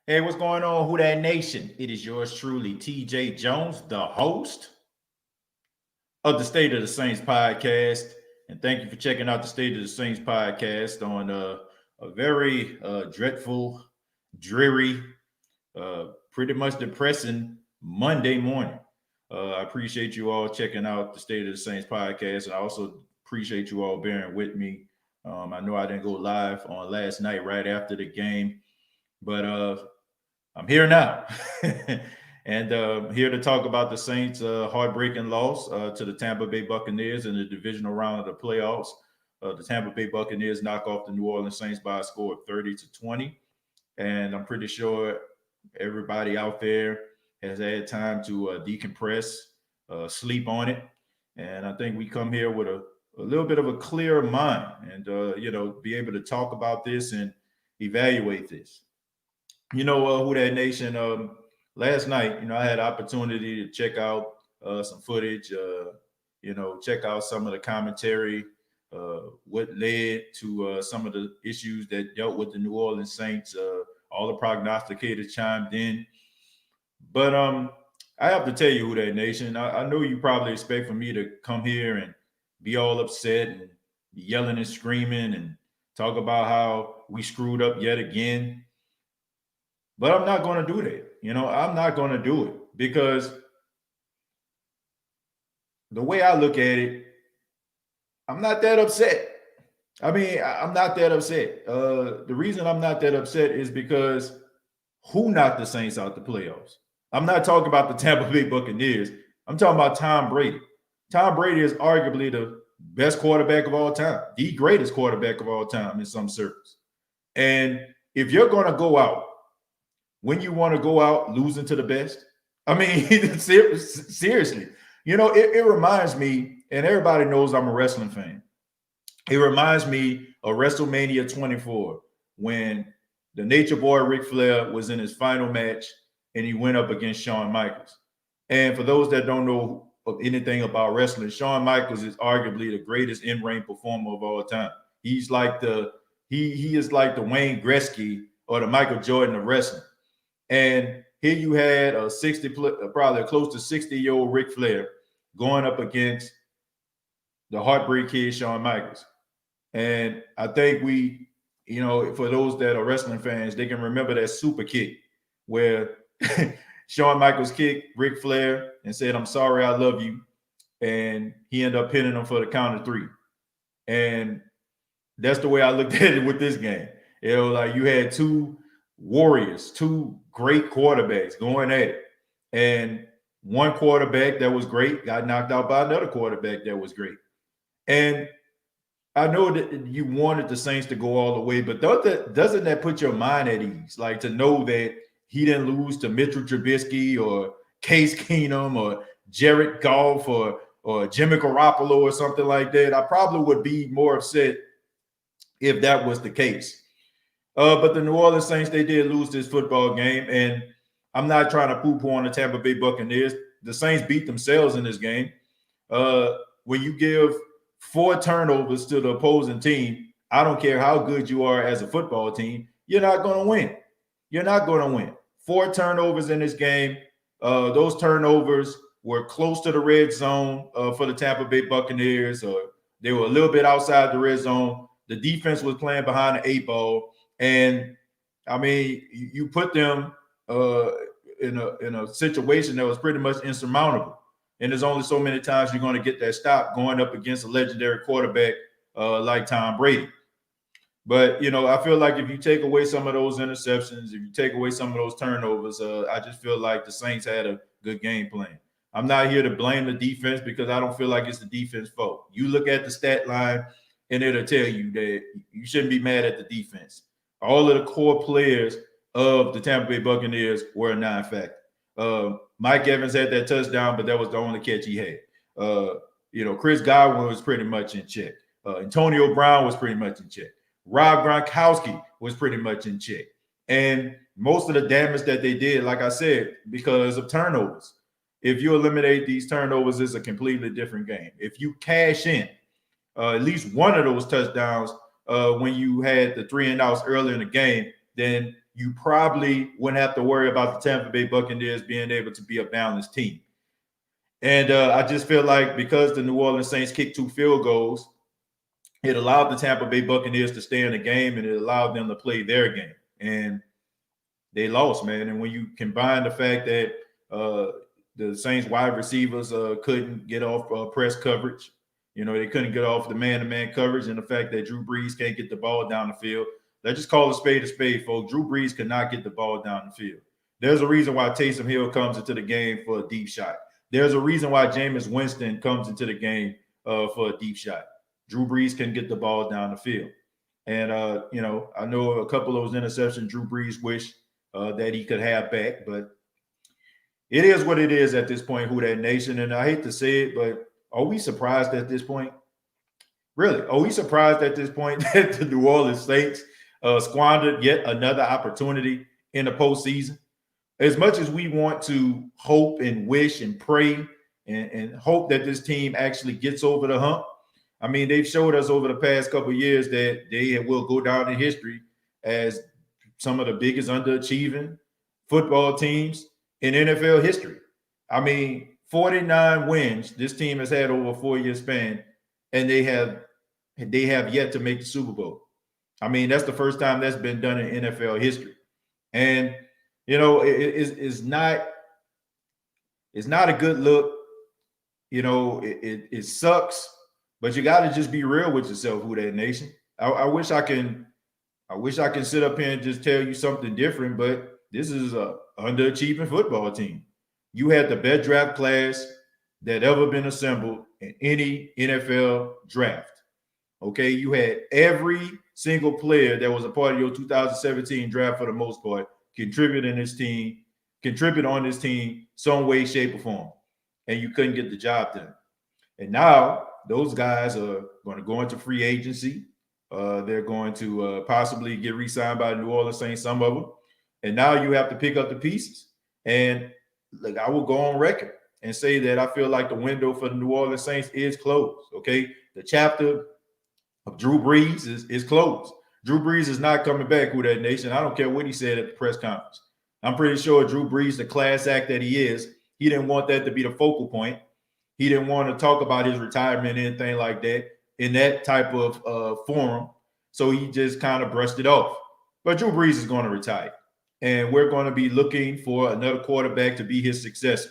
Hey, what's going on, Who That Nation? It is yours truly, TJ Jones, the host of the State of the Saints podcast. And thank you for checking out the State of the Saints podcast on a very dreadful, dreary, pretty much depressing Monday morning. I appreciate you all checking out the State of the Saints podcast. And I also appreciate you all bearing with me. I know I didn't go live on last night right after the game, but I'm here now, and here to talk about the Saints' heartbreaking loss to the Tampa Bay Buccaneers in the divisional round of the playoffs. The Tampa Bay Buccaneers knock off the New Orleans Saints by a score of 30-20, and I'm pretty sure everybody out there has had time to decompress, sleep on it, and I think we come here with a little bit of a clear mind, and be able to talk about this and evaluate this. Who that nation. Last night, I had opportunity to check out some footage. Check out some of the commentary. What led to some of the issues that dealt with the New Orleans Saints. All the prognosticators chimed in, but I have to tell you, who that nation. I know you probably expect for me to come here and be all upset and be yelling and screaming and talk about how we screwed up yet again. But I'm not going to do that. I'm not going to do it because the way I look at it, I'm not that upset. I mean, I'm not that upset. The reason I'm not that upset is because who knocked the Saints out the playoffs? I'm not talking about the Tampa Bay Buccaneers. I'm talking about Tom Brady. Tom Brady is arguably the best quarterback of all time, the greatest quarterback of all time in some circles. And if you're going to go out when you want to go out losing to the best, I mean, seriously, it reminds me, and everybody knows I'm a wrestling fan. It reminds me of WrestleMania 24 when the Nature Boy Ric Flair was in his final match and he went up against Shawn Michaels. And for those that don't know anything about wrestling, Shawn Michaels is arguably the greatest in-ring performer of all time. He's like he is like the Wayne Gretzky or the Michael Jordan of wrestling. And here you had a 60, probably close to 60-year-old Ric Flair going up against the Heartbreak Kid, Shawn Michaels. And I think for those that are wrestling fans, they can remember that super kick where Shawn Michaels kicked Ric Flair and said, "I'm sorry, I love you." And he ended up pinning him for the count of 3. And that's the way I looked at it with this game. It was like you had two warriors, two great quarterbacks going at it. And one quarterback that was great got knocked out by another quarterback that was great. And I know that you wanted the Saints to go all the way, but doesn't that put your mind at ease? Like to know that he didn't lose to Mitchell Trubisky or Case Keenum or Jared Goff or Jimmy Garoppolo or something like that. I probably would be more upset if that was the case. But the New Orleans Saints, they did lose this football game, and I'm not trying to poo-poo on the Tampa Bay Buccaneers. The Saints beat themselves in this game. When you give 4 turnovers to the opposing team, I don't care how good you are as a football team, you're not going to win. You're not going to win. 4 turnovers in this game. Those turnovers were close to the red zone for the Tampa Bay Buccaneers. They were a little bit outside the red zone. The defense was playing behind the 8 ball. And I mean, you put them in a situation that was pretty much insurmountable. And there's only so many times you're going to get that stop going up against a legendary quarterback like Tom Brady. But, I feel like if you take away some of those interceptions, if you take away some of those turnovers, I just feel like the Saints had a good game plan. I'm not here to blame the defense because I don't feel like it's the defense fault. You look at the stat line and it'll tell you that you shouldn't be mad at the defense. All of the core players of the Tampa Bay Buccaneers were a non-factor. Mike Evans had that touchdown, but that was the only catch he had. Chris Godwin was pretty much in check. Antonio Brown was pretty much in check. Rob Gronkowski was pretty much in check. And most of the damage that they did, like I said, because of turnovers. If you eliminate these turnovers, it's a completely different game. If you cash in at least one of those touchdowns when you had the 3 and outs early in the game, then you probably wouldn't have to worry about the Tampa Bay Buccaneers being able to be a balanced team. And I just feel like because the New Orleans Saints kicked 2 field goals, it allowed the Tampa Bay Buccaneers to stay in the game, and it allowed them to play their game. And they lost, man. And when you combine the fact that the Saints wide receivers couldn't get off press coverage, they couldn't get off the man-to-man coverage, and the fact that Drew Brees can't get the ball down the field. Let's just call a spade, folks. Drew Brees could not get the ball down the field. There's a reason why Taysom Hill comes into the game for a deep shot. There's a reason why Jameis Winston comes into the game for a deep shot. Drew Brees can get the ball down the field. And, I know a couple of those interceptions Drew Brees wished that he could have back, but it is what it is at this point, Who Dat Nation. And I hate to say it, but are we surprised at this point? Really? Are we surprised at this point that the New Orleans Saints squandered yet another opportunity in the postseason? As much as we want to hope and wish and pray and hope that this team actually gets over the hump, I mean, they've showed us over the past couple of years that they will go down in history as some of the biggest underachieving football teams in NFL history. I mean, 49 wins this team has had over a 4-year span, and they have yet to make the Super Bowl. I mean, that's the first time that's been done in NFL history. And it's not a good look. It sucks, but you got to just be real with yourself, Who Dat Nation. I wish I can sit up here and just tell you something different, but this is a underachieving football team. You had the best draft class that ever been assembled in any NFL draft. Okay, you had every single player that was a part of your 2017 draft for the most part contribute on this team some way, shape, or form, and you couldn't get the job done. And now those guys are going to go into free agency. They're going to possibly get re-signed by the New Orleans Saints, some of them. And now you have to pick up the pieces. And look, I will go on record and say that I feel like the window for the New Orleans Saints is closed. Okay, the chapter of Drew Brees is closed. Drew Brees is not coming back, Who Dat Nation. I don't care what he said at the press conference. I'm pretty sure Drew Brees, the class act that he is, he didn't want that to be the focal point. He didn't want to talk about his retirement, anything like that, in that type of forum. So he just kind of brushed it off. But Drew Brees is going to retire. And we're going to be looking for another quarterback to be his successor.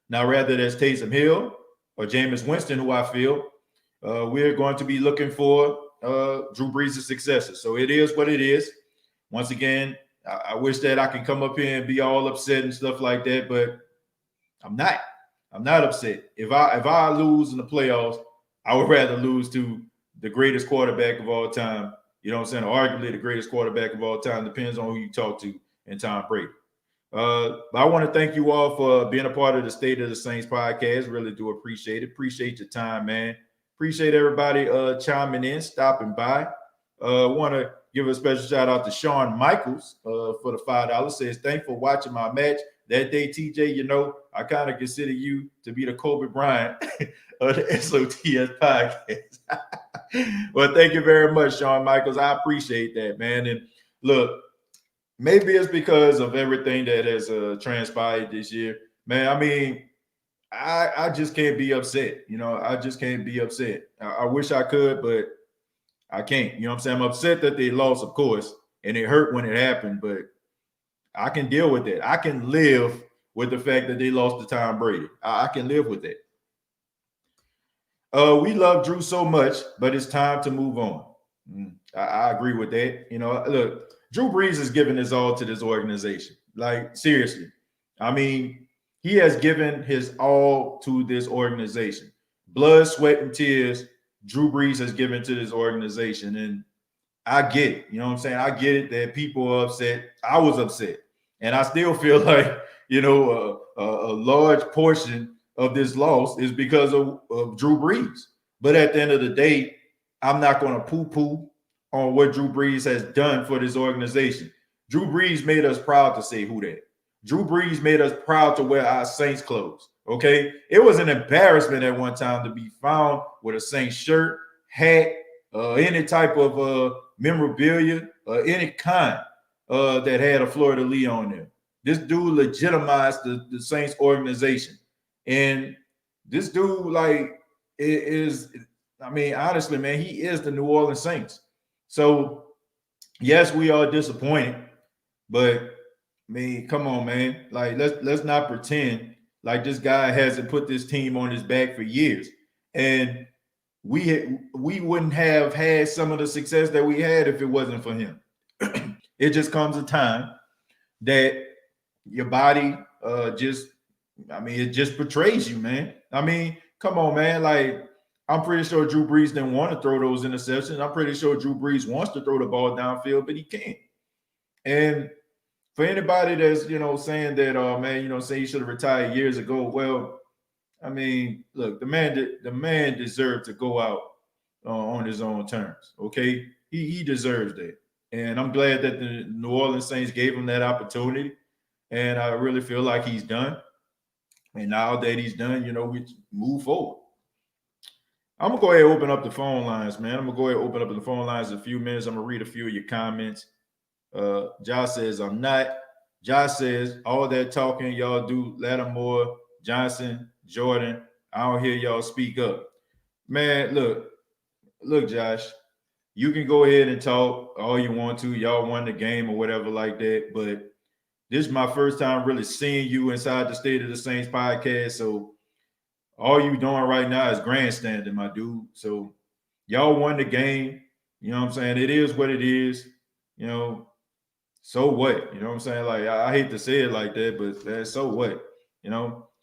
Now, rather that's Taysom Hill or Jameis Winston, who I feel, we're going to be looking for Drew Brees' successor. So it is what it is. Once again, I wish that I can come up here and be all upset and stuff like that, but I'm not. I'm not upset. If I lose in the playoffs, I would rather lose to the greatest quarterback of all time. You know what I'm saying? Arguably the greatest quarterback of all time. Depends on who you talk to, and Tom Brady. But I want to thank you all for being a part of the State of the Saints podcast. Really do appreciate it. Appreciate your time, man. Appreciate everybody chiming in, stopping by. Want to give a special shout out to Shawn Michaels for the $5. Says, thanks for watching my match. That day, TJ, I kind of consider you to be the Kobe Bryant of the SOTS podcast. Well, thank you very much, Shawn Michaels. I appreciate that, man. And look, maybe it's because of everything that has transpired this year. Man, I mean, I just can't be upset. I just can't be upset. I wish I could, but I can't. You know what I'm saying? I'm upset that they lost, of course, and it hurt when it happened, but I can deal with it. I can live with the fact that they lost to Tom Brady. I can live with it. We love Drew so much, but it's time to move on. I agree with that. Look, Drew Brees is giving his all to this organization. Like, seriously. I mean, he has given his all to this organization. Blood, sweat, and tears, Drew Brees has given to this organization. And I get it. You know what I'm saying? I get it that people are upset. I was upset. And I still feel like, a large portion of this loss is because of Drew Brees. But at the end of the day, I'm not going to poo-poo on what Drew Brees has done for this organization. Drew Brees made us proud to say Who Dat. Drew Brees made us proud to wear our Saints clothes, okay? It was an embarrassment at one time to be found with a Saints shirt, hat, any type of memorabilia, any kind that had a Florida Lee on there. This dude legitimized the Saints organization. And this dude, like, is, I mean, honestly, man, he is the New Orleans Saints. So, yes, we are disappointed, but I mean, come on, man. Like, let's not pretend like this guy hasn't put this team on his back for years. And we wouldn't have had some of the success that we had if it wasn't for him. It just comes a time that your body just, I mean, it just betrays you, man. I mean, come on, man. Like, I'm pretty sure Drew Brees didn't want to throw those interceptions. I'm pretty sure Drew Brees wants to throw the ball downfield, but he can't. And for anybody that's, saying that, man, say he should have retired years ago. Well, I mean, look, the man deserved to go out on his own terms. Okay, he deserves that, and I'm glad that the New Orleans Saints gave him that opportunity, and I really feel like he's done. And now that he's done, we move forward. I'm gonna go ahead and open up the phone lines, man. I'm gonna go ahead and open up the phone lines in a few minutes. I'm gonna read a few of your comments. Josh says, I'm not. Josh says, all that talking y'all do, Lattimore, Johnson, Jordan, I don't hear y'all speak up. Man, look, Josh, you can go ahead and talk all you want to. Y'all won the game or whatever like that. But this is my first time really seeing you inside the State of the Saints podcast. So all you doing right now is grandstanding, my dude. So y'all won the game. You know what I'm saying? It is what it is. So what? You know what I'm saying? Like, I hate to say it like that, but so what?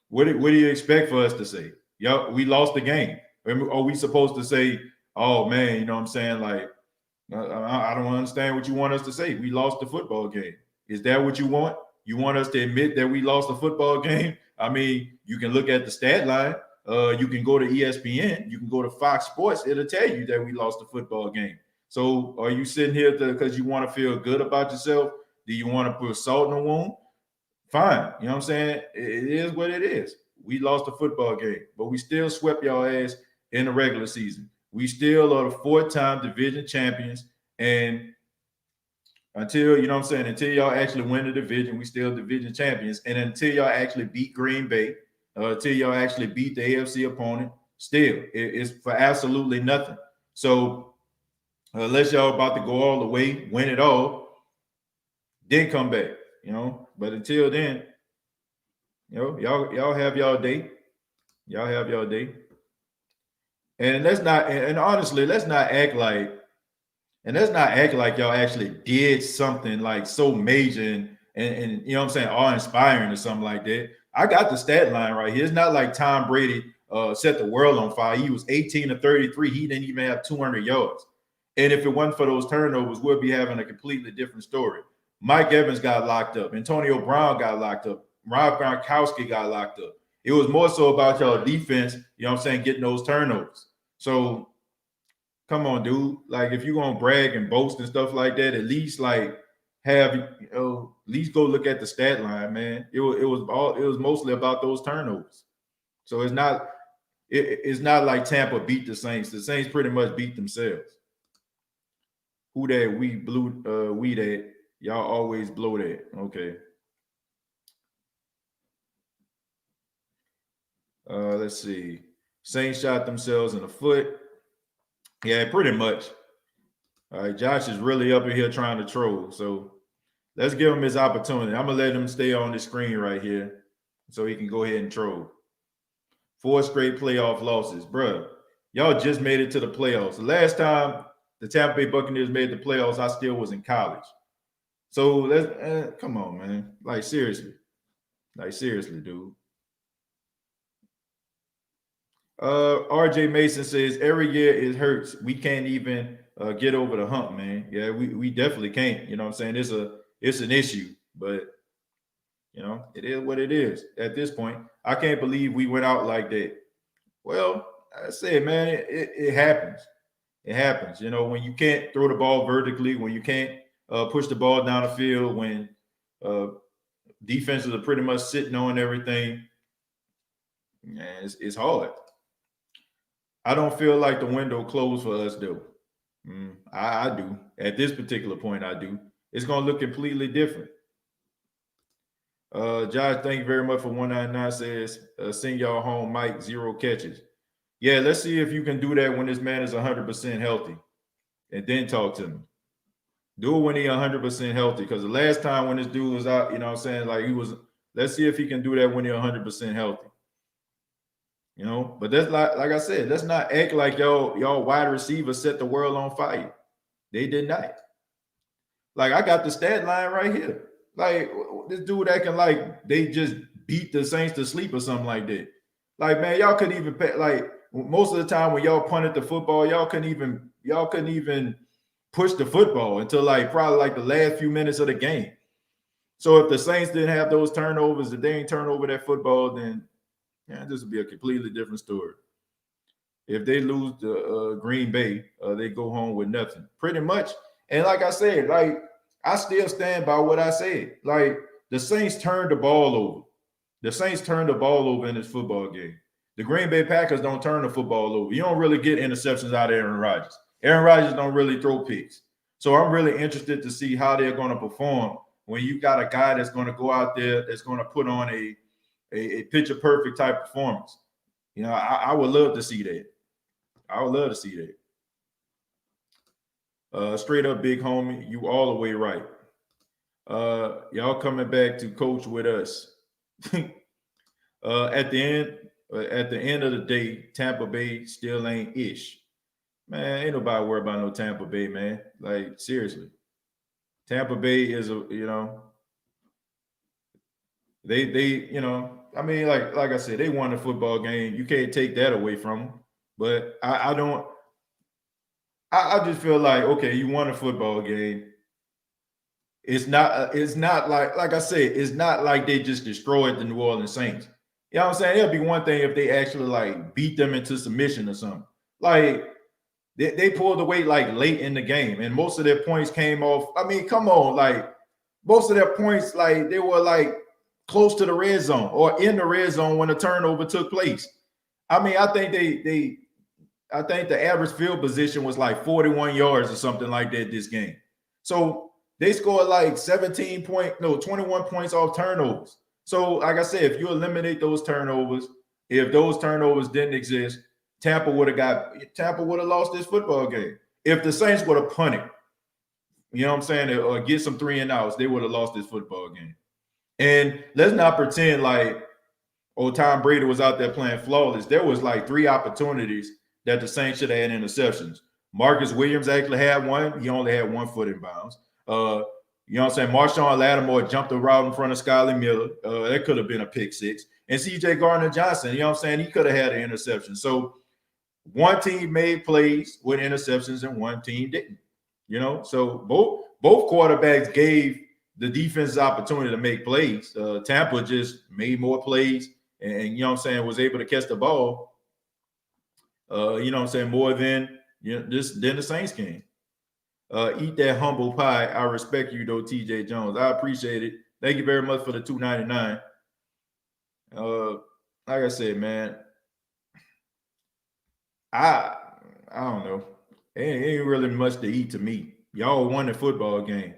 What do you expect for us to say? Yo, we lost the game. Are we supposed to say, oh man, you know what I'm saying? Like, I don't understand what you want us to say. We lost the football game. Is that what you want? You want us to admit that we lost the football game? I mean, you can look at the stat line. You can go to ESPN. You can go to Fox Sports. It'll tell you that we lost the football game. So are you sitting here because you want to feel good about yourself? Do you want to put salt in the wound? Fine. You know what I'm saying? It is what it is. We lost the football game, but we still swept y'all ass in the regular season. We still are the 4-time division champions. And until, until y'all actually win the division, we still division champions. And until y'all actually beat Green Bay, until y'all actually beat the AFC opponent, still, it's for absolutely nothing. So unless y'all about to go all the way, win it all, then come back, But until then, y'all have y'all day. Y'all have y'all day. And honestly, let's not act like y'all actually did something like so major and you know what I'm saying, awe-inspiring or something like that. I got the stat line right here. It's not like Tom Brady set the world on fire. He was 18-33. He didn't even have 200 yards. And if it wasn't for those turnovers, we'll be having a completely different story. Mike Evans got locked up. Antonio Brown got locked up. Rob Gronkowski got locked up. It was more so about y'all defense, you know what I'm saying, getting those turnovers. So come on, dude. Like, if you're gonna brag and boast and stuff like that, at least like have at least go look at the stat line, man. It was mostly about those turnovers. So it's not like Tampa beat the Saints. The Saints pretty much beat themselves. Who that we blew we that y'all always blow that. Okay. Let's see. Saints shot themselves in the foot. Yeah, pretty much. All right, Josh is really up in here trying to troll. So let's give him his opportunity. I'm gonna let him stay on the screen right here so he can go ahead and troll. 4 straight playoff losses, bruh. Y'all just made it to the playoffs. The last time the Tampa Bay Buccaneers made the playoffs, I still was in college. So let's come on, man. Like, seriously, dude. RJ Mason says every year it hurts. We can't even get over the hump, man. Yeah, we definitely can't. You know what I'm saying? It's an issue, but it is what it is at this point. I can't believe we went out like that. Well, I said, man, it happens. It happens. When you can't throw the ball vertically, when you can't push the ball down the field, when defenses are pretty much sitting on everything, man, it's hard. I don't feel like the window closed for us, though. I do. At this particular point, I do. It's going to look completely different. Josh, thank you very much for 199 says, send y'all home, Mike, 0 catches. Yeah, let's see if you can do that when this man is 100% healthy and then talk to him. Do it when he's 100% healthy, because the last time when this dude was out, you know what I'm saying, like he was, let's see if he can do that when he's 100% healthy. You know, but that's like I said, let's not act like y'all wide receivers set the world on fire. They did not. Like, I got the stat line right here. Like, this dude acting like they just beat the Saints to sleep or something like that. Like, man, y'all couldn't even pay, like, most of the time when y'all punted the football, y'all couldn't even push the football until like probably like the last few minutes of the game. So if the Saints didn't have those turnovers, if they ain't turn over that football, then yeah, this would be a completely different story. If they lose to Green Bay, they go home with nothing, pretty much. And like I said, like, I still stand by what I said. Like, the Saints turned the ball over. The Saints turned the ball over in this football game. The Green Bay Packers don't turn the football over. You don't really get interceptions out of Aaron Rodgers. Aaron Rodgers don't really throw picks. So I'm really interested to see how they're going to perform when you got a guy that's going to go out there that's going to put on a picture perfect type performance. You know, I would love to see that. I would love to see that. Straight up, big homie, you all the way right. Y'all coming back to coach with us. At the end of the day, Tampa Bay still ain't ish. Man, ain't nobody worried about no Tampa Bay, man. Like, seriously. Tampa Bay is they you know, I mean, like I said, they won the football game. You can't take that away from them. But I just feel like, okay, you won a football game. It's not like I said, it's not like they just destroyed the New Orleans Saints. You know what I'm saying? It'll be one thing if they actually like beat them into submission or something. Like, they pulled away like late in the game, and most of their points came off. I mean, come on, like, most of their points, like, they were like close to the red zone or in the red zone when the turnover took place. I mean, I think I think the average field position was like 41 yards or something like that this game. So they scored like 21 points off turnovers. So, like I said, if you eliminate those turnovers, if those turnovers didn't exist, Tampa would have lost this football game. If the Saints would have punted, you know what I'm saying, or get some 3-and-outs, they would have lost this football game. And let's not pretend like, oh, Tom Brady was out there playing flawless. There was like 3 opportunities that the Saints should have had interceptions. Marcus Williams actually had one. He only had 1 foot in bounds. You know what I'm saying? Marshawn Lattimore jumped a route in front of Skylar Miller. That could have been a pick 6. And CJ Gardner-Johnson, you know what I'm saying? He could have had an interception. So one team made plays with interceptions and one team didn't. You know, so both quarterbacks gave the defense opportunity to make plays. Tampa just made more plays and you know what I'm saying, was able to catch the ball. You know what I'm saying, more than than the Saints can. Eat that humble pie. I respect you though, TJ Jones. I appreciate it. Thank you very much for the $2.99. Like I said, man, I don't know. It ain't really much to eat to me. Y'all won the football game,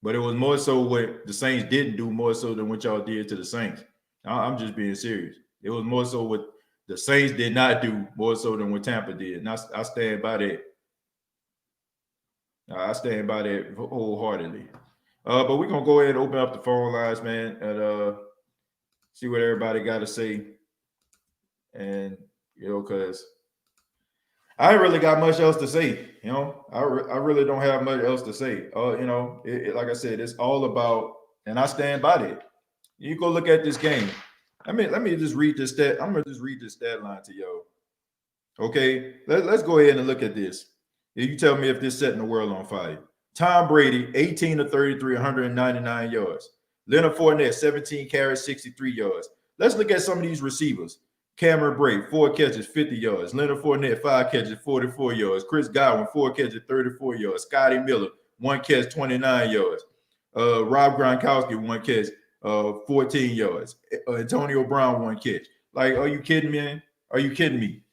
but it was more so what the Saints didn't do more so than what y'all did to the Saints. I'm just being serious. It was more so what the Saints did not do more so than what Tampa did. And I stand by that. I stand by that wholeheartedly. But we're going to go ahead and open up the phone lines, man, and see what everybody got to say. And, you know, because I ain't really got much else to say. You know, I really don't have much else to say. You know, like I said, it's all about, and I stand by that. You go look at this game. Let me just read this stat. I'm gonna just read this stat line to y'all. Okay, let's go ahead and look at this. You tell me if this setting the world on fire. Tom Brady, 18 to 33, 199 yards. Leonard Fournette, 17 carries, 63 yards. Let's look at some of these receivers. Cameron Brate, 4 catches, 50 yards. Leonard Fournette, 5 catches, 44 yards. Chris Godwin, 4 catches, 34 yards. Scotty Miller, 1 catch, 29 yards. Rob Gronkowski, 1 catch, 14 yards. Antonio Brown, 1 catch. Like, are you kidding me, man? Are you kidding me?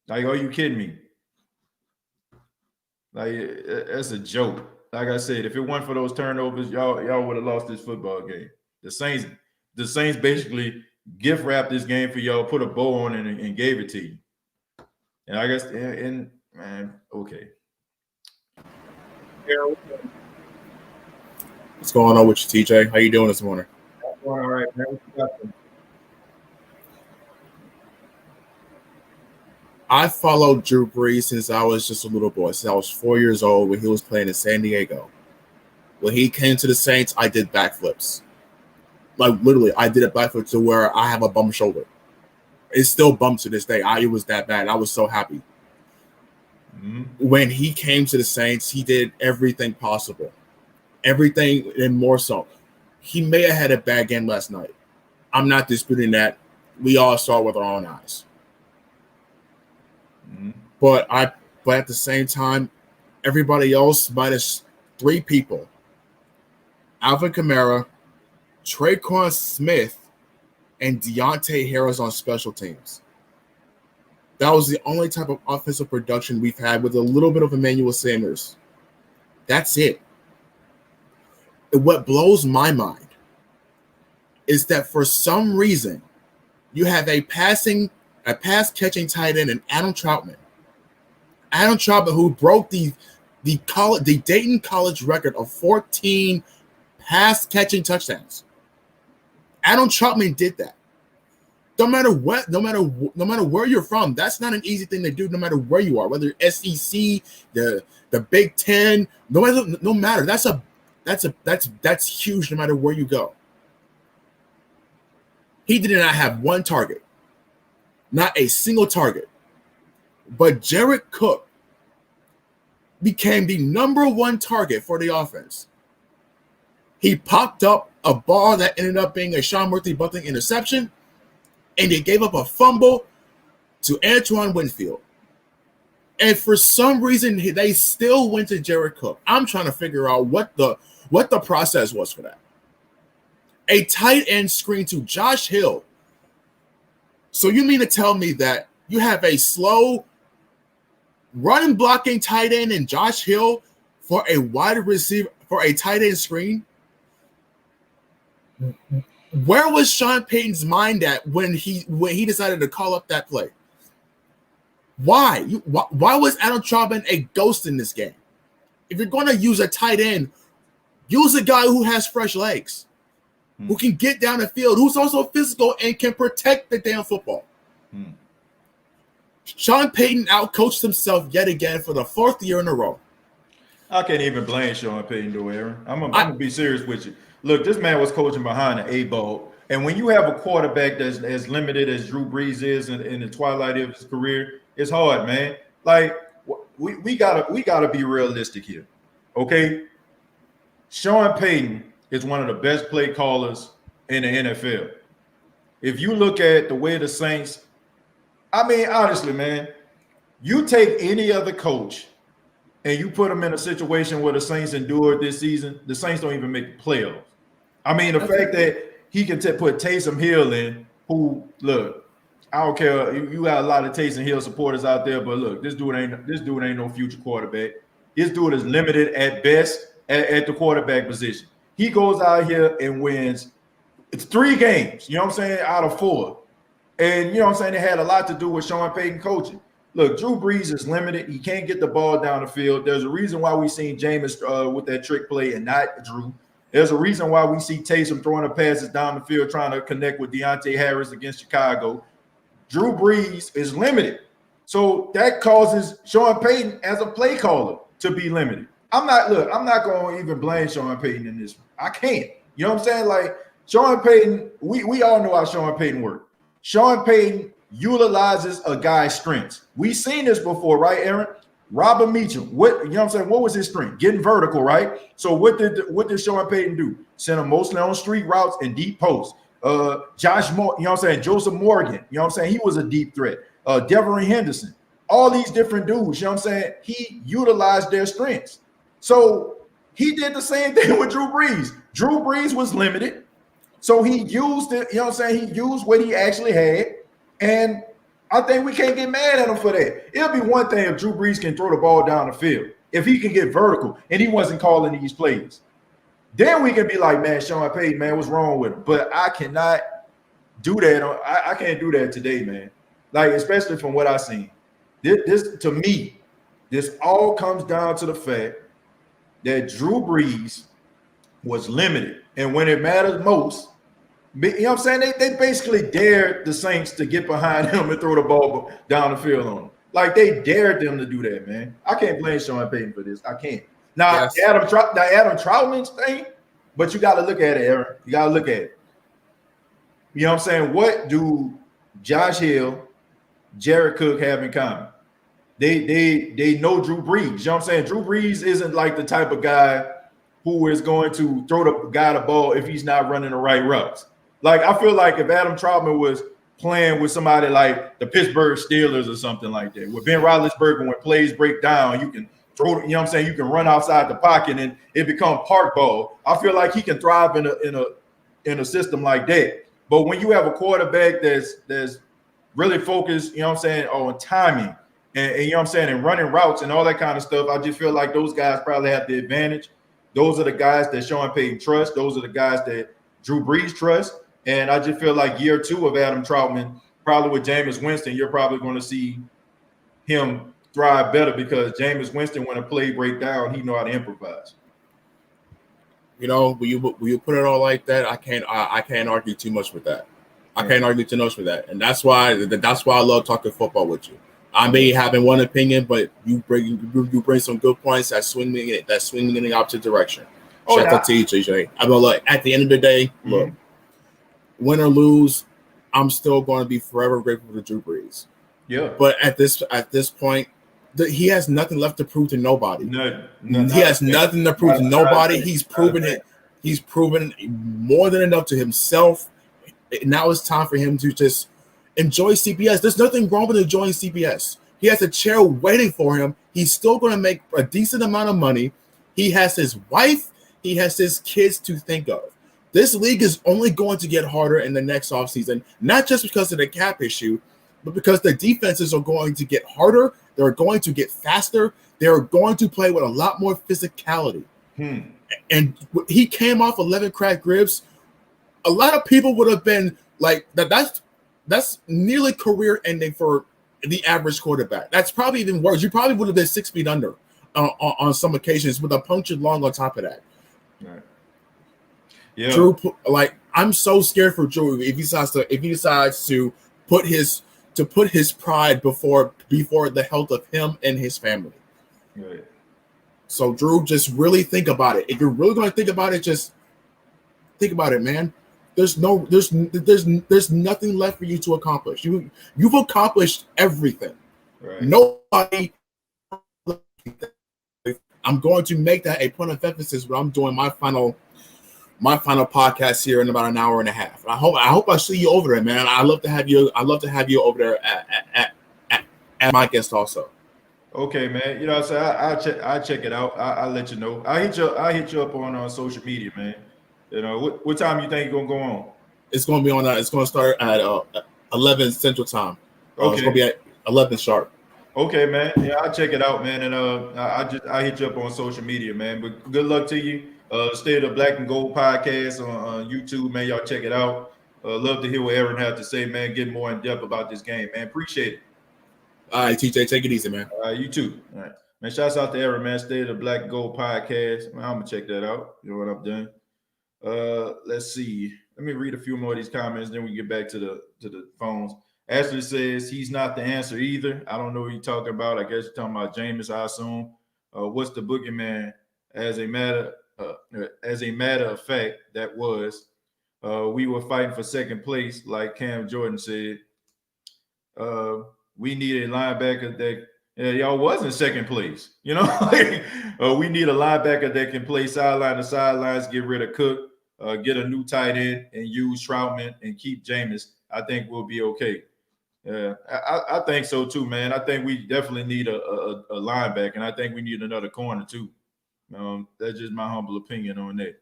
Like, are you kidding me? Like, that's a joke. like I said, if it weren't for those turnovers, y'all would have lost this football game. The Saints basically gift wrapped this game for y'all, put a bow on it, and gave it to you. And I guess, and man, okay. What's going on with you, TJ? How you doing this morning? All right, man. What you got? I followed Drew Brees since I was just a little boy, since I was 4 years old when he was playing in San Diego. When he came to the Saints, I did backflips. Like, literally, I did a backflip to where I have a bum shoulder. It's still bummed to this day. It was that bad. I was so happy. Mm-hmm. When he came to the Saints, he did everything possible. Everything and more so. He may have had a bad game last night. I'm not disputing that. We all saw it with our own eyes. Mm-hmm. But at the same time, everybody else, minus 3 people, Alvin Kamara, Traquan Smith, and Deontay Harris on special teams. That was the only type of offensive production we've had, with a little bit of Emmanuel Sanders. That's it. What blows my mind is that for some reason you have a pass-catching tight end in Adam Troutman. Adam Troutman, who broke the Dayton College record of 14 pass-catching touchdowns. Adam Troutman did that. No matter where you're from, that's not an easy thing to do. No matter where you are, whether SEC, the Big Ten, no matter. That's huge. No matter where you go, he did not have one target, not a single target. But Jared Cook became the number 1 target for the offense. He popped up a ball that ended up being a Sean Murphy-Bunting interception, and they gave up a fumble to Antoine Winfield. And for some reason, they still went to Jared Cook. I'm trying to figure out what the process was for that. A tight end screen to Josh Hill. So you mean to tell me that you have a slow running blocking tight end in Josh Hill for a wide receiver, for a tight end screen? Where was Sean Payton's mind at when he decided to call up that play? Why was Adam Troutman a ghost in this game? If you're going to use a tight end, use a guy who has fresh legs, who can get down the field, who's also physical and can protect the damn football. Sean Payton outcoached himself yet again for the 4th year in a row. I can't even blame Sean Payton, though, Aaron. I'm gonna be serious with you. Look, this man was coaching behind an A-ball, and when you have a quarterback that's as limited as Drew Brees is in the twilight of his career, it's hard, man. Like we gotta be realistic here, okay? Sean Payton is one of the best play callers in the NFL. If you look at the way the Saints, I mean, honestly, man, you take any other coach and you put them in a situation where the Saints endured this season, the Saints don't even make the playoffs. I mean, the fact that he can put Taysom Hill in, who, look, I don't care. You got a lot of Taysom Hill supporters out there, but look, this dude ain't no future quarterback. This dude is limited at best at the quarterback position. He goes out here and wins. It's 3 games, you know what I'm saying, out of 4. And, you know what I'm saying, it had a lot to do with Sean Payton coaching. Look, Drew Brees is limited. He can't get the ball down the field. There's a reason why we seen Jameis with that trick play and not Drew. There's a reason why we see Taysom throwing the passes down the field trying to connect with Deontay Harris against Chicago. Drew Brees is limited. So that causes Sean Payton as a play caller to be limited. I'm not going to even blame Sean Payton in this one. I can't. You know what I'm saying? Like, Sean Payton, we all know how Sean Payton works. Sean Payton utilizes a guy's strengths. We've seen this before, right, Aaron? Robert Meacham, you know what I'm saying? What was his strength? Getting vertical, right? So what did Sean Payton do? Send him mostly on street routes and deep posts. Josh Moore, you know what I'm saying? Joseph Morgan, you know what I'm saying? He was a deep threat. Devery Henderson, all these different dudes, you know what I'm saying? He utilized their strengths. So he did the same thing with Drew Brees. Drew Brees was limited. So he used it, you know what I'm saying? He used what he actually had. And I think we can't get mad at him for that. It'll be one thing if Drew Brees can throw the ball down the field. if he can get vertical and he wasn't calling these plays, then we can be like, man, Sean Payton, man, what's wrong with him? But I cannot do that. I can't do that today, man. Like, especially from what I seen. This to me, this all comes down to the fact that Drew Brees was limited. And when it matters most, you know what I'm saying? They basically dared the Saints to get behind him and throw the ball down the field on him. Like, they dared them to do that, man. I can't blame Sean Payton for this. I can't. Now, Yes. Adam Troutman's thing, but you got to look at it, Aaron. You got to look at it. You know what I'm saying? What do Josh Hill, Jared Cook have in common? They know Drew Brees. You know what I'm saying? Drew Brees isn't like the type of guy who is going to throw the guy the ball if he's not running the right routes. Like, I feel like if Adam Troutman was playing with somebody like the Pittsburgh Steelers or something like that, with Ben Roethlisberger, when plays break down, you can throw, you know what I'm saying? You can run outside the pocket and it become park ball. I feel like he can thrive in a system like that. But when you have a quarterback that's really focused, you know what I'm saying, on timing and you know what I'm saying, and running routes and all that kind of stuff, I just feel like those guys probably have the advantage. Those are the guys that Sean Payton trusts. Those are the guys that Drew Brees trusts. And I just feel like year 2 of Adam Troutman, probably with Jameis Winston, you're probably going to see him thrive better because Jameis Winston, when a play break down, he know how to improvise. You know, when you put it all like that, I can't argue too much with that. I can't argue too much with that, and that's why I love talking football with you. I may having one opinion, but you bring some good points that swing me in the opposite direction. Shout out to you, TJ. I mean, look, at the end of the day, look, win or lose, I'm still going to be forever grateful to Drew Brees. Yeah, but at this point, he has nothing left to prove to nobody. He has nothing to prove to nobody. He's proven it. He's proven more than enough to himself. Now it's time for him to just enjoy CBS. There's nothing wrong with enjoying CBS. He has a chair waiting for him. He's still going to make a decent amount of money. He has his wife. He has his kids to think of. This league is only going to get harder in the next offseason, not just because of the cap issue, but because the defenses are going to get harder. They're going to get faster. They're going to play with a lot more physicality. And he came off 11 cracked ribs. A lot of people would have been like, that's nearly career ending for the average quarterback. That's probably even worse. You probably would have been 6 feet under on some occasions with a punctured lung on top of that. Right. Yeah. Drew, like, I'm so scared for Drew if he decides to put his pride before the health of him and his family. Right. So Drew, just really think about it. If you're really going to think about it, just think about it, man. There's nothing left for you to accomplish. You've accomplished everything. Right. Nobody. I'm going to make that a point of emphasis when I'm doing my final podcast here in about an hour and a half. I hope I see you over there, man. I love to have you over there at my guest also. Okay, man. You know what I'm saying? I'll check it out. I'll let you know. I'll hit you up on social media, man. You know, what time you think you're gonna go on? It's gonna be on. It's gonna start at 11 Central Time. Okay. It's gonna be at 11 sharp. Okay, man. Yeah, I'll check it out, man. And I'll hit you up on social media, man. But good luck to you. Stay the Black and Gold podcast on YouTube, man. Y'all check it out. Love to hear what Aaron had to say, man. Get more in depth about this game, man. Appreciate it. All right, TJ, take it easy, man. You too. All right, man. Shouts out to Aaron, man. Stay the Black and Gold podcast. Man, I'm gonna check that out. You know what I'm doing. Let's see. Let me read a few more of these comments, then we get back to the phones. Ashley says he's not the answer either. I don't know what you're talking about. I guess you're talking about Jameis, I assume. What's the boogeyman? As a matter of fact, that was we were fighting for second place, like Cam Jordan said. We need a linebacker that y'all was in second place. You know, we need a linebacker that can play sideline to sidelines, get rid of Cook, get a new tight end, and use Troutman and keep Jameis. I think we'll be okay. I think so too, man. I think we definitely need a linebacker, and I think we need another corner too. That's just my humble opinion on that.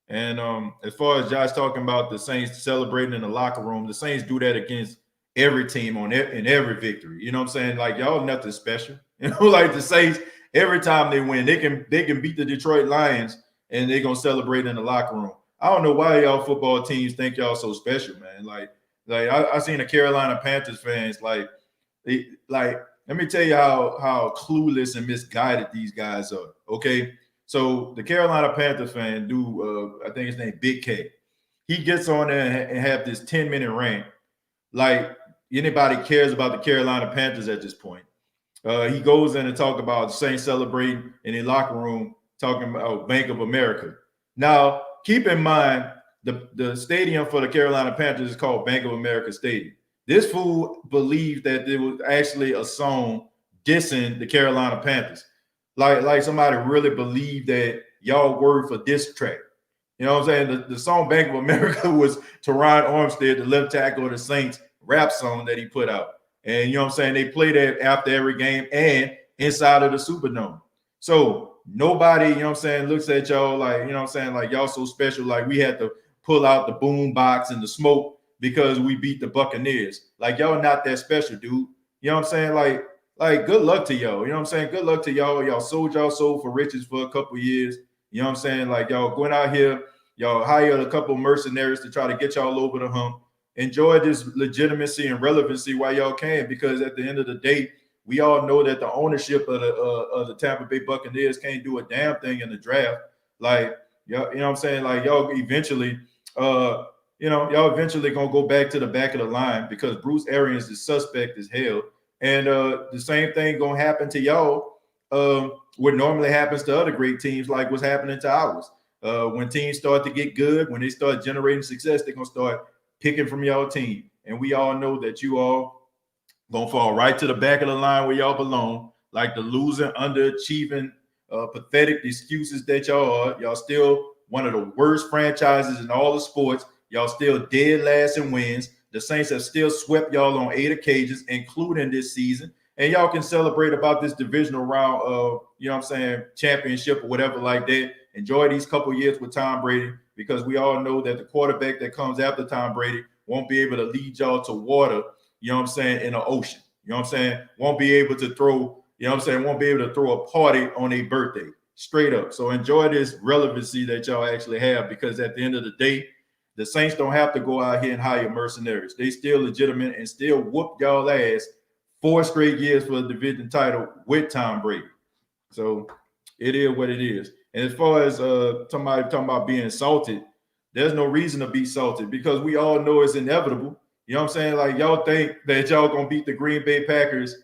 And as far as Josh talking about the Saints celebrating in the locker room, the Saints do that against every team in every victory. You know what I'm saying? Like, y'all nothing special. You know, like the Saints every time they win, they can beat the Detroit Lions and they're gonna celebrate in the locker room. I don't know why y'all football teams think y'all so special, man. Like I seen the Carolina Panthers fans let me tell you how clueless and misguided these guys are. Okay, so the Carolina Panthers fan, I think his name Big K, he gets on there and have this 10-minute rant. Like anybody cares about the Carolina Panthers at this point. He goes in and talk about Saints celebrating in the locker room, talking about Bank of America. Now, keep in mind, the stadium for the Carolina Panthers is called Bank of America Stadium. This fool believed that there was actually a song dissing the Carolina Panthers. Like somebody really believed that y'all word for diss track. You know what I'm saying? The song Bank of America was Teron Armstead, the left tackle of the Saints rap song that he put out. And you know what I'm saying? They play that after every game and inside of the Superdome. So nobody, you know what I'm saying, looks at y'all like, you know what I'm saying, like y'all so special. Like we had to pull out the boom box and the smoke because we beat the Buccaneers. Like y'all not that special, dude. You know what I'm saying? Like good luck to y'all. You know what I'm saying? Good luck to y'all. Y'all sold y'all soul for riches for a couple years. You know what I'm saying? Like y'all going out here, y'all hired a couple mercenaries to try to get y'all over the hump. Enjoy this legitimacy and relevancy while y'all can, because at the end of the day, we all know that the ownership of the Tampa Bay Buccaneers can't do a damn thing in the draft. Like, you know what I'm saying? Like y'all eventually, y'all eventually gonna go back to the back of the line because Bruce Arians is suspect as hell. And the same thing gonna happen to y'all. What normally happens to other great teams, like what's happening to ours. When teams start to get good, when they start generating success, they're gonna start picking from y'all team. And we all know that you all gonna fall right to the back of the line where y'all belong, like the losing, underachieving, pathetic excuses that y'all are. Y'all still one of the worst franchises in all the sports. Y'all still dead last in wins. The Saints have still swept y'all on 8 occasions, including this season. And y'all can celebrate about this divisional round of, you know what I'm saying, championship or whatever like that. Enjoy these couple years with Tom Brady, because we all know that the quarterback that comes after Tom Brady won't be able to lead y'all to water, you know what I'm saying, in an ocean. You know what I'm saying? Won't be able to throw, you know what I'm saying, won't be able to throw a party on a birthday. Straight up. So enjoy this relevancy that y'all actually have, because at the end of the day, the Saints don't have to go out here and hire mercenaries. They still legitimate and still whoop y'all ass 4 straight years for a division title with Tom Brady. So it is what it is. And as far as somebody talking about being salted, there's no reason to be salted, because we all know it's inevitable. You know what I'm saying? Like y'all think that y'all gonna beat the Green Bay Packers,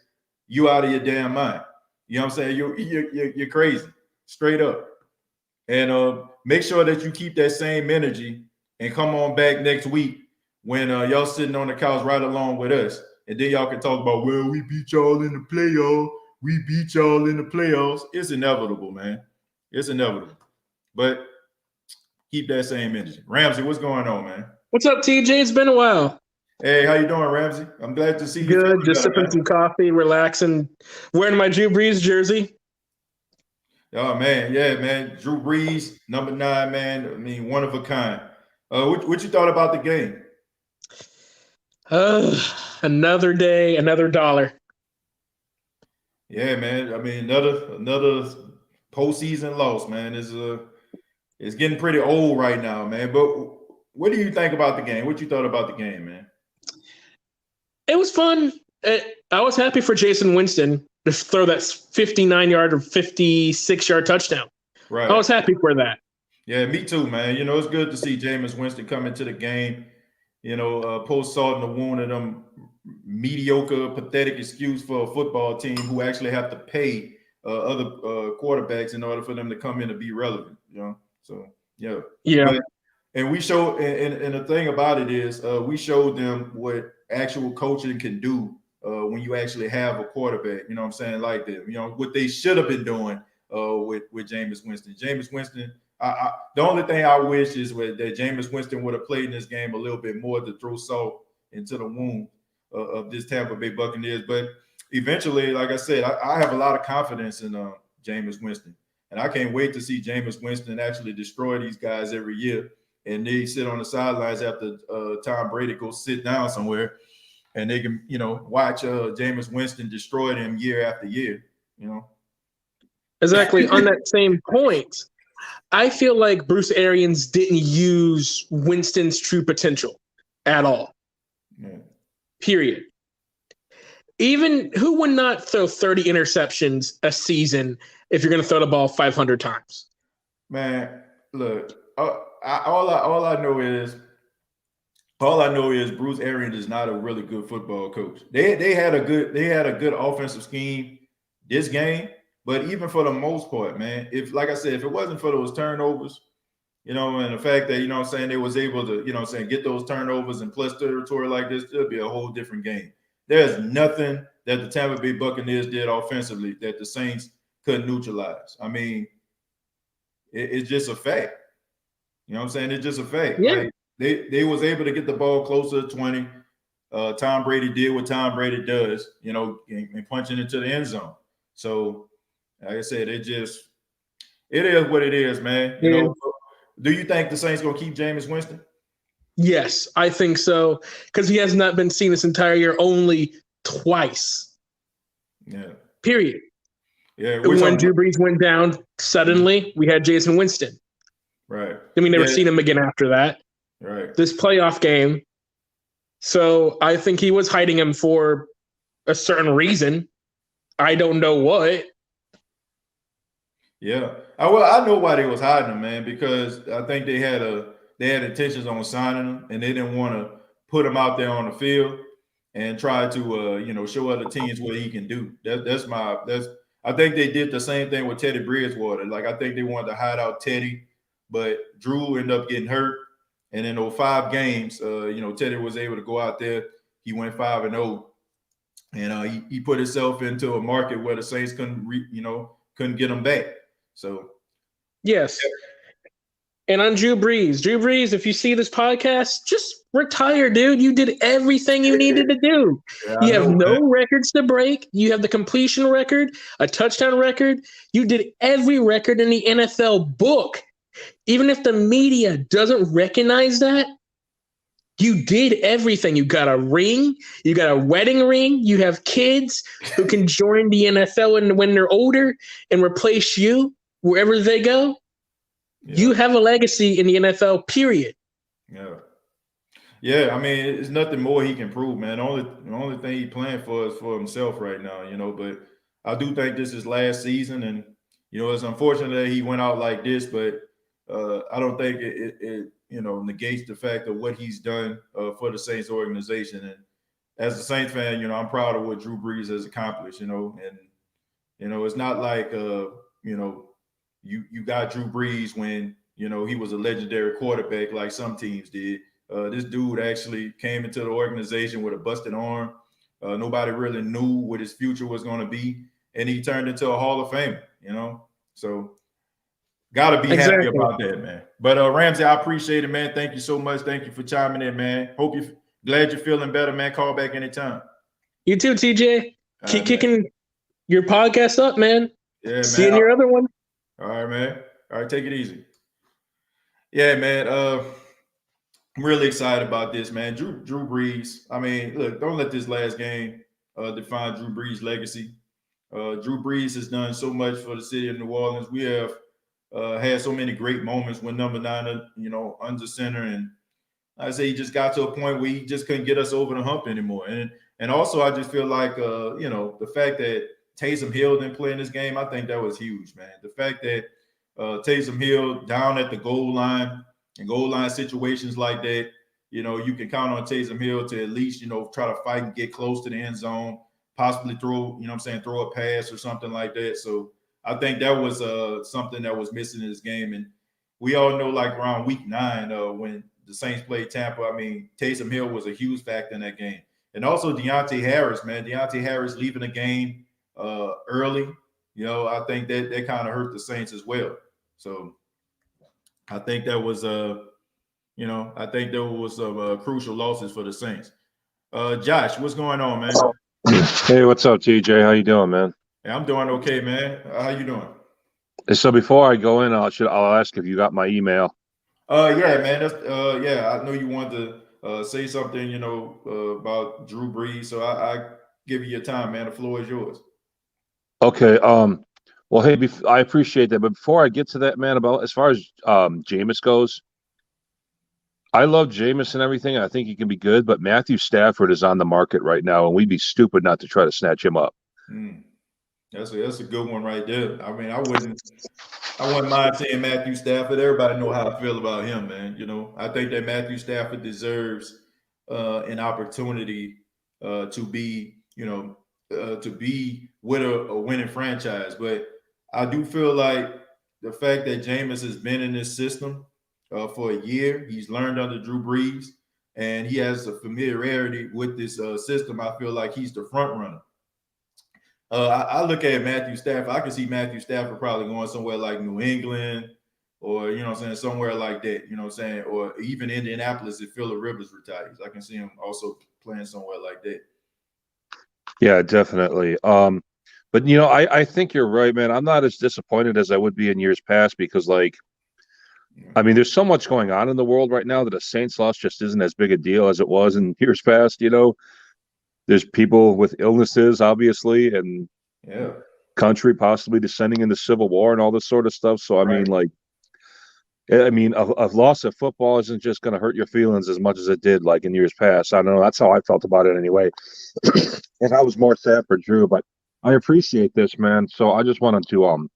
you out of your damn mind. You know what I'm saying? You're crazy, straight up. And make sure that you keep that same energy and come on back next week when y'all sitting on the couch right along with us, and then y'all can talk about, well, we beat y'all in the playoffs. We beat y'all in the playoffs. It's inevitable, man. It's inevitable. But keep that same energy. Ramsey, what's going on, man? What's up, TJ? It's been a while. Hey, how you doing, Ramsey? I'm glad to see you. Good, just sipping some coffee, relaxing, wearing my Drew Brees jersey. Oh, man. Yeah, man. Drew Brees, number 9, man. I mean, one of a kind. What you thought about the game? Another day, another dollar. Yeah, man. I mean, another postseason loss, man. It's getting pretty old right now, man. But what do you think about the game? What you thought about the game, man? It was fun. I was happy for Jason Winston to throw that 59-yard or 56-yard touchdown. Right. I was happy for that. Yeah, me too, man. You know, it's good to see Jameis Winston come into the game, you know, post salt in the wound of them mediocre, pathetic excuse for a football team who actually have to pay other quarterbacks in order for them to come in and be relevant, you know? So, yeah. Yeah. And we showed, and the thing about it is, we showed them what actual coaching can do when you actually have a quarterback, you know what I'm saying, like that. You know, what they should have been doing with Jameis Winston. Jameis Winston, the only thing I wish is that Jameis Winston would have played in this game a little bit more to throw salt into the wound of this Tampa Bay Buccaneers. But eventually, like I said, I have a lot of confidence in Jameis Winston. And I can't wait to see Jameis Winston actually destroy these guys every year. And they sit on the sidelines after Tom Brady goes sit down somewhere, and they can, you know, watch Jameis Winston destroy them year after year, you know. Exactly. On that same point, I feel like Bruce Arians didn't use Winston's true potential at all. Yeah. Period. Even who would not throw 30 interceptions a season if you're going to throw the ball 500 times? Man, look, all I know is Bruce Arians is not a really good football coach. They had a good offensive scheme this game, but even for the most part, man, if like I said, if it wasn't for those turnovers, and the fact that they was able to get those turnovers in plus territory like this, it'll be a whole different game. There's nothing that the Tampa Bay Buccaneers did offensively that the Saints couldn't neutralize. I mean, it's just a fact. You know what I'm saying? It's just a fact. Yeah. Like they was able to get the ball closer to 20. Tom Brady did what Tom Brady does, and punching into the end zone. So, like I said, it is what it is, man. Do you think the Saints gonna keep Jameis Winston? Yes, I think so, because he has not been seen this entire year, only twice. Yeah. Period. Yeah. When Drew Brees went down, suddenly we had Jason Winston. Right. Then we never seen him again after that. Right. This playoff game. So I think he was hiding him for a certain reason. I don't know what. Yeah. I know why they was hiding him, man, because I think they had intentions on signing him, and they didn't want to put him out there on the field and try to show other teams what he can do. I think they did the same thing with Teddy Bridgewater. Like I think they wanted to hide out Teddy, but Drew ended up getting hurt. And in those 5 games, Teddy was able to go out there. He went 5-0, and he put himself into a market where the Saints couldn't get him back. So, yes. And on Drew Brees, if you see this podcast, just retire, dude. You did everything you needed to do. Yeah, you have no records to break. You have the completion record, a touchdown record. You did every record in the NFL book. Even if the media doesn't recognize that, you did everything. You got a ring. You got a wedding ring. You have kids who can join the NFL when they're older and replace you wherever they go. Yeah. You have a legacy in the NFL, period. Yeah. Yeah, I mean, it's nothing more he can prove, man. The only thing he's playing for is for himself right now, but I do think this is last season, and, it's unfortunate that he went out like this, but I don't think it negates the fact of what he's done for the Saints organization. And as a Saints fan, I'm proud of what Drew Brees has accomplished, and, it's not like, you got Drew Brees when, he was a legendary quarterback like some teams did. This dude actually came into the organization with a busted arm. Nobody really knew what his future was going to be. And he turned into a Hall of Famer, So got to be happy about that, man. But Ramsey, I appreciate it, man. Thank you so much. Thank you for chiming in, man. Glad you're feeling better, man. Call back anytime. You too, TJ. Keep kicking your podcast up, man. Yeah, man. See you in your other one. All right, man. All right, take it easy. Yeah, man. I'm really excited about this, man. Drew Brees. I mean, look, don't let this last game define Drew Brees' legacy. Drew Brees has done so much for the city of New Orleans. We have had so many great moments when number 9, under center, and I say he just got to a point where he just couldn't get us over the hump anymore. And also, I just feel like the fact that Taysom Hill didn't play in this game, I think that was huge, man. The fact that Taysom Hill down at the goal line and goal line situations like that, you can count on Taysom Hill to at least, try to fight and get close to the end zone, possibly throw a pass or something like that. So I think that was something that was missing in this game. And we all know, like around week 9, when the Saints played Tampa, I mean, Taysom Hill was a huge factor in that game. And also Deontay Harris, man. Deontay Harris leaving the game early, I think that kind of hurt the Saints as well. So I think that was some crucial losses for the Saints. Josh, what's going on, man? Hey, what's up, TJ? How you doing, man? Hey, I'm doing okay, man. How you doing? So before I go in, I'll ask if you got my email. Yeah, man. That's I know you wanted to say something, about Drew Brees. So I give you your time, man. The floor is yours. Okay. Well, hey, I appreciate that, but before I get to that, man, about as far as Jameis goes, I love Jameis and everything. And I think he can be good, but Matthew Stafford is on the market right now, and we'd be stupid not to try to snatch him up. That's a good one right there. I mean, I wouldn't mind seeing Matthew Stafford. Everybody know how I feel about him, man. You know, I think that Matthew Stafford deserves an opportunity to be, to be with a winning franchise. But I do feel like the fact that Jameis has been in this system for a year, he's learned under Drew Brees, and he has a familiarity with this system. I feel like he's the front runner. I look at Matthew Stafford. I can see Matthew Stafford probably going somewhere like New England or, somewhere like that, or even Indianapolis if Phillip Rivers retires. I can see him also playing somewhere like that. Yeah, definitely. But, I think you're right, man. I'm not as disappointed as I would be in years past because, I mean, there's so much going on in the world right now that a Saints loss just isn't as big a deal as it was in years past, There's people with illnesses, obviously, and country possibly descending into civil war and all this sort of stuff. So, a loss of football isn't just going to hurt your feelings as much as it did like in years past. I don't know. That's how I felt about it anyway. And I was more sad for Drew, but I appreciate this, man. So I just wanted to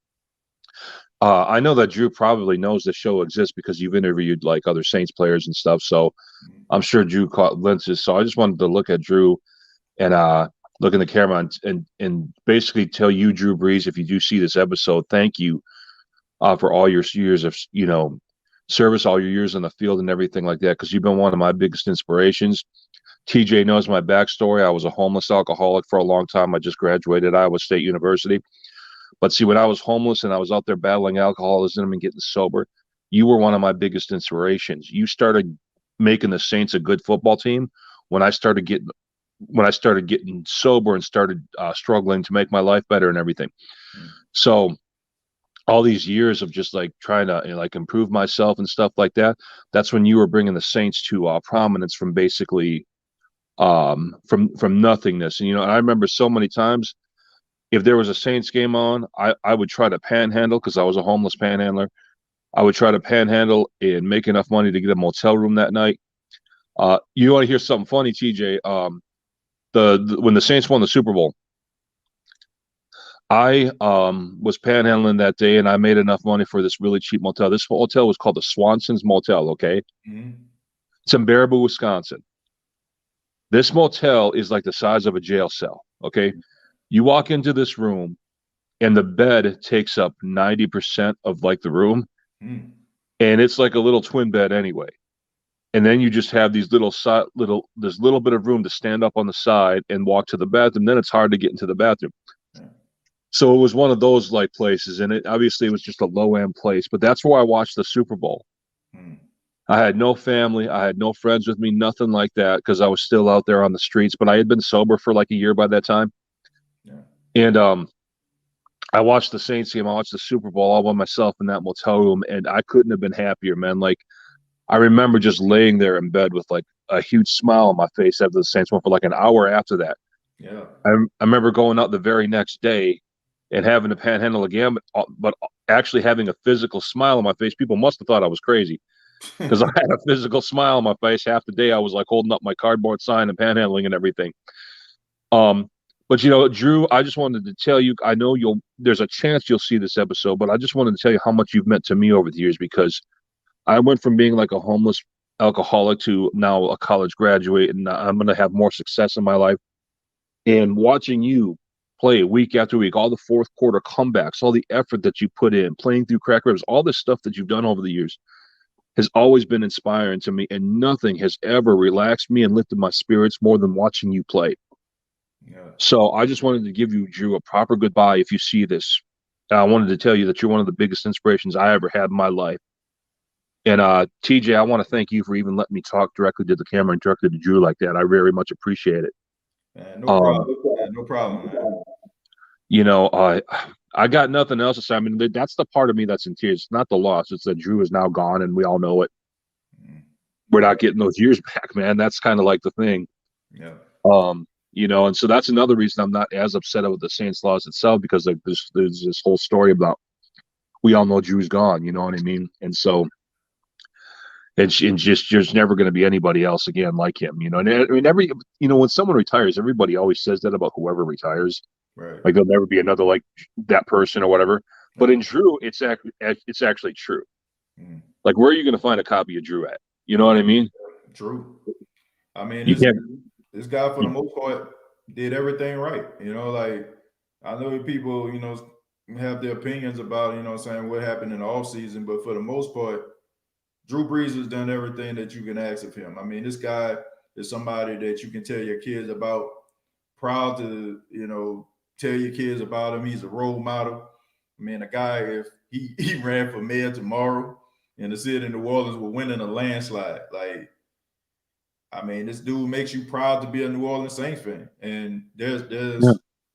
I know that Drew probably knows the show exists because you've interviewed like other Saints players and stuff. So I'm sure Drew caught glimpses. So I just wanted to look at Drew and look in the camera and basically tell you, Drew Brees, if you do see this episode, thank you for all your years of service, all your years in the field and everything like that, because you've been one of my biggest inspirations. TJ knows my backstory. I was a homeless alcoholic for a long time. I just graduated Iowa State University. But see, when I was homeless and I was out there battling alcoholism and getting sober, you were one of my biggest inspirations. You started making the Saints a good football team when I started getting sober and started struggling to make my life better and everything. So all these years of just like trying to improve myself and stuff like that, that's when you were bringing the Saints to prominence from basically from nothingness. And I remember so many times if there was a Saints game on, I would try to panhandle because I was a homeless panhandler. I would try to panhandle and make enough money to get a motel room that night. You want to hear something funny, TJ? When the Saints won the Super Bowl, I was panhandling that day, and I made enough money for this really cheap motel. This hotel was called the Swanson's Motel, okay? It's in Baraboo, Wisconsin. This motel is like the size of a jail cell, okay? You walk into this room, and the bed takes up 90% of like the room, and it's like a little twin bed anyway. And then you just have these this little bit of room to stand up on the side and walk to the bathroom. Then it's hard to get into the bathroom. So it was one of those like places, and it obviously was just a low end place. But that's where I watched the Super Bowl. I had no family, I had no friends with me, nothing like that, because I was still out there on the streets. But I had been sober for like a year by that time. And I watched the Saints game. I watched the Super Bowl all by myself in that motel room, and I couldn't have been happier, man. Like, I remember just laying there in bed with like a huge smile on my face after the Saints won for like an hour after that. I remember going out the very next day and having to panhandle again, but actually having a physical smile on my face. People must have thought I was crazy because I had a physical smile on my face half the day. I was like holding up my cardboard sign and panhandling and everything. But Drew, I just wanted to tell you, I know there's a chance you'll see this episode, but I just wanted to tell you how much you've meant to me over the years, because I went from being like a homeless alcoholic to now a college graduate, and I'm going to have more success in my life. And watching you play week after week, all the fourth quarter comebacks, all the effort that you put in, playing through crack ribs, all this stuff that you've done over the years has always been inspiring to me, and nothing has ever relaxed me and lifted my spirits more than watching you play. So I just wanted to give you, Drew, a proper goodbye if you see this. And I wanted to tell you that you're one of the biggest inspirations I ever had in my life. And TJ, I want to thank you for even letting me talk directly to the camera and directly to Drew like that. I very much appreciate it. Man, no problem. No problem, man. I got nothing else to say. I mean, that's the part of me that's in tears. It's not the loss. It's that Drew is now gone, and we all know it. We're not getting those years back, man. That's kind of like the thing. And so that's another reason I'm not as upset with the Saints loss itself, because like there's this whole story about, we all know Drew's gone, you know what I mean? And so just there's never going to be anybody else again like him, And I mean, when someone retires, everybody always says that about whoever retires. Right. Like there'll never be another like that person or whatever. But in Drew, it's actually true. Mm. Like, where are you going to find a copy of Drew at? You know what I mean? True. I mean, this guy, for the most part, did everything right. Like, I know people, have their opinions about, what happened in the offseason, but for the most part, Drew Brees has done everything that you can ask of him. I mean, this guy is somebody that you can tell your kids about, proud to, tell your kids about him. He's a role model. I mean, a guy, if he ran for mayor tomorrow and the city of New Orleans were winning a landslide, like, I mean, this dude makes you proud to be a New Orleans Saints fan. And there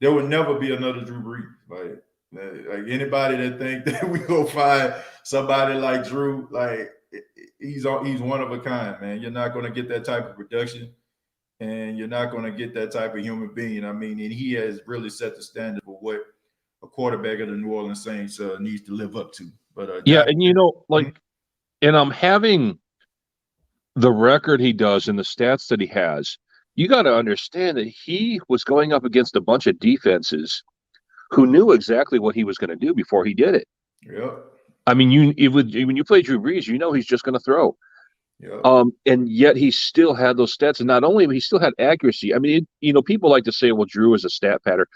will never be another Drew Brees. Like anybody that think that we go find somebody like Drew, like, he's one of a kind, man. You're not going to get that type of production, and you're not going to get that type of human being. I mean, and he has really set the standard for what a quarterback of the New Orleans Saints needs to live up to. But and and I'm having the record he does and the stats that he has. You got to understand that he was going up against a bunch of defenses who knew exactly what he was going to do before he did it. Yep. I mean, when you play Drew Brees, he's just going to throw. Yep. And yet he still had those stats, and not only, but he still had accuracy. I mean, people like to say, well, Drew is a stat pattern.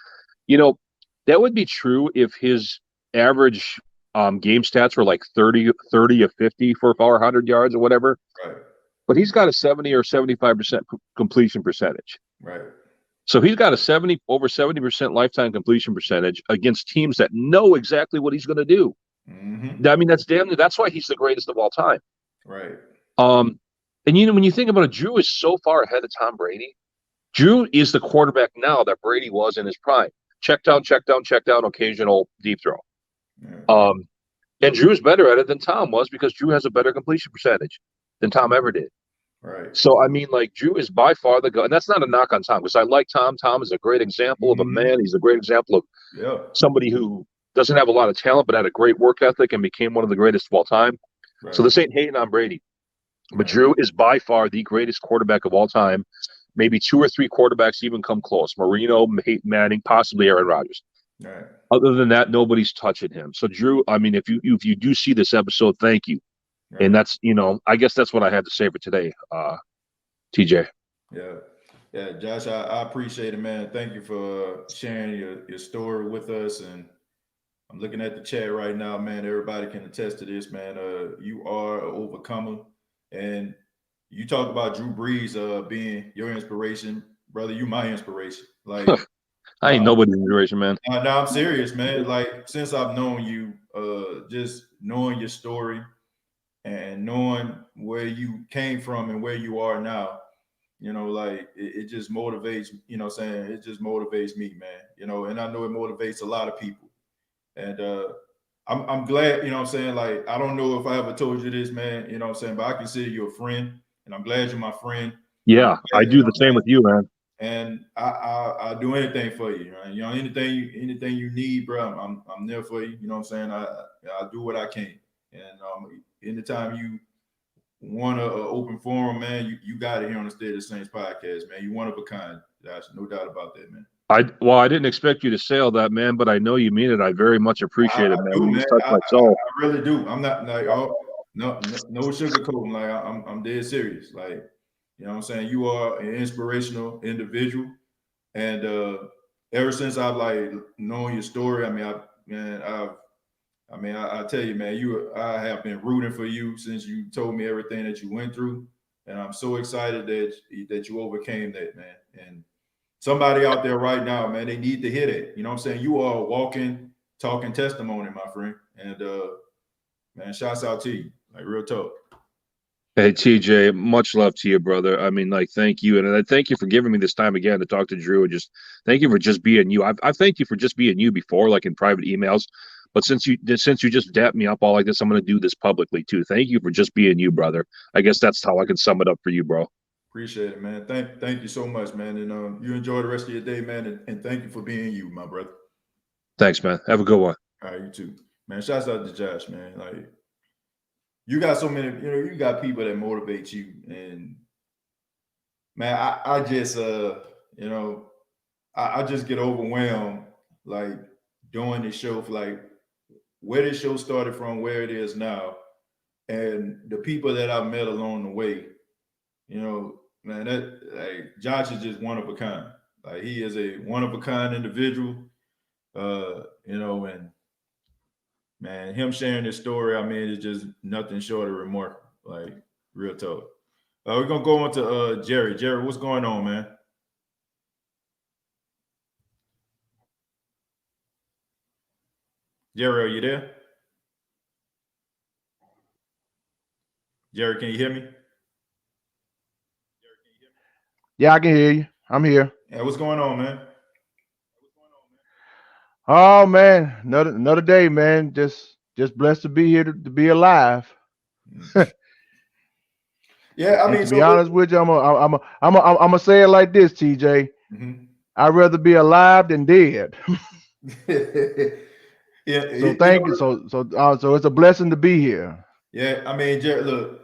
That would be true if his average game stats were like 30 or 50 for 400 yards or whatever. Right. But he's got a 70 or 75% completion percentage. Right. So he's got over 70% lifetime completion percentage against teams that know exactly what he's going to do. Mm-hmm. I mean, that's why he's the greatest of all time. Right. And when you think about it, Drew is so far ahead of Tom Brady. Drew is the quarterback now that Brady was in his prime. Check down, occasional deep throw. Yeah. And Drew's better at it than Tom was, because Drew has a better completion percentage than Tom ever did. Right. So, I mean, like, Drew is by far the guy. And that's not a knock on Tom, because I like Tom. Tom is a great example of a man. He's a great example of somebody who doesn't have a lot of talent, but had a great work ethic and became one of the greatest of all time. Right. So this ain't hating on Brady. But Drew is by far the greatest quarterback of all time. Maybe 2 or 3 quarterbacks even come close. Marino, Manning, possibly Aaron Rodgers. Right. Other than that, nobody's touching him. So, Drew, I mean, if you do see this episode, thank you. Right. And that's, I guess that's what I had to say for today, TJ. Yeah, Josh, I appreciate it, man. Thank you for sharing your story with us. And I'm looking at the chat right now, man. Everybody can attest to this, man. You are an overcomer. And you talk about Drew Brees being your inspiration, brother. You my inspiration. Like, I ain't nobody's inspiration, man. No, I'm serious, man. Like, since I've known you, just knowing your story and knowing where you came from and where you are now, like, it just motivates. It just motivates me, man. And I know it motivates a lot of people. And I'm glad, like, I don't know if I ever told you this, man, but I consider you a friend, and I'm glad you're my friend. Yeah, I do the same with you, man. And I do anything for you, right? Anything you need, bro, I'm there for you. I do what I can. And anytime you want an open forum, man, you got it here on the State of the Saints podcast, man. You're one of a kind. There's no doubt about that, man. I didn't expect you to say all that, man, but I know you mean it. I very much appreciate it, man. You touched my soul. I really do. I'm not like, no sugarcoating. Like, I'm dead serious. Like, you are an inspirational individual, and ever since I've like known your story, I tell you, man, I have been rooting for you since you told me everything that you went through, and I'm so excited that you overcame that, man. And somebody out there right now, man, they need to hear that. You are a walking, talking testimony, my friend. And man, shouts out to you. Like, real talk. Hey, TJ, much love to you, brother. I mean, like, thank you. And I thank you for giving me this time again to talk to Drew, and just thank you for just being you. I've thanked you for just being you before, like in private emails. But since you just dapped me up all like this, I'm going to do this publicly too. Thank you for just being you, brother. I guess that's how I can sum it up for you, bro. Appreciate it, man. Thank you so much, man. And you enjoy the rest of your day, man. And thank you for being you, my brother. Thanks, man. Have a good one. All right, you too, man. Shouts out to Josh, man. Like you got so many, you got people that motivate you, and man, I just I just get overwhelmed like doing this show for like where this show started from, where it is now, and the people that I've met along the way. Man, that like Josh is just one of a kind. Like he is a one of a kind individual. And man, him sharing this story, I mean, it's just nothing short of remarkable. Like real talk. We're gonna go on to Jerry. Jerry, what's going on, man? Jerry, are you there? Jerry, can you hear me? Yeah, I can hear you. I'm here. Yeah, what's going on, man? Oh man, another day, man. Just blessed to be here to be alive. Yeah, I mean, to be honest with you, I'm gonna say it like this, TJ. Mm-hmm. I'd rather be alive than dead. Yeah. So thank you. So it's a blessing to be here. Yeah, I mean, Jerry, look,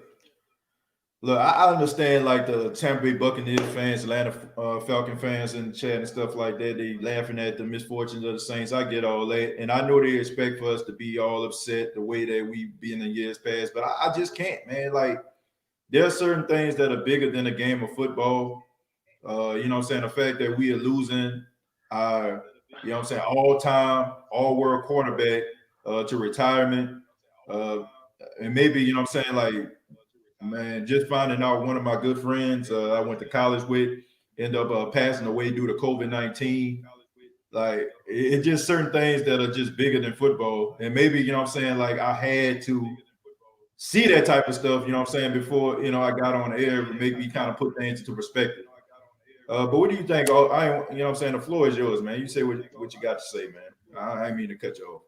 I understand like the Tampa Bay Buccaneers fans, Atlanta Falcon fans in the chat and stuff like that. They laughing at the misfortunes of the Saints. I get all that, and I know they expect for us to be all upset the way that we've been in years past, but I just can't, man. Like there are certain things that are bigger than a game of football. You know what I'm saying? The fact that we are losing our, you know what I'm saying, all-time, all-world quarterback to retirement. And maybe, you know what I'm saying, like, man, just finding out one of my good friends I went to college with end up passing away due to COVID-19. Like, it's just certain things that are just bigger than football. And maybe, you know what I'm saying, like, I had to see that type of stuff, you know what I'm saying, before, I got on air to make me kind of put things into perspective. But what do you think? You know what I'm saying, the floor is yours, man. You say what you got to say, man. I didn't mean to cut you off.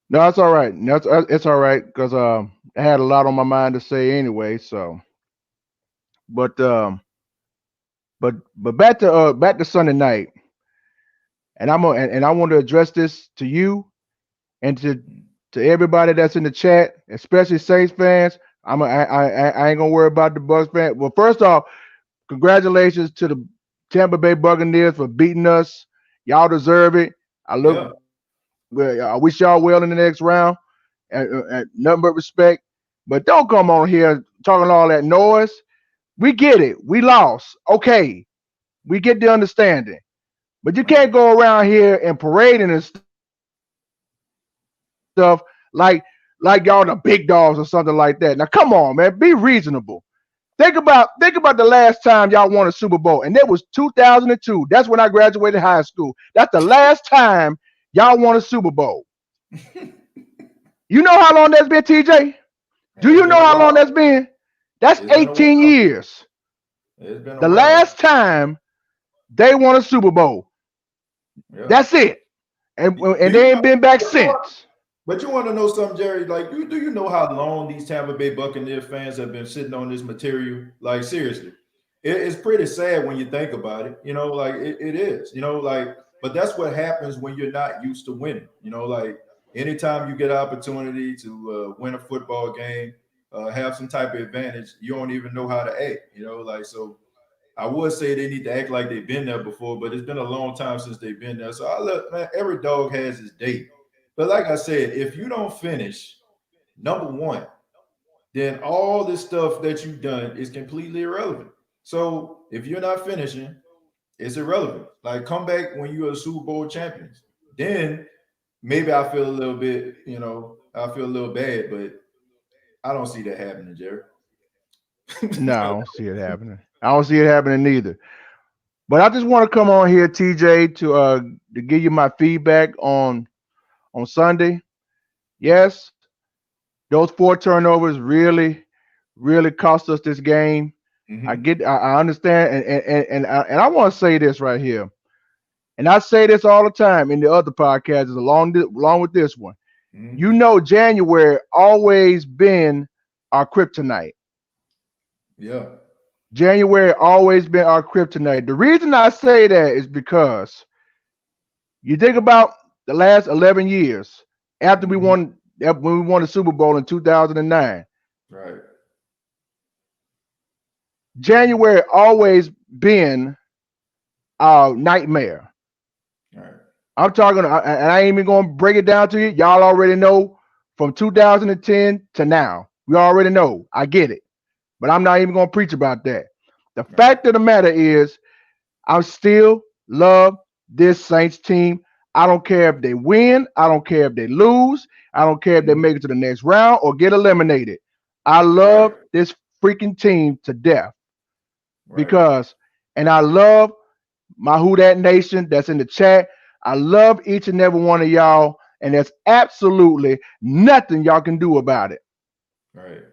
No, it's all right. No, it's all right because I had a lot on my mind to say anyway. So, but back to Sunday night, and I want to address this to you and to everybody that's in the chat, especially Saints fans. I ain't gonna worry about the Bucs fans. Well, first off, congratulations to the Tampa Bay Buccaneers for beating us. Y'all deserve it. I wish y'all well in the next round, and nothing but respect. But don't come on here talking all that noise. We get it. We lost. Okay, we get the understanding. But you can't go around here and parading and stuff like y'all the big dogs or something like that. Now, come on, man. Be reasonable. Think about the last time y'all won a Super Bowl, and it was 2002. That's when I graduated high school. That's the last time y'all won a Super Bowl. You know how long that's been, TJ? Do you know how long that's been? That's 18 years. The last time they won a Super Bowl. Yeah. That's it. And they ain't been back since. But you want to know something, Jerry? Like, do you know how long these Tampa Bay Buccaneers fans have been sitting on this material? Like, seriously, it's pretty sad when you think about it. Like it is. But that's what happens when you're not used to winning. Like anytime you get an opportunity to win a football game, have some type of advantage, you don't even know how to act. So I would say they need to act like they've been there before, but it's been a long time since they've been there. So man, every dog has his day. But like I said, if you don't finish number one, then all this stuff that you've done is completely irrelevant. So if you're not finishing, it's irrelevant. Like come back when you're a Super Bowl champions. Then maybe I feel a little bit, I feel a little bad, but I don't see that happening, Jerry. No, I don't see it happening. I don't see it happening neither. But I just want to come on here, TJ, to give you my feedback on Sunday. Yes, those 4 turnovers really cost us this game. Mm-hmm. I understand, and I want to say this right here, and I say this all the time in the other podcasts along with this one. Mm-hmm. January always been our kryptonite. Yeah. January always been our kryptonite. The reason I say that is because you think about the last 11 years after we won when we won the Super Bowl in 2009. Right. January always been our nightmare. Right. I'm talking, and I ain't even gonna break it down to you. Y'all already know from 2010 to now. We already know. I get it, but I'm not even gonna preach about that. The fact of the matter is, I still love this Saints team. I don't care if they win. I don't care if they lose. I don't care if they make it to the next round or get eliminated. I love this freaking team to death because, and I love my Who Dat Nation that's in the chat. I love each and every one of y'all, and there's absolutely nothing y'all can do about it. Right.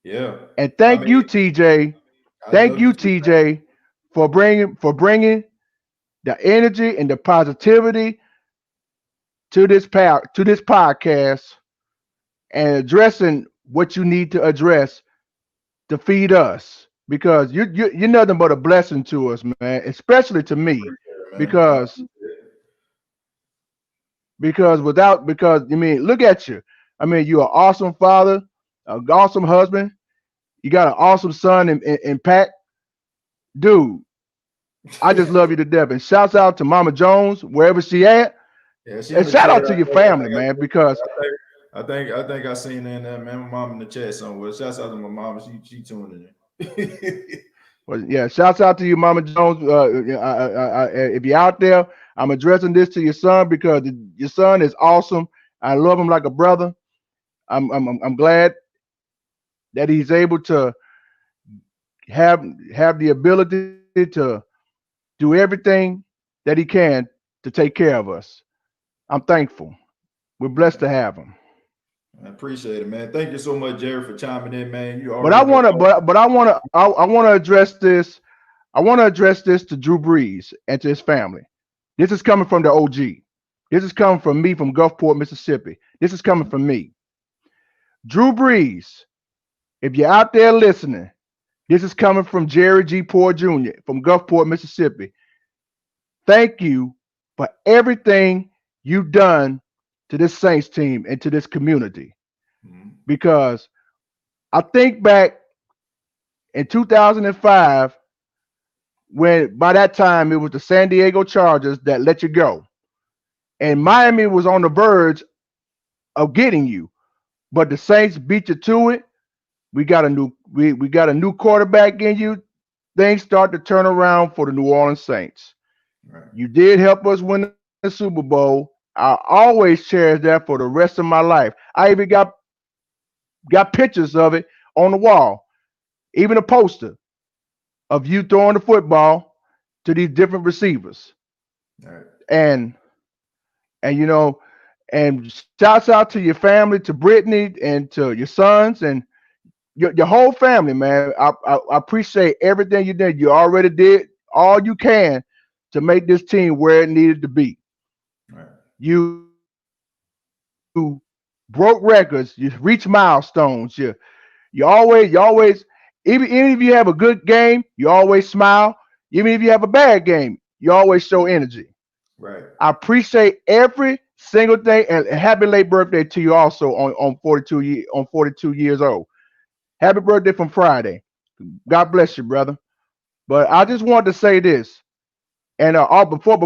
Yeah. And thank you, TJ. Thank you, TJ, for bringing the energy and the positivity to this podcast and addressing what you need to address to feed us, because you're nothing but a blessing to us, man, especially to me, because I mean, look at you. I mean, you're an awesome father, an awesome husband. You got an awesome son in Pat. Dude, I just love you to death. And shouts out to Mama Jones, wherever she at. Yeah, And shout out to your family, man, because I think I seen that in there, man. My mom in the chat somewhere. Shouts out to my mom. She tuning in. Well, yeah, shouts out to you, Mama Jones. If you're out there, I'm addressing this to your son because your son is awesome. I love him like a brother. I'm glad that he's able to have the ability to do everything that he can to take care of us. I'm thankful. We're blessed to have him. I appreciate it, man. Thank you so much, Jerry, for chiming in, man. You But I want to address this. I want to address this to Drew Brees and to his family. This is coming from the OG. This is coming from me from Gulfport, Mississippi. This is coming from me. Drew Brees, if you're out there listening, this is coming from Jerry G. Poor Jr. from Gulfport, Mississippi. Thank you for everything you've done to this Saints team and to this community. Because I think back in 2005, when by that time it was the San Diego Chargers that let you go. And Miami was on the verge of getting you, but the Saints beat you to it. We got a new quarterback in you. Things start to turn around for the New Orleans Saints. Right. You did help us win the Super Bowl. I always cherish that for the rest of my life. I even got pictures of it on the wall, even a poster of you throwing the football to these different receivers. Right. And you know, and shouts out to your family, to Brittany and to your sons and your whole family, man. I appreciate everything you did. You already did all you can to make this team where it needed to be. Right. You broke records. You reached milestones. You always even if you have a good game, you always smile. Even if you have a bad game, you always show energy. Right. I appreciate every single thing, and happy late birthday to you also on 42 years old. Happy birthday from Friday. God bless you, brother. But I just wanted to say this, and before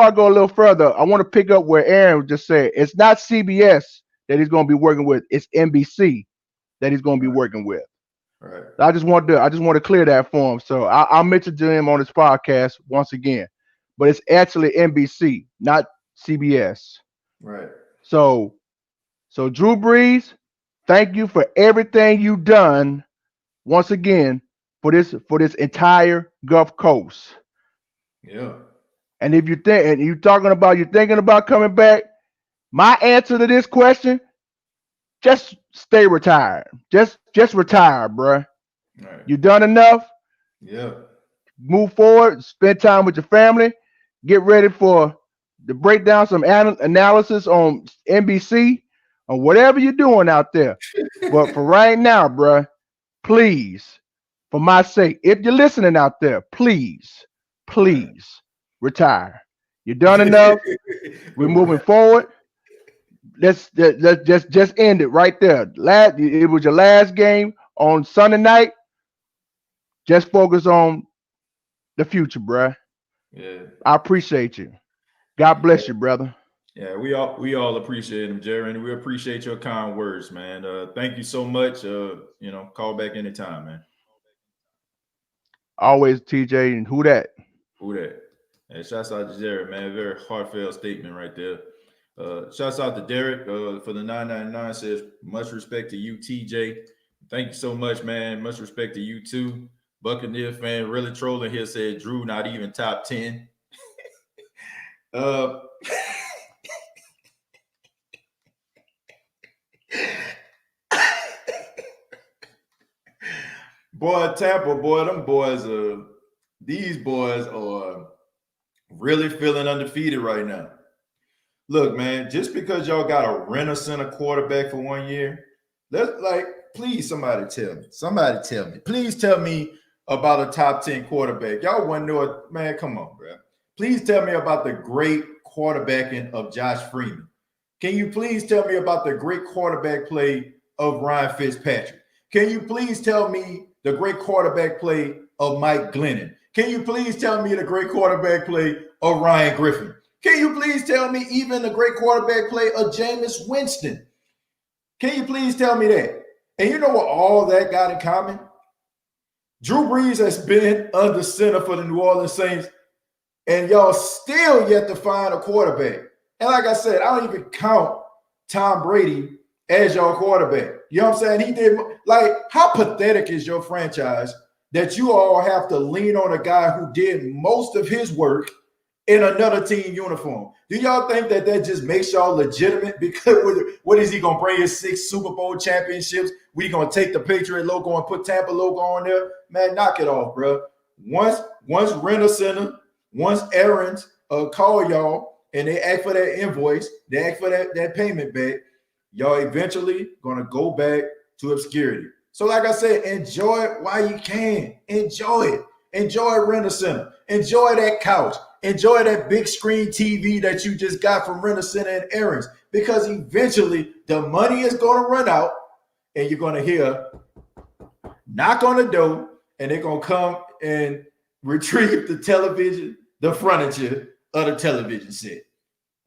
I go a little further, I want to pick up where Aaron just said. It's not CBS that he's going to be working with; it's NBC that he's going to be working with. Right. I just want to clear that for him. So I'll mention to him on his podcast once again, but it's actually NBC, not CBS. Right. So Drew Brees, thank you for everything you've done once again for this entire Gulf Coast. Yeah. And if you're thinking about coming back, my answer to this question, just stay retired. Just retire, bro. Right. You done enough. Yeah. Move forward. Spend time with your family. Get ready to break down some analysis on NBC or whatever you're doing out there. But for right now, bro, please for my sake, if you're listening out there, please retire. You've done enough. We're moving forward. Let's just end it right there. It was your last game on Sunday night. Just focus on the future, bruh. Yeah. I appreciate you. God bless you, brother. Yeah, we all appreciate him, Jerry, and we appreciate your kind words, man. Thank you so much. Call back anytime, man. Always, TJ, and who that? Who that? And shouts out to Jerry, man. Very heartfelt statement right there. Shouts out to Derek for the 999. Says much respect to you, TJ. Thank you so much, man. Much respect to you too. Buccaneer fan really trolling here. Said Drew not even top 10. Boy, Tampa, boy, them boys these boys are really feeling undefeated right now. Look, man, just because y'all got a rent-a-center quarterback for 1 year, please somebody tell me. Somebody tell me. Please tell me about a top 10 quarterback. Y'all want to know it, man, come on, bro. Please tell me about the great quarterbacking of Josh Freeman. Can you please tell me about the great quarterback play of Ryan Fitzpatrick? Can you please tell me the great quarterback play of Mike Glennon? Can you please tell me the great quarterback play of Ryan Griffin? Can you please tell me even the great quarterback play of Jameis Winston? Can you please tell me that? And you know what all that got in common? Drew Brees has been under center for the New Orleans Saints, and y'all still yet to find a quarterback. And like I said, I don't even count Tom Brady as your quarterback. You know what I'm saying? He did, how pathetic is your franchise that you all have to lean on a guy who did most of his work in another team uniform? Do y'all think that just makes y'all legitimate? Because what is he going to bring his 6 Super Bowl championships? We going to take the Patriot logo and put Tampa logo on there? Man, knock it off, bro. Once Rent-A-Center, once Aaron's call y'all and they ask for that invoice, they ask for that payment back, y'all eventually going to go back to obscurity. So like I said, enjoy it while you can. Enjoy it. Enjoy Rent-A-Center. Enjoy that couch. Enjoy that big screen TV that you just got from Rent-A-Center and Aaron's, because eventually the money is going to run out and you're going to hear knock on the door and they're going to come and retrieve the television, the furniture of the television set.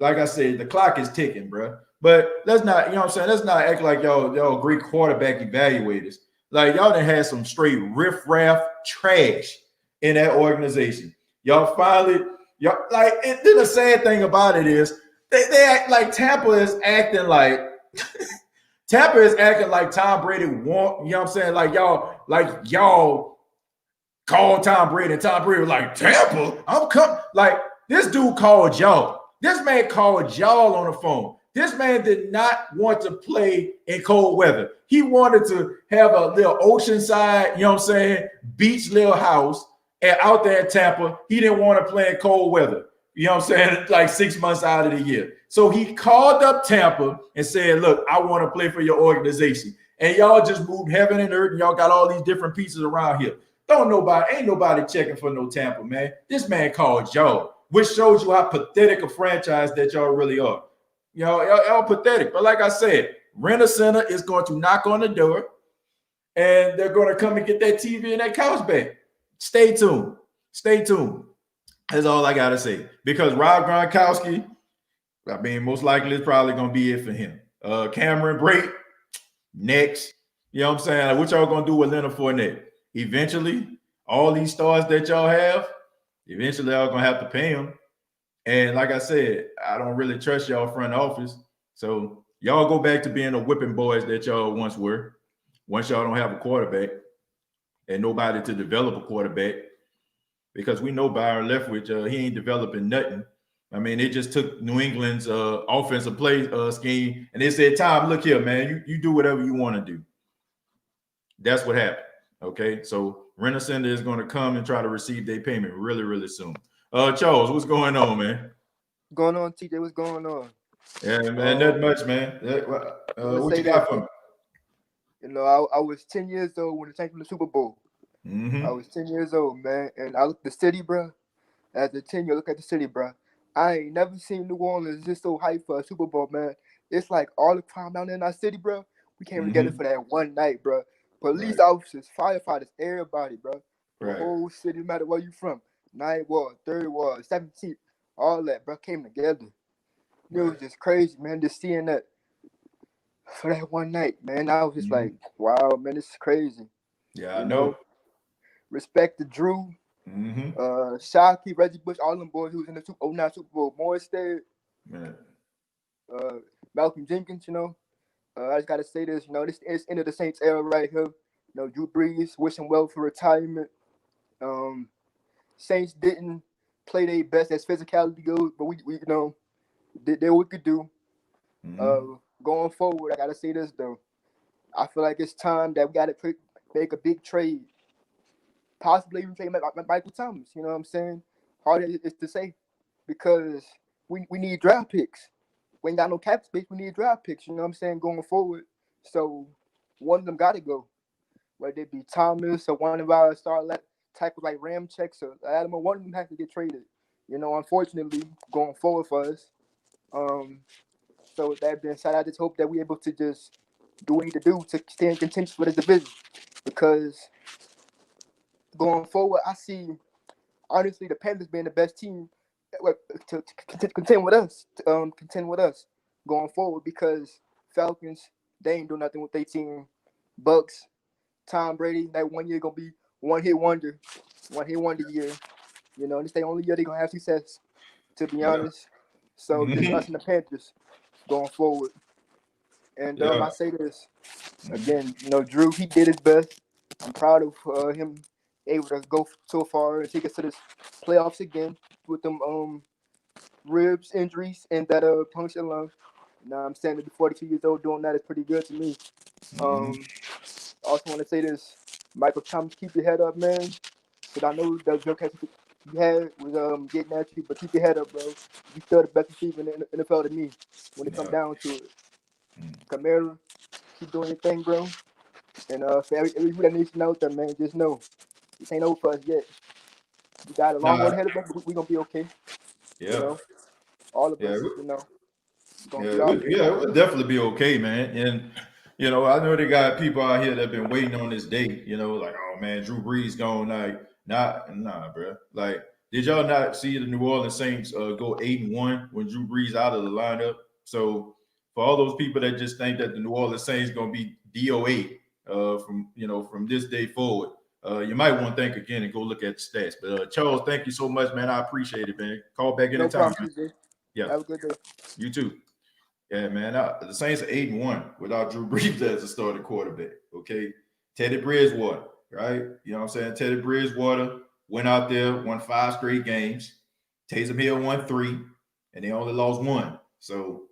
Like I said, the clock is ticking, bro. But let's not, let's not act like y'all great quarterback evaluators. Like y'all done had some straight riff-raff trash in that organization. Y'all finally, and then the sad thing about it is they act like Tampa is acting like Tom Brady want, y'all called Tom Brady and Tom Brady was like, Tampa, I'm coming. Like this dude called y'all. This man called y'all on the phone. This man did not want to play in cold weather. He wanted to have a little oceanside, beach little house out there in Tampa. He didn't want to play in cold weather, like 6 months out of the year. So he called up Tampa and said, look, I want to play for your organization. And y'all just moved heaven and earth and y'all got all these different pieces around here. Ain't nobody checking for no Tampa, man. This man called y'all, which shows you how pathetic a franchise that y'all really are. Y'all pathetic. But like I said, Rent-A-Center is going to knock on the door and they're going to come and get that TV and that couch back. Stay tuned. Stay tuned. That's all I got to say. Because Rob Gronkowski, most likely it's probably going to be it for him. Cameron Brate, next. You know what I'm saying? Like, what y'all going to do with Leonard Fournette? Eventually, all these stars that y'all have, eventually y'all going to have to pay them. And like I said, I don't really trust y'all front office. So y'all go back to being the whipping boys that y'all once were. Once y'all don't have a quarterback and nobody to develop a quarterback, because we know Byron Leftwich, he ain't developing nothing. They just took New England's offensive play scheme and they said, Tom, look here, man, you do whatever you want to do. That's what happened. Okay, so Rent-A-Center is going to come and try to receive their payment really, really soon. Charles, what's going on, man? Going on, TJ? What's going on? Yeah, man, not much, man. What you got for me? I was 10 years old when the Saints won the Super Bowl. Mm-hmm. I was 10 years old, man, and I looked at the city, bro. As a 10-year, look at the city, bro. I ain't never seen New Orleans just so hyped for a Super Bowl, man. It's like all the crime down there in our city, bro. We came together for that one night, bro. Police officers, firefighters, everybody, bro. The Right. whole city, no matter where you from. 9th Ward, 3rd Ward, 17th, all that, bro, came together. It was just crazy, man, just seeing that for that one night, man. I was just like, wow, man, this is crazy. Yeah, I know. Respect to Drew, Mm-hmm. Shockey, Reggie Bush, all them boys who was in the 09 Super Bowl. Morstead, Malcolm Jenkins, you know. I just gotta say this, you know, this is end of the Saints era right here. You know, Drew Brees, wishing well for retirement. Saints didn't play their best as physicality goes, but we you know, did what we could do. Going forward, I gotta say this though. I feel like it's time that we gotta make a big trade. Possibly even play Michael Thomas. You know what I'm saying? Hard it is to say because we need draft picks. We ain't got no cap space. We need draft picks. You know what I'm saying? Going forward. So one of them got to go. Whether it be Thomas or one of our star tackles like Ramchek or Adam, or one of them has to get traded. You know, unfortunately, going forward for us. So with that being said, I just hope that we're able to just do what we need to do to stay in contention for this division. Because going forward, I see, honestly, the Panthers being the best team to contend with us, going forward. Because Falcons, they ain't doing nothing with their team. Bucks, Tom Brady, that 1 year gonna be one hit wonder year. You know, this the only year they gonna have success, to be honest. So just us and the Panthers going forward. And I say this again, you know, Drew, he did his best. I'm proud of him able to go so far and take us to this playoffs again with them ribs injuries and that puncture lung. Now I'm saying to be 42 years old doing that is pretty good to me. Also want to say this, Michael Thomas, keep your head up, man. Because I know the joke you had was getting at you, but keep your head up, bro. You still the best receiver in the NFL to me when it comes down to it. Kamara, keep doing your thing, bro. And for every that needs to know that, man, just know this ain't over for us yet. We got a long road ahead of us, but we gonna be okay. Yeah. You know, all of us, you know. It would definitely be okay, man. And you know, I know they got people out here that have been waiting on this day. You know, like, oh man, Drew Brees gone. Like, nah, bro. Like, did y'all not see the New Orleans Saints go 8-1 when Drew Brees out of the lineup? So for all those people that just think that the New Orleans Saints gonna be DOA from this day forward, you might want to think again and go look at the stats. But Charles, thank you so much, man. I appreciate it, man. Call back anytime. No problem, yeah. Have a good day. You too. Yeah, man. The Saints are 8-1 without Drew Brees as a starting quarterback. Okay. Teddy Bridgewater, right? You know what I'm saying? Teddy Bridgewater went out there, won 5 straight games. Taysom Hill won 3, and they only lost 1. So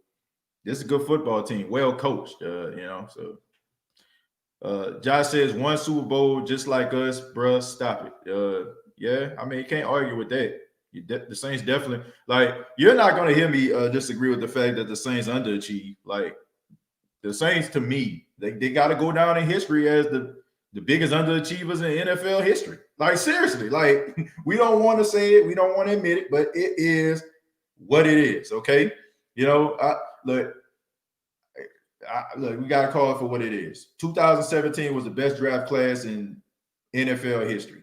this is a good football team, well coached, So Josh says 1 Super Bowl just like us, bruh. Stop it. Yeah, I mean, you can't argue with that. The Saints definitely, like, you're not going to hear me disagree with the fact that the Saints underachieved. Like, the Saints, to me, they got to go down in history as the biggest underachievers in NFL history. Like, seriously, like, we don't want to say it, we don't want to admit it, but it is what it is, okay? You know, look, we got to call it for what it is. 2017 was the best draft class in NFL history.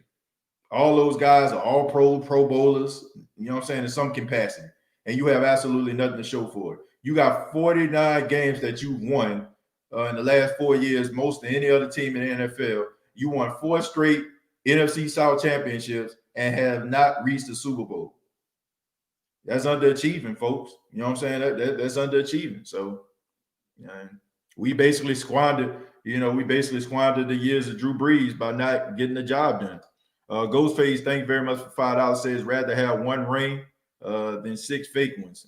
All those guys are all pro bowlers, you know what I'm saying, in some capacity. And you have absolutely nothing to show for it. You got 49 games that you won in the last 4 years, most than any other team in the NFL. You won 4 straight NFC South championships and have not reached the Super Bowl. That's underachieving, folks. You know what I'm saying? That's underachieving. So we basically squandered the years of Drew Brees by not getting the job done. Ghostface, thank you very much for $5. Says rather have 1 ring than 6 fake ones.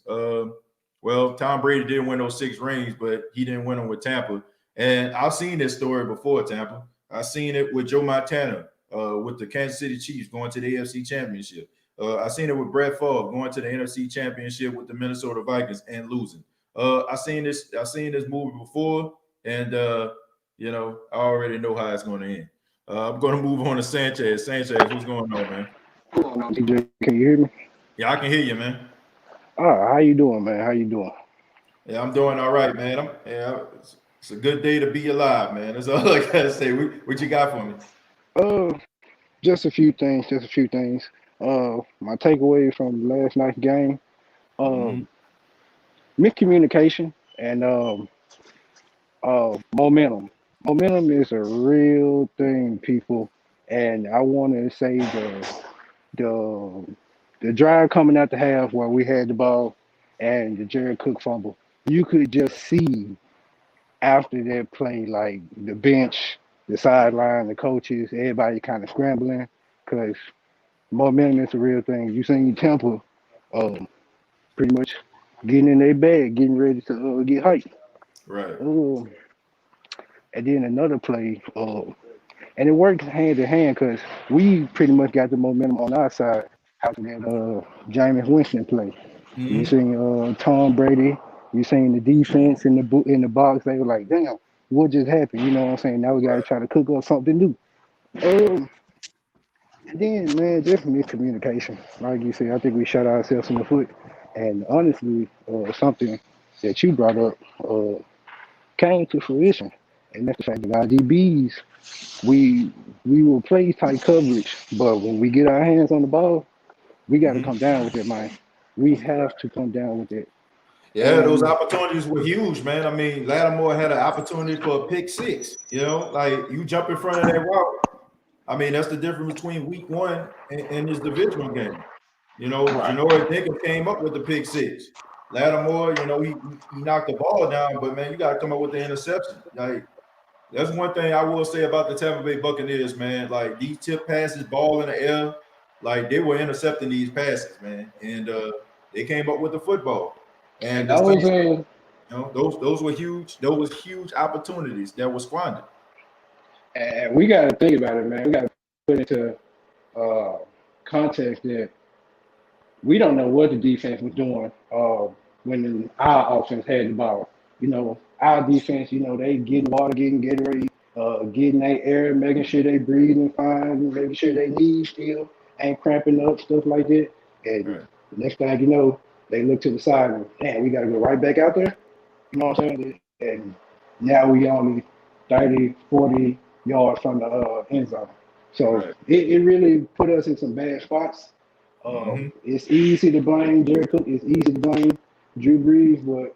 Well, Tom Brady didn't win those 6 rings, but he didn't win them with Tampa. And I've seen this story before, Tampa. I've seen it with Joe Montana with the Kansas City Chiefs going to the AFC Championship. I've seen it with Brett Favre going to the NFC Championship with the Minnesota Vikings and losing. I've seen this movie before, and I already know how it's going to end. I'm going to move on to Sanchez. Sanchez, what's going on, man? What's going on, TJ? Can you hear me? Yeah, I can hear you, man. How you doing, man? How you doing? Yeah, I'm doing all right, man. It's a good day to be alive, man. That's all I gotta say. What you got for me? Just a few things. My takeaway from last night's game, miscommunication and momentum. Momentum is a real thing, people. And I want to say the drive coming out the half where we had the ball and the Jared Cook fumble, you could just see after that play, like the bench, the sideline, the coaches, everybody kind of scrambling because momentum is a real thing. You seen Tampa pretty much getting in their bag, getting ready to get hyped. Right. And then another play, and it worked hand in hand because we pretty much got the momentum on our side after that Jameis Winston play. You seen Tom Brady, you seen the defense in the box. They were like, "Damn, what just happened?" You know what I'm saying? Now we got to try to cook up something new. And then, man, just miscommunication. Like you said, I think we shot ourselves in the foot. And honestly, something that you brought up came to fruition, and that's the fact that our DBs, we will play tight coverage, but when we get our hands on the ball, we got to come down with it, man. We have to come down with it. Yeah, those opportunities were huge, man. I mean, Lattimore had an opportunity for a pick six. You know, like you jump in front of that route. I mean, that's the difference between week one and this divisional game. You know, Janoris Jenkins came up with the pick six. Lattimore, you know, he knocked the ball down, but man, you got to come up with the interception. Like, that's one thing I will say about the Tampa Bay Buccaneers, man. Like, these tip passes, ball in the air, like they were intercepting these passes, man, and they came up with the football. And the Saints, you know, those were huge. Those was huge opportunities that were squandered. And we got to think about it, man. We got to put into context that we don't know what the defense was doing when our offense had the ball. You know, our defense, you know, they getting water, getting ready, getting their air, making sure they breathing fine, making sure they knees still ain't cramping up, stuff like that. And the next thing you know, they look to the side and, man, we got to go right back out there. You know what I'm saying? And now we only 30, 40 yards from the end zone. So it really put us in some bad spots. It's easy to blame Jared Cook. It's easy to blame Drew Brees, but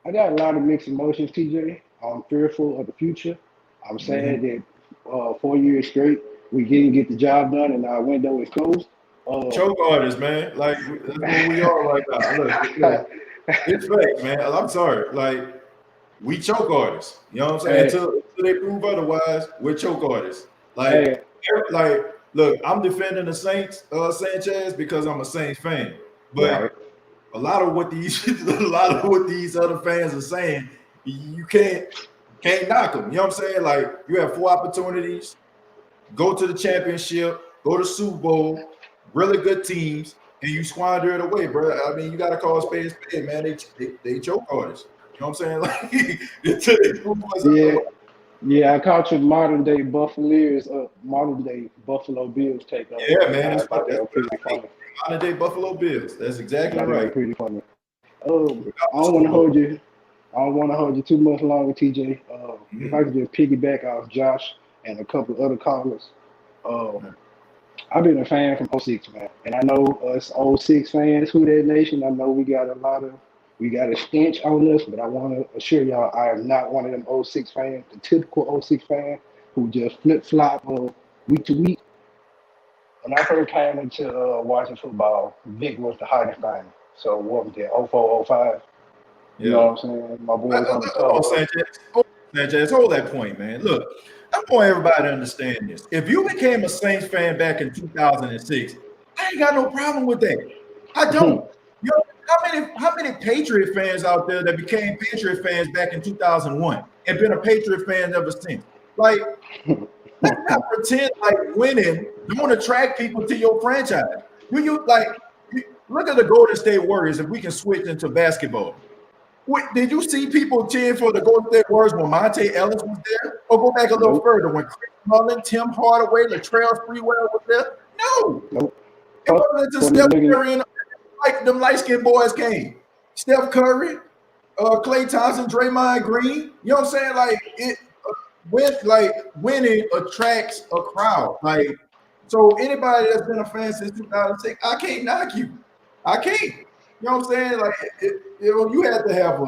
I got a lot of mixed emotions, TJ. I'm fearful of the future. I'm sad that 4 years straight we didn't get the job done and our window is closed. Choke artists, man. Like, that's what we are right now. Look, it's fake, man. I'm sorry. Like, we choke artists. You know what I'm saying? Until they prove otherwise, we're choke artists. Like, look, I'm defending the Saints, Sanchez, because I'm a Saints fan. But a lot of what these other fans are saying, you can't knock them. You know what I'm saying? Like, you have 4 opportunities, go to the championship, go to Super Bowl, really good teams, and you squander it away, bro. I mean, you got to call a spade, man. They choke artists. You know what I'm saying? Like, until they prove us Yeah, I caught your modern day Buccaneers, modern day Buffalo Bills take up. Yeah, man, that's pretty funny. Modern day Buffalo Bills. That's exactly right. Pretty funny. I don't want to hold you. I don't want to hold you too much longer, TJ. If I could just piggyback off Josh and a couple of other callers. I've been a fan from 06, man, and I know us 06 fans, Who That Nation. I know we got a stench on us, but I want to assure y'all, I am not one of them 06 fans, the typical 06 fan who just flip-flop week to week. When I first came into watching football, Vic was the hottest thing. So what was that, 04, 05? You know what I'm saying? My boys on the top. Sanchez, hold that point, man. Look, I want everybody to understand this. If you became a Saints fan back in 2006, I ain't got no problem with that. I don't. You know, how many Patriot fans out there that became Patriot fans back in 2001 and been a Patriot fan ever since? Like, let's not pretend like winning don't attract people to your franchise. Look at the Golden State Warriors if we can switch into basketball. Wait, did you see people cheering for the Golden State Warriors when Monte Ellis was there? Or go back a little Nope. further when Chris Mullin, Tim Hardaway, Latrell Sprewell was there? No. Nope. It wasn't until For the Steph niggas- Curry and like them light-skinned boys came. Steph Curry, Klay Thompson, Draymond Green. You know what I'm saying? Like it winning attracts a crowd. Like, so anybody that's been a fan since 2006, I can't knock you. I can't. You know what I'm saying? Like you have to have a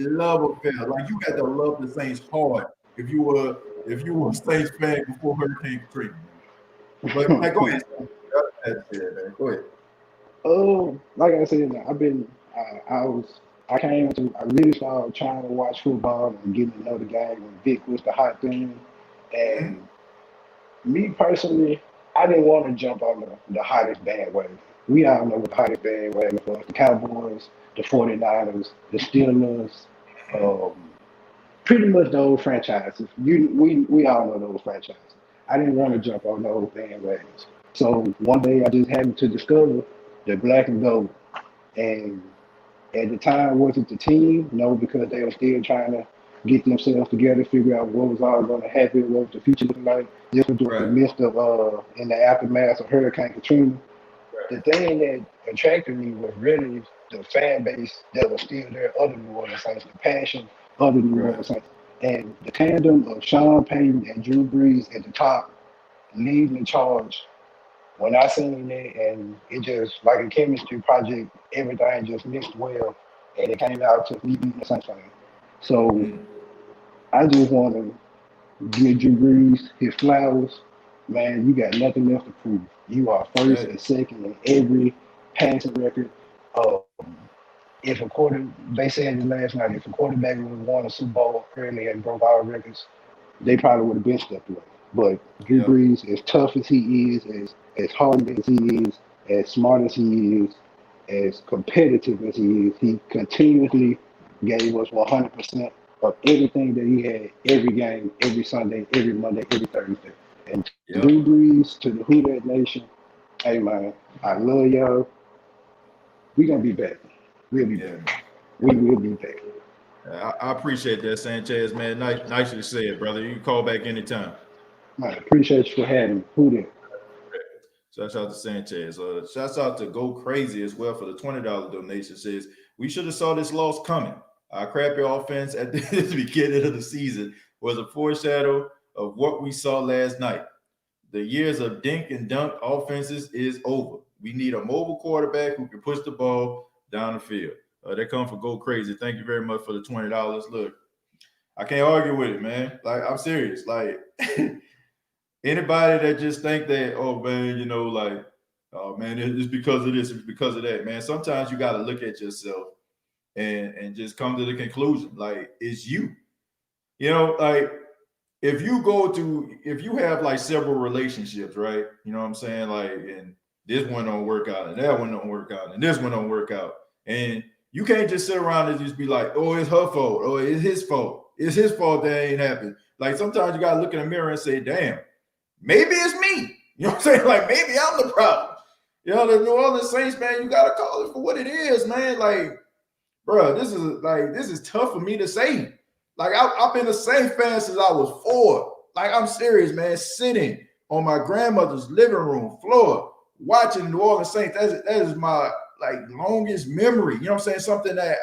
love affair. Like you got to love the Saints hard if you were a Saints fan before Hurricane Katrina. But man, go ahead. That's it, man. Go ahead. Like I said, I really started trying to watch football and getting to know the game when Vic was the hot thing. And me personally, I didn't want to jump on the hottest bandwagon. We all know what the hottest bandwagon was: the Cowboys, the 49ers, the Steelers, pretty much those franchises. We all know those franchises. I didn't want to jump on those bandwagons. So one day I just happened to discover the black and gold. And at the time, wasn't the team? No, because they were still trying to get themselves together, figure out what was all going to happen, what was the future looking like. This was during the midst of, in the aftermath of Hurricane Katrina. The thing that attracted me was really the fan base that was still there, other New Orleans Saints, the passion of the New Orleans Saints. And the tandem of Sean Payton and Drew Brees at the top, leading the charge. When I seen it, and it just like a chemistry project, everything just mixed well, and it came out to me beating the Saints fan. So I just want to give Drew Brees his flowers. Man, you got nothing else to prove. You are first and second in every passing record. If a they said it last night, if a quarterback would have won a Super Bowl early and broke all records, they probably would have been stepped away. But Drew Brees, as tough as he is, as hard as he is, as smart as he is, as competitive as he is, he continuously gave us 100% of everything that he had every game, every Sunday, every Monday, every Thursday. And Drew Brees, to the Who Dat Nation, hey man, I love y'all. We're going to be back. We'll be back. We will be back. I appreciate that, Sanchez, man. Nicely said, brother. You can call back anytime. I appreciate you for having me. Who that? Shouts out to Sanchez. Shouts out to Go Crazy as well for the $20 donation. Says, we should have saw this loss coming. Our crappy offense at the beginning of the season was a foreshadow of what we saw last night. The years of dink and dunk offenses is over. We need a mobile quarterback who can push the ball down the field. They come for Go Crazy. Thank you very much for the $20. Look, I can't argue with it, man. Like, I'm serious. Like, anybody that just think that, oh, man, you know, like, oh, man, it's because of this, it's because of that, man. Sometimes you got to look at yourself and just come to the conclusion, like, it's you. You know, like, if you have, like, several relationships, right? You know what I'm saying? Like, and this one don't work out, and that one don't work out, and this one don't work out. And you can't just sit around and just be like, oh, it's her fault. Oh, it's his fault. It's his fault that ain't happened. Like, sometimes you got to look in the mirror and say, damn, maybe it's me. You know what I'm saying? Like, maybe I'm the problem. You know, the New Orleans Saints, man, you got to call it for what it is, man. Like, bro, this is tough for me to say. Like, I've been a Saints fan since I was 4. Like, I'm serious, man. Sitting on my grandmother's living room floor watching the New Orleans Saints. That is my, like, longest memory. You know what I'm saying? Something that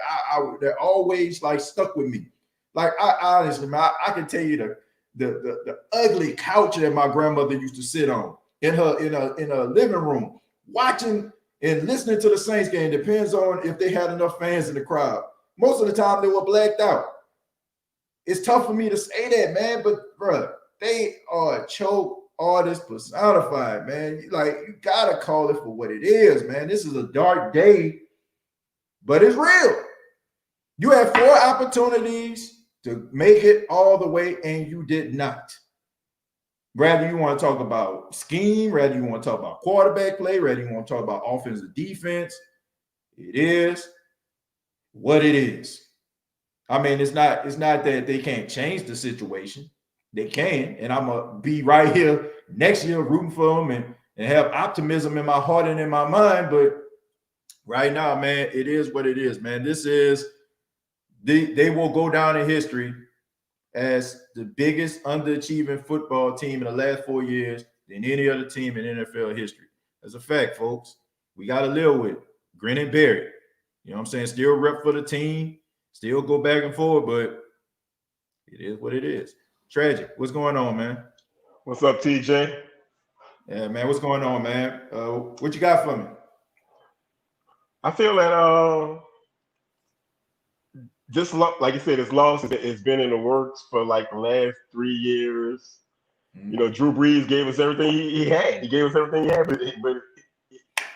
that always, like, stuck with me. Like, I honestly, man, I can tell you the ugly couch that my grandmother used to sit on in her living room, watching and listening to the Saints game. Depends on if they had enough fans in the crowd. Most of the time, they were blacked out. It's tough for me to say that, man, but bro, they are a choke artist personified, man. Like, you gotta call it for what it is, man. This is a dark day, but it's real. You had 4 opportunities to make it all the way, and you did not. Rather you want to talk about scheme, rather you want to talk about quarterback play, rather you want to talk about offensive defense. It is what it is. I mean, it's not that they can't change the situation. They can, and I'm gonna be right here next year rooting for them and have optimism in my heart and in my mind. But right now, man, it is what it is, man. This is they will go down in history as the biggest underachieving football team in the last 4 years than any other team in NFL history. That's a fact, folks. We got to live with it. Grin and bear it. You know what I'm saying? Still rep for the team, still go back and forth, but it is what it is. Tragic. What's going on, man? What's up, TJ? Yeah, man. What's going on, man? What you got for me? I feel that this like you said, this loss has been in the works for like the last 3 years. Mm-hmm. You know, Drew Brees gave us everything he had. He gave us everything he had, but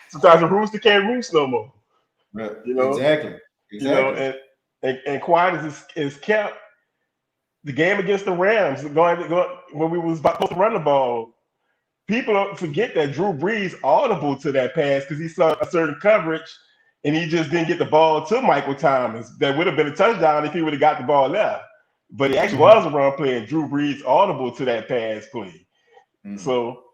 sometimes the rooster can't roost no more. Right. You know, exactly. You know, and quiet is kept. The game against the Rams, going when we was supposed to run the ball, people don't forget that Drew Brees audible to that pass because he saw a certain coverage and he just didn't get the ball to Michael Thomas. That would have been a touchdown if he would have got the ball left. But it actually was a run play and Drew Brees audible to that pass play. So,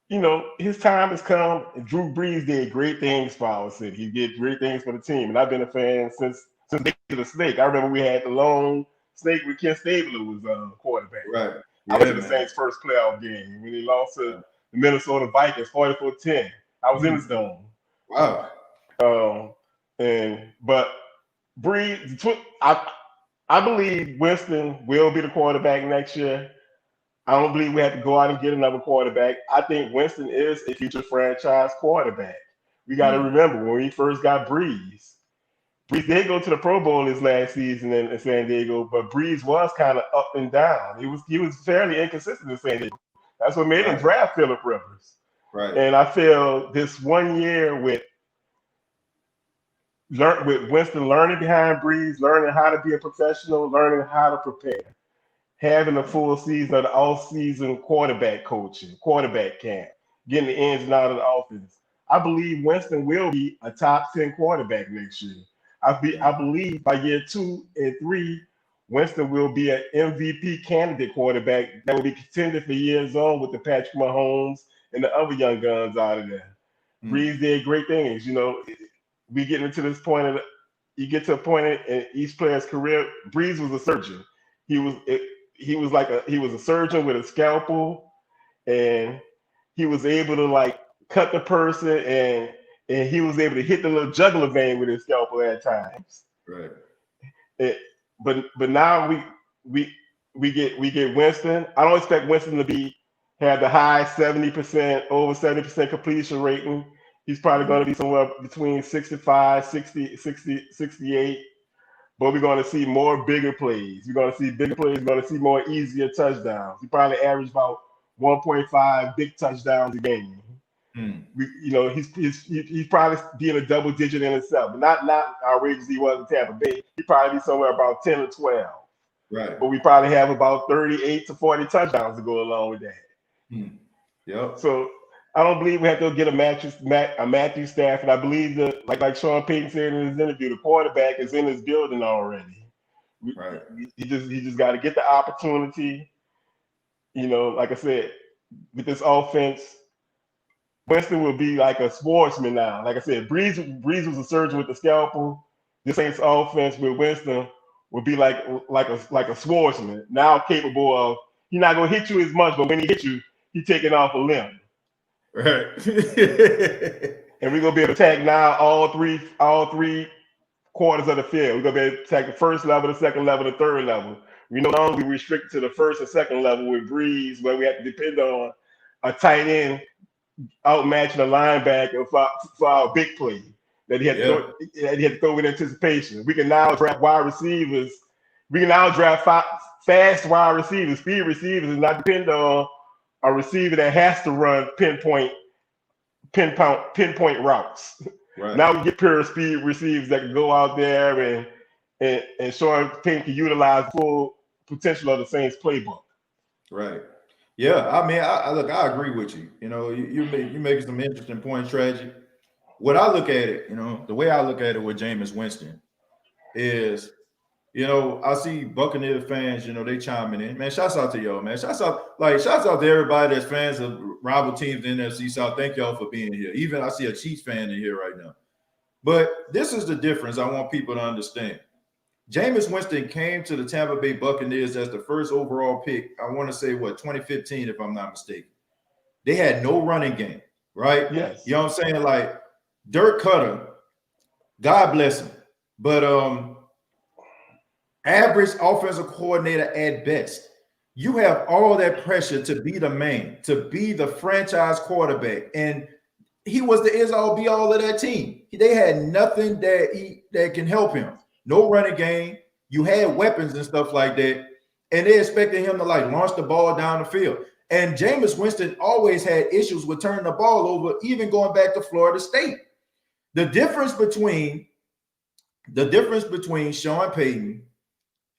you know, his time has come. And Drew Brees did great things for our city. He did great things for the team. And I've been a fan since Day of the Snake. I remember we had the lone snake with Ken Stabler was quarterback. Right. I was in the Saints' first playoff game when they lost to the Minnesota Vikings 44-10. I was in the dome. Wow. But Brees, I believe Winston will be the quarterback next year. I don't believe we have to go out and get another quarterback. I think Winston is a future franchise quarterback. We got to remember when we first got Brees did go to the Pro Bowl his last season in San Diego, but Brees was kind of up and down. He was fairly inconsistent in San Diego. That's what made him draft Phillip Rivers. Right. And I feel this 1 year with Winston learning behind Brees, learning how to be a professional, learning how to prepare, having a full season of the all-season quarterback coaching, quarterback camp, getting the ins and outs of the offense. I believe Winston will be a top 10 quarterback next year. I believe by year 2 and 3, Winston will be an MVP candidate quarterback that will be contended for years on with the Patrick Mahomes and the other young guns out of there. Brees did great things. You know, we get into this point you get to a point in each player's career. Brees was a surgeon. He was a surgeon with a scalpel, and he was able to like cut the person and he was able to hit the little jugular vein with his scalpel at times. Right. But now we get Winston. I don't expect Winston to have the high 70%, over 70% completion rating. He's probably going to be somewhere between 65, 60, 68. But we're going to see more bigger plays. We're going to see bigger plays. We're going to see more easier touchdowns. He probably averaged about 1.5 big touchdowns a game. He's probably being a double digit in himself, but not outrageous he was in Tampa Bay. He'd probably be somewhere about 10 or 12. Right. But we probably have about 38 to 40 touchdowns to go along with that. Yep. So I don't believe we have to get a Matthew Stafford. I believe that, like Sean Payton said in his interview, the quarterback is in his building already. Right. He just got to get the opportunity. You know, like I said, with this offense, Winston will be like a sportsman now. Like I said, Brees was a surgeon with the scalpel. This Saints offense with Winston will be like a swordsman, now capable of, he's not gonna hit you as much, but when he hits you, he's taking off a limb. Right. And we're gonna be able to attack now all three quarters of the field. We're gonna be able to attack the first level, the second level, the third level. We no longer be restricted to the first and second level with Brees, where we have to depend on a tight end outmatching a linebacker for our big play that he had to throw with anticipation. We can now draft wide receivers. We can now draft fast wide receivers, speed receivers, and not depend on a receiver that has to run pinpoint routes. Right. Now we get pure speed receivers that can go out there and Sean Payton can utilize full potential of the Saints playbook. Right. Yeah, I mean, I agree with you. You know, you're making some interesting points, Tragic. What I look at it, you know, the way I look at it with Jameis Winston is, you know, I see Buccaneers fans, you know, they chiming in. Man, shouts out to y'all, man. Shouts out to everybody that's fans of rival teams in the NFC South. Thank y'all for being here. Even I see a Chiefs fan in here right now. But this is the difference I want people to understand. Jameis Winston came to the Tampa Bay Buccaneers as the first overall pick. I want to say, 2015, if I'm not mistaken. They had no running game, right? Yes. You know what I'm saying? Like Dirk Cutter, God bless him. But average offensive coordinator at best. You have all that pressure to be the man, to be the franchise quarterback. And he was the is-all be-all of that team. They had nothing that can help him. No running game. You had weapons and stuff like that. And they expected him to launch the ball down the field. And Jameis Winston always had issues with turning the ball over, even going back to Florida State. The difference between Sean Payton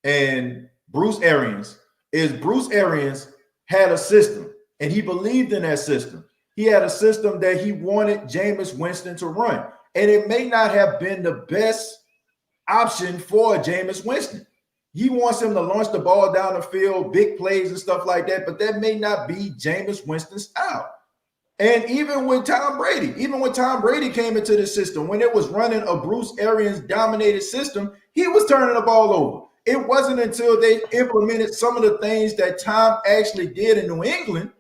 and Bruce Arians is Bruce Arians had a system, and he believed in that system. He had a system that he wanted Jameis Winston to run, and it may not have been the best option for Jameis Winston. He wants him to launch the ball down the field, big plays and stuff like that, but that may not be Jameis Winston's style. And even when Tom Brady came into the system, when it was running a Bruce Arians dominated system, he was turning the ball over. It wasn't until they implemented some of the things that Tom actually did in New England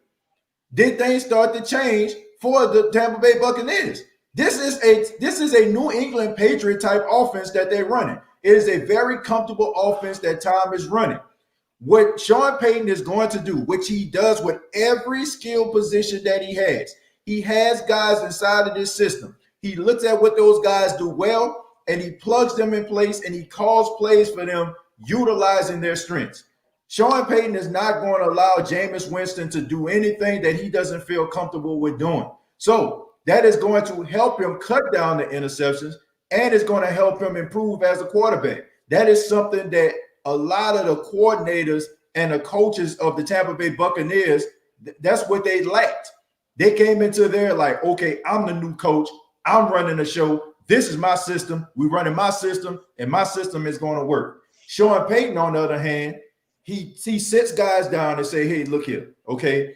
did things start to change for the Tampa Bay Buccaneers. This is a New England Patriot type offense that they're running. It is a very comfortable offense that Tom is running. What Sean Payton is going to do, which he does with every skill position that he has guys inside of this system. He looks at what those guys do well, and he plugs them in place, and he calls plays for them, utilizing their strengths. Sean Payton is not going to allow Jameis Winston to do anything that he doesn't feel comfortable with doing. So that is going to help him cut down the interceptions, and it's going to help him improve as a quarterback. That is something that a lot of the coordinators and the coaches of the Tampa Bay Buccaneers, that's what they lacked. They came into there like, okay, I'm the new coach. I'm running the show. This is my system. We're running my system, and my system is going to work. Sean Payton, on the other hand, he sits guys down and say, hey, look here, okay?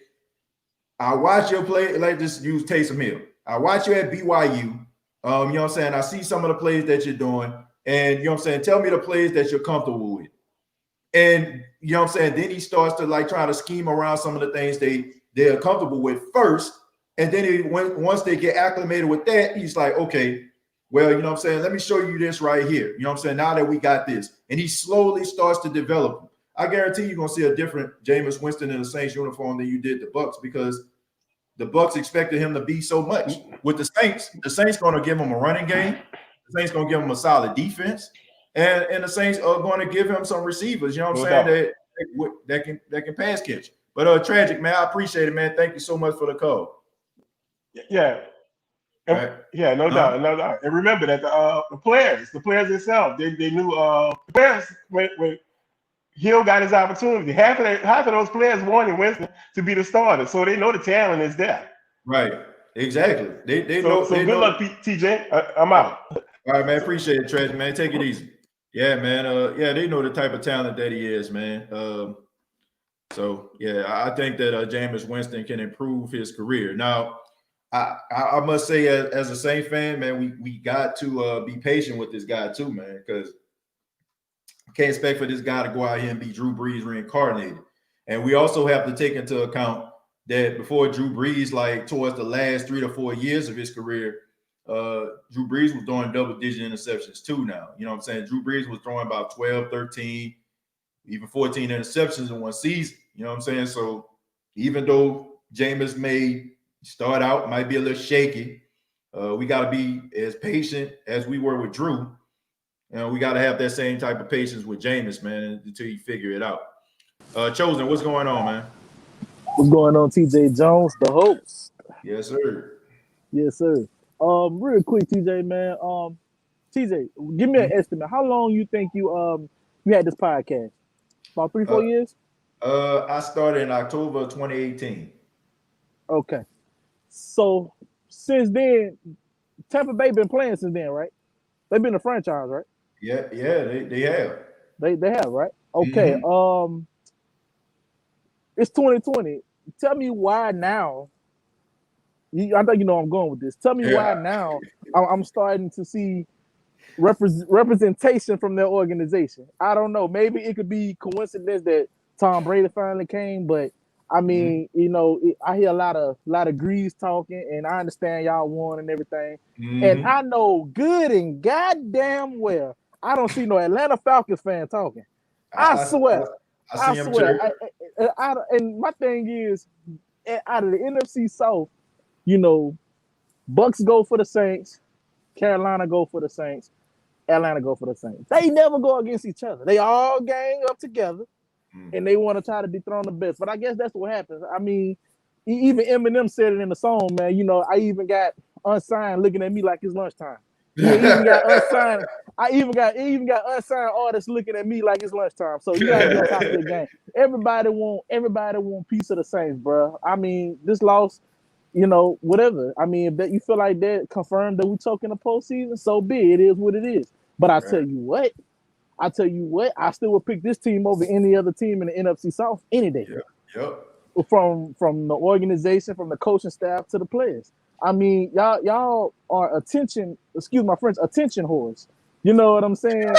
I watch your play. Like, just use Taysom Hill. I watch you at BYU. You know what I'm saying? I see some of the plays that you're doing. And, you know what I'm saying? Tell me the plays that you're comfortable with. And, you know what I'm saying? Then he starts to try to scheme around some of the things they're comfortable with first. And then once they get acclimated with that, he's like, okay, well, you know what I'm saying? Let me show you this right here. You know what I'm saying? Now that we got this. And he slowly starts to develop them. I guarantee you're going to see a different Jameis Winston in the Saints uniform than you did the Bucs, because the Bucs expected him to be so much. With the Saints going to give him a running game. The Saints going to give him a solid defense. And the Saints are going to give him some receivers, you know what I'm saying, that can pass catch. But Tragic, man, I appreciate it, man. Thank you so much for the call. Yeah. Right. Yeah, no doubt. And remember that the players themselves, they knew the players when Hill got his opportunity. Half of those players wanted Winston to be the starter, so they know the talent is there. Right. Exactly. They know. So good luck, TJ. I'm out. All right, man. Appreciate it, Tragic, man. Take it easy. Yeah, man. They know the type of talent that he is, man. So yeah, I think that Jameis Winston can improve his career. Now, I must say, as a Saints fan, man, we got to be patient with this guy too, man, because can't expect for this guy to go out here and be Drew Brees reincarnated. And we also have to take into account that before Drew Brees, towards the last 3 to 4 years of his career, Drew Brees was throwing double-digit interceptions too now. You know what I'm saying? Drew Brees was throwing about 12, 13, even 14 interceptions in one season. You know what I'm saying? So even though Jameis may start out, might be a little shaky, we got to be as patient as we were with Drew. You know, we got to have that same type of patience with Jameis, man, until you figure it out. Chosen, what's going on, man? What's going on, TJ Jones, the host? Yes, sir. Yes, sir. Real quick, TJ, man. TJ, give me an estimate. How long you think you had this podcast? About 3-4 years? I started in October of 2018. Okay. So since then, Tampa Bay been playing since then, right? They've been a franchise, right? Yeah, they have. They have, right? Okay. Mm-hmm. It's 2020. Tell me why now I think you know where I'm going with this. Tell me why now I'm starting to see representation from their organization. I don't know. Maybe it could be coincidence that Tom Brady finally came, but I mean, you know, I hear a lot of Grease talking, and I understand y'all won and everything. And I know good and goddamn well I don't see no Atlanta Falcons fan talking. I swear. I swear. And my thing is, out of the NFC South, you know, Bucks go for the Saints, Carolina go for the Saints, Atlanta go for the Saints. They never go against each other. They all gang up together, and they want to try to dethrone the best. But I guess that's what happens. I mean, even Eminem said it in the song, man. You know, I even got unsigned looking at me like it's lunchtime. Yeah, even got unsigned. I even got unsigned artists looking at me like it's lunchtime. So you gotta be on top of your game. Everybody want piece of the Saints, bro. I mean, this loss, you know, whatever. I mean, if that you feel like that confirmed that we choke in the postseason, so be it. It is what it is. But I tell you what, I still would pick this team over any other team in the NFC South any day. From the organization, from the coaching staff to the players. I mean, y'all are attention whores. You know what I'm saying?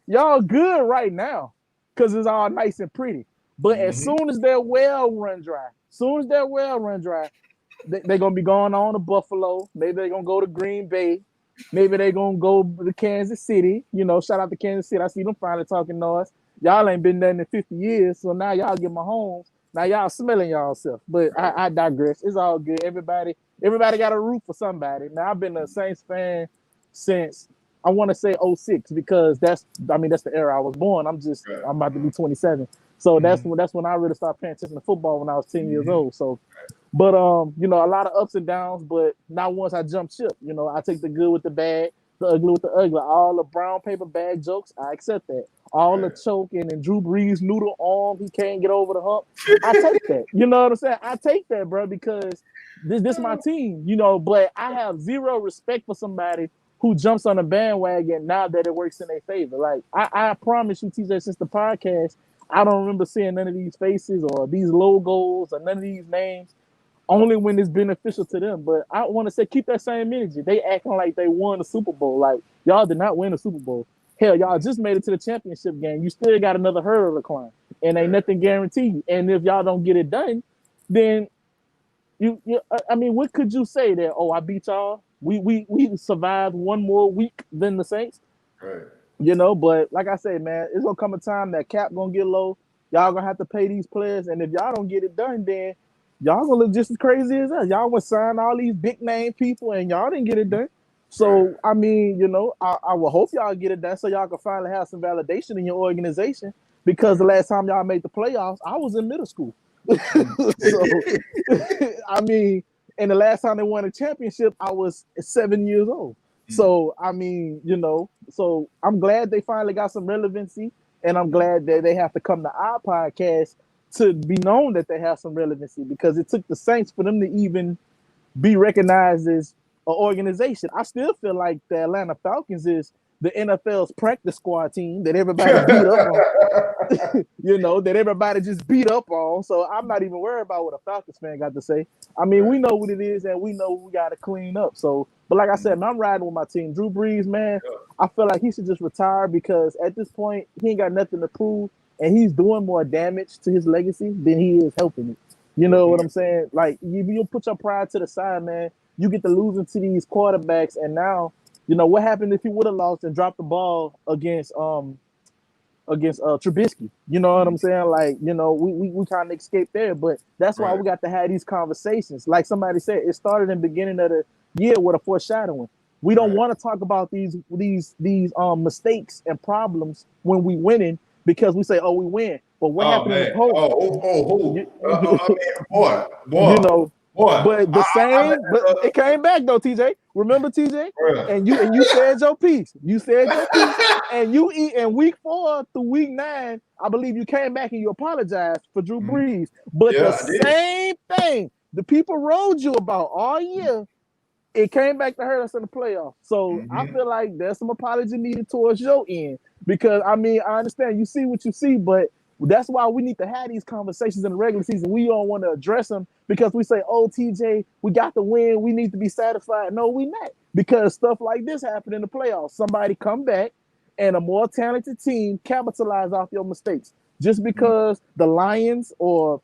y'all good right now because it's all nice and pretty. But as soon as their well run dry, they're gonna be going on to Buffalo. Maybe they're gonna go to Green Bay. Maybe they're gonna go to Kansas City. You know, shout out to Kansas City. I see them finally talking noise. Y'all ain't been there in 50 years, so now y'all get my homes. Now y'all smelling y'all self, but I digress. It's all good. Everybody got a root for somebody. Now I've been a Saints fan since I want to say 06 because that's the era I was born. I'm about to be 27, so that's when I really started paying attention to football when I was 10 years old. So, but you know, a lot of ups and downs, but not once I jumped ship. You know, I take the good with the bad, the ugly with the ugly. All the brown paper bag jokes, I accept that. All the choking and Drew Brees noodle arm, he can't get over the hump. I take that. You know what I'm saying? I take that, bro, because this my team, you know, but I have zero respect for somebody who jumps on the bandwagon now that it works in their favor. Like, I promise you, TJ, since the podcast, I don't remember seeing none of these faces or these logos or none of these names, only when it's beneficial to them. But I want to say, keep that same energy. They acting like they won the Super Bowl. Like, y'all did not win the Super Bowl. Hell, y'all just made it to the championship game. You still got another hurdle to climb, and ain't nothing guaranteed. And if y'all don't get it done, then I mean, what could you say that? Oh, I beat y'all. We survived one more week than the Saints, right? You know, but like I said, man, it's gonna come a time that cap gonna get low. Y'all gonna have to pay these players, and if y'all don't get it done, then y'all gonna look just as crazy as us. Y'all gonna sign all these big name people, and y'all didn't get it done. So, I mean, you know, I will hope y'all get it done so y'all can finally have some validation in your organization, because the last time y'all made the playoffs, I was in middle school. So, I mean, and the last time they won a championship, I was 7 years old. So, I mean, you know, so I'm glad they finally got some relevancy, and I'm glad that they have to come to our podcast to be known that they have some relevancy, because it took the Saints for them to even be recognized as an organization. I still feel like the Atlanta Falcons is the NFL's practice squad team that everybody beat up on. You know, that everybody just beat up on. So I'm not even worried about what a Falcons fan got to say. I mean, we know what it is, and we know we got to clean up. So, but like I said, man, I'm riding with my team. Drew Brees, man, I feel like he should just retire, because at this point, he ain't got nothing to prove, and he's doing more damage to his legacy than he is helping it. You know what I'm saying? Like, you put your pride to the side, man. You get to losing to these quarterbacks, and now, you know, what happened if he would have lost and dropped the ball against Trubisky? You know what I'm saying? Like, you know, we kind of escaped there, but that's why we got to have these conversations. Like somebody said, it started in the beginning of the year with a foreshadowing. We don't want to talk about these mistakes and problems when we winning, because we say, oh, we win. But what happened in the post? Boy. You know, boy. But the same, but it came back though, TJ. Remember, TJ? And you said your piece. You said your piece, and you eat in week 4 through week 9. I believe you came back and you apologized for Drew Brees. But the same thing the people rode you about all year, it came back to hurt us in the playoffs. So I feel like there's some apology needed towards your end, because I mean, I understand you see what you see, but That's why we need to have these conversations in the regular season. We don't want to address them because we say, "Oh, TJ, we got the win. We need to be satisfied." No, we not, because stuff like this happened in the playoffs. Somebody come back, and a more talented team capitalize off your mistakes. Just because the Lions or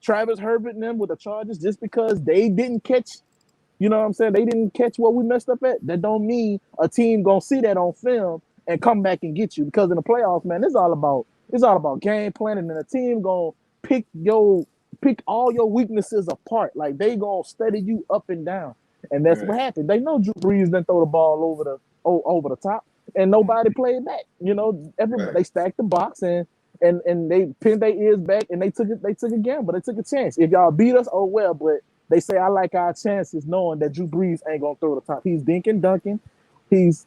Travis Herbert and them with the Chargers, just because they didn't catch, you know what I'm saying, they didn't catch what we messed up at, that don't mean a team gonna see that on film and come back and get you. Because in the playoffs, man, it's all about game planning, and a team gonna pick all your weaknesses apart. Like, they gonna study you up and down. And that's what happened. They know Drew Brees didn't throw the ball over the top, and nobody played back. You know, everybody they stacked the box and they pinned their ears back, and they took a gamble. They took a chance. If y'all beat us, oh well, but they say I like our chances knowing that Drew Brees ain't gonna throw the top. He's dinking dunking. His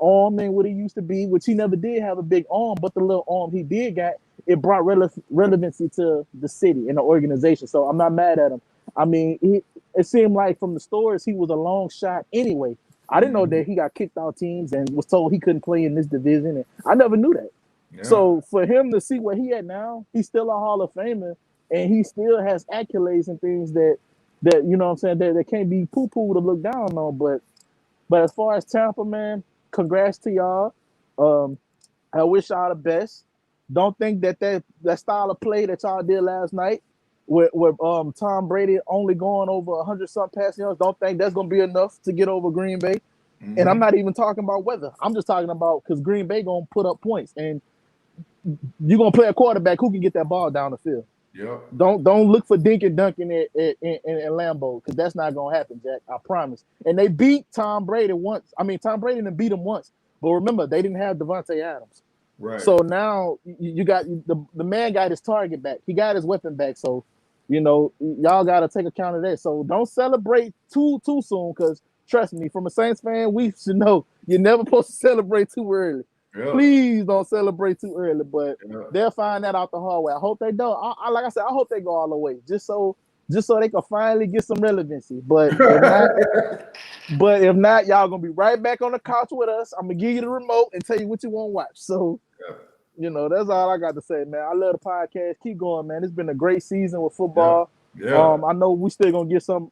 arm ain't what he used to be, which he never did have a big arm, but the little arm he did got, it brought relevancy to the city and the organization. So I'm not mad at him. I mean, it seemed like from the stories he was a long shot anyway. I didn't know that he got kicked out teams and was told he couldn't play in this division, and I never knew that. Yeah. So for him to see where he at now, he's still a Hall of Famer, and he still has accolades and things that you know what I'm saying, that can't be poo-pooed or looked down on. But as far as Tampa, man, congrats to y'all. I wish y'all the best. Don't think that style of play that y'all did last night with Tom Brady only going over 100-something passing yards, don't think that's going to be enough to get over Green Bay. And I'm not even talking about weather. I'm just talking about because Green Bay going to put up points. And you're going to play a quarterback who can get that ball down the field. Yep. Don't look for dink and dunking in Lambeau, because that's not gonna happen, Jack. I promise. And they beat Tom Brady once. I mean, Tom Brady didn't beat him once, but remember, they didn't have Devontae Adams. Right. So now you got the man got his target back. He got his weapon back. So, you know, y'all got to take account of that. So don't celebrate too soon, because trust me, from a Saints fan, we should know you're never supposed to celebrate too early. Yep. Please don't celebrate too early, but they'll find that out the hard way. I hope they don't. Like I said, I hope they go all the way, just so they can finally get some relevancy. But if not, y'all gonna be right back on the couch with us. I'm gonna give you the remote and tell you what you want to watch. So, you know, that's all I got to say, man. I love the podcast. Keep going, man. It's been a great season with football. Yeah. I know we still gonna get some.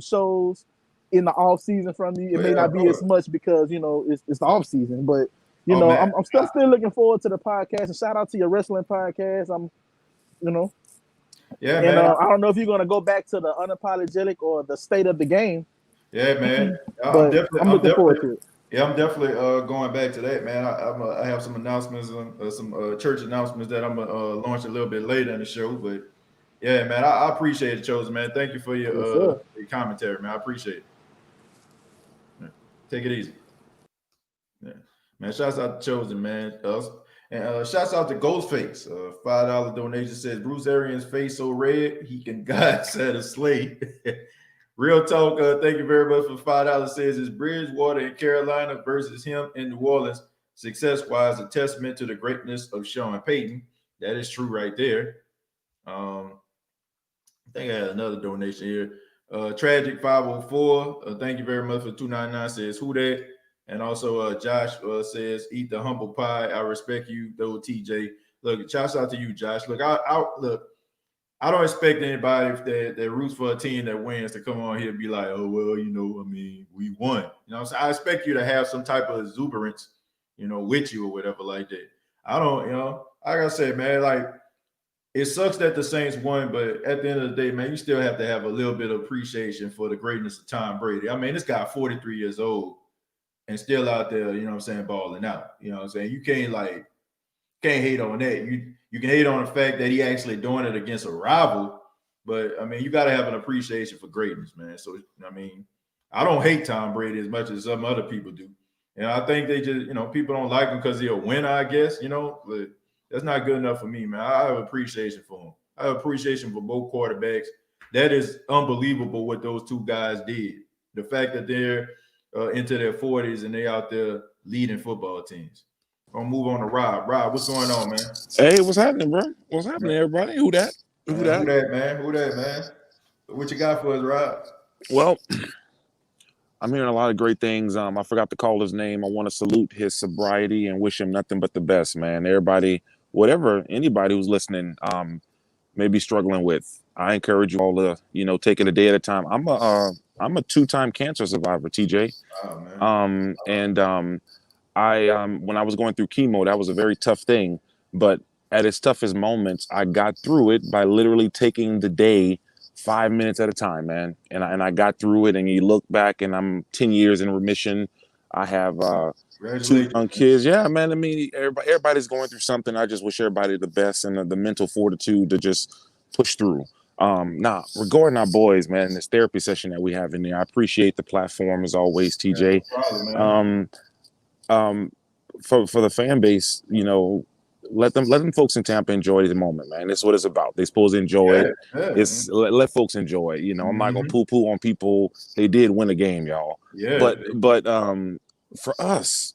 Shows in the off season from you. It may not be as much because, you know, it's the off season, but. You know, man. I'm still looking forward to the podcast, and shout out to your wrestling podcast. Yeah, man. I don't know if you're gonna go back to the unapologetic or the state of the game. Yeah, man. I'm looking forward to it. Yeah, I'm definitely going back to that, man. I have some announcements, some church announcements that I'm gonna launch a little bit later in the show. But yeah, man, I appreciate it, Chosen, man. Thank you for your commentary, man. I appreciate it. Yeah. Take it easy. Yeah. Man, shouts out to Chosen, man. And shouts out to Ghostface. $5 donation says, Bruce Arians' face so red, he can God set a slate. Real talk, thank you very much for $5. Says, it's Bridgewater in Carolina versus him in New Orleans. Success-wise, a testament to the greatness of Sean Payton. That is true right there. I think I had another donation here. Tragic 504. Thank you very much for $2.99. Says, who that? And also, Josh says, "Eat the humble pie. I respect you, though, TJ." Look, shouts out to you, Josh. Look, I don't expect anybody that roots for a team that wins to come on here and be like, "Oh well, you know, I mean, we won." You know, what I'm saying? I expect you to have some type of exuberance, you know, with you or whatever like that. I don't, you know, like I said, man, like it sucks that the Saints won, but at the end of the day, man, you still have to have a little bit of appreciation for the greatness of Tom Brady. I mean, this guy 43 years old. And still out there, you know what I'm saying, balling out. You know what I'm saying? You can't hate on that. You can hate on the fact that he actually doing it against a rival, but I mean, you got to have an appreciation for greatness, man. So I mean, I don't hate Tom Brady as much as some other people do. And I think they just, you know, people don't like him because he's a winner, I guess, you know, but that's not good enough for me, man. I have appreciation for him. I have appreciation for both quarterbacks. That is unbelievable what those two guys did. The fact that they're into their 40s and they out there leading football teams. I'll move on to Rob. Rob, what's going on, man? Hey, what's happening, bro? What's happening, everybody? Who that? Who that, man? What you got for us, Rob? Well, I'm hearing a lot of great things. I forgot to call his name. I want to salute his sobriety and wish him nothing but the best, man. Everybody whatever anybody who's listening may be struggling with, I encourage you all to, take it a day at a time. I'm a 2-time cancer survivor, TJ. Oh, man. I when I was going through chemo, that was a very tough thing. But at its toughest moments, I got through it by literally taking the day 5 minutes at a time, man. And I got through it. And you look back, and I'm 10 years in remission. I have 2 young kids. Yeah, man. I mean, everybody's going through something. I just wish everybody the best and the mental fortitude to just push through. Now, regarding our boys, man, this therapy session that we have in there, I appreciate the platform as always, TJ. Yeah, no problem, man. For the fan base, let them folks in Tampa enjoy the moment, man. That's what it's about. They're supposed to enjoy it. It's let folks enjoy it. I'm not gonna poo-poo on people. They did win a game, y'all. Yeah. But for us,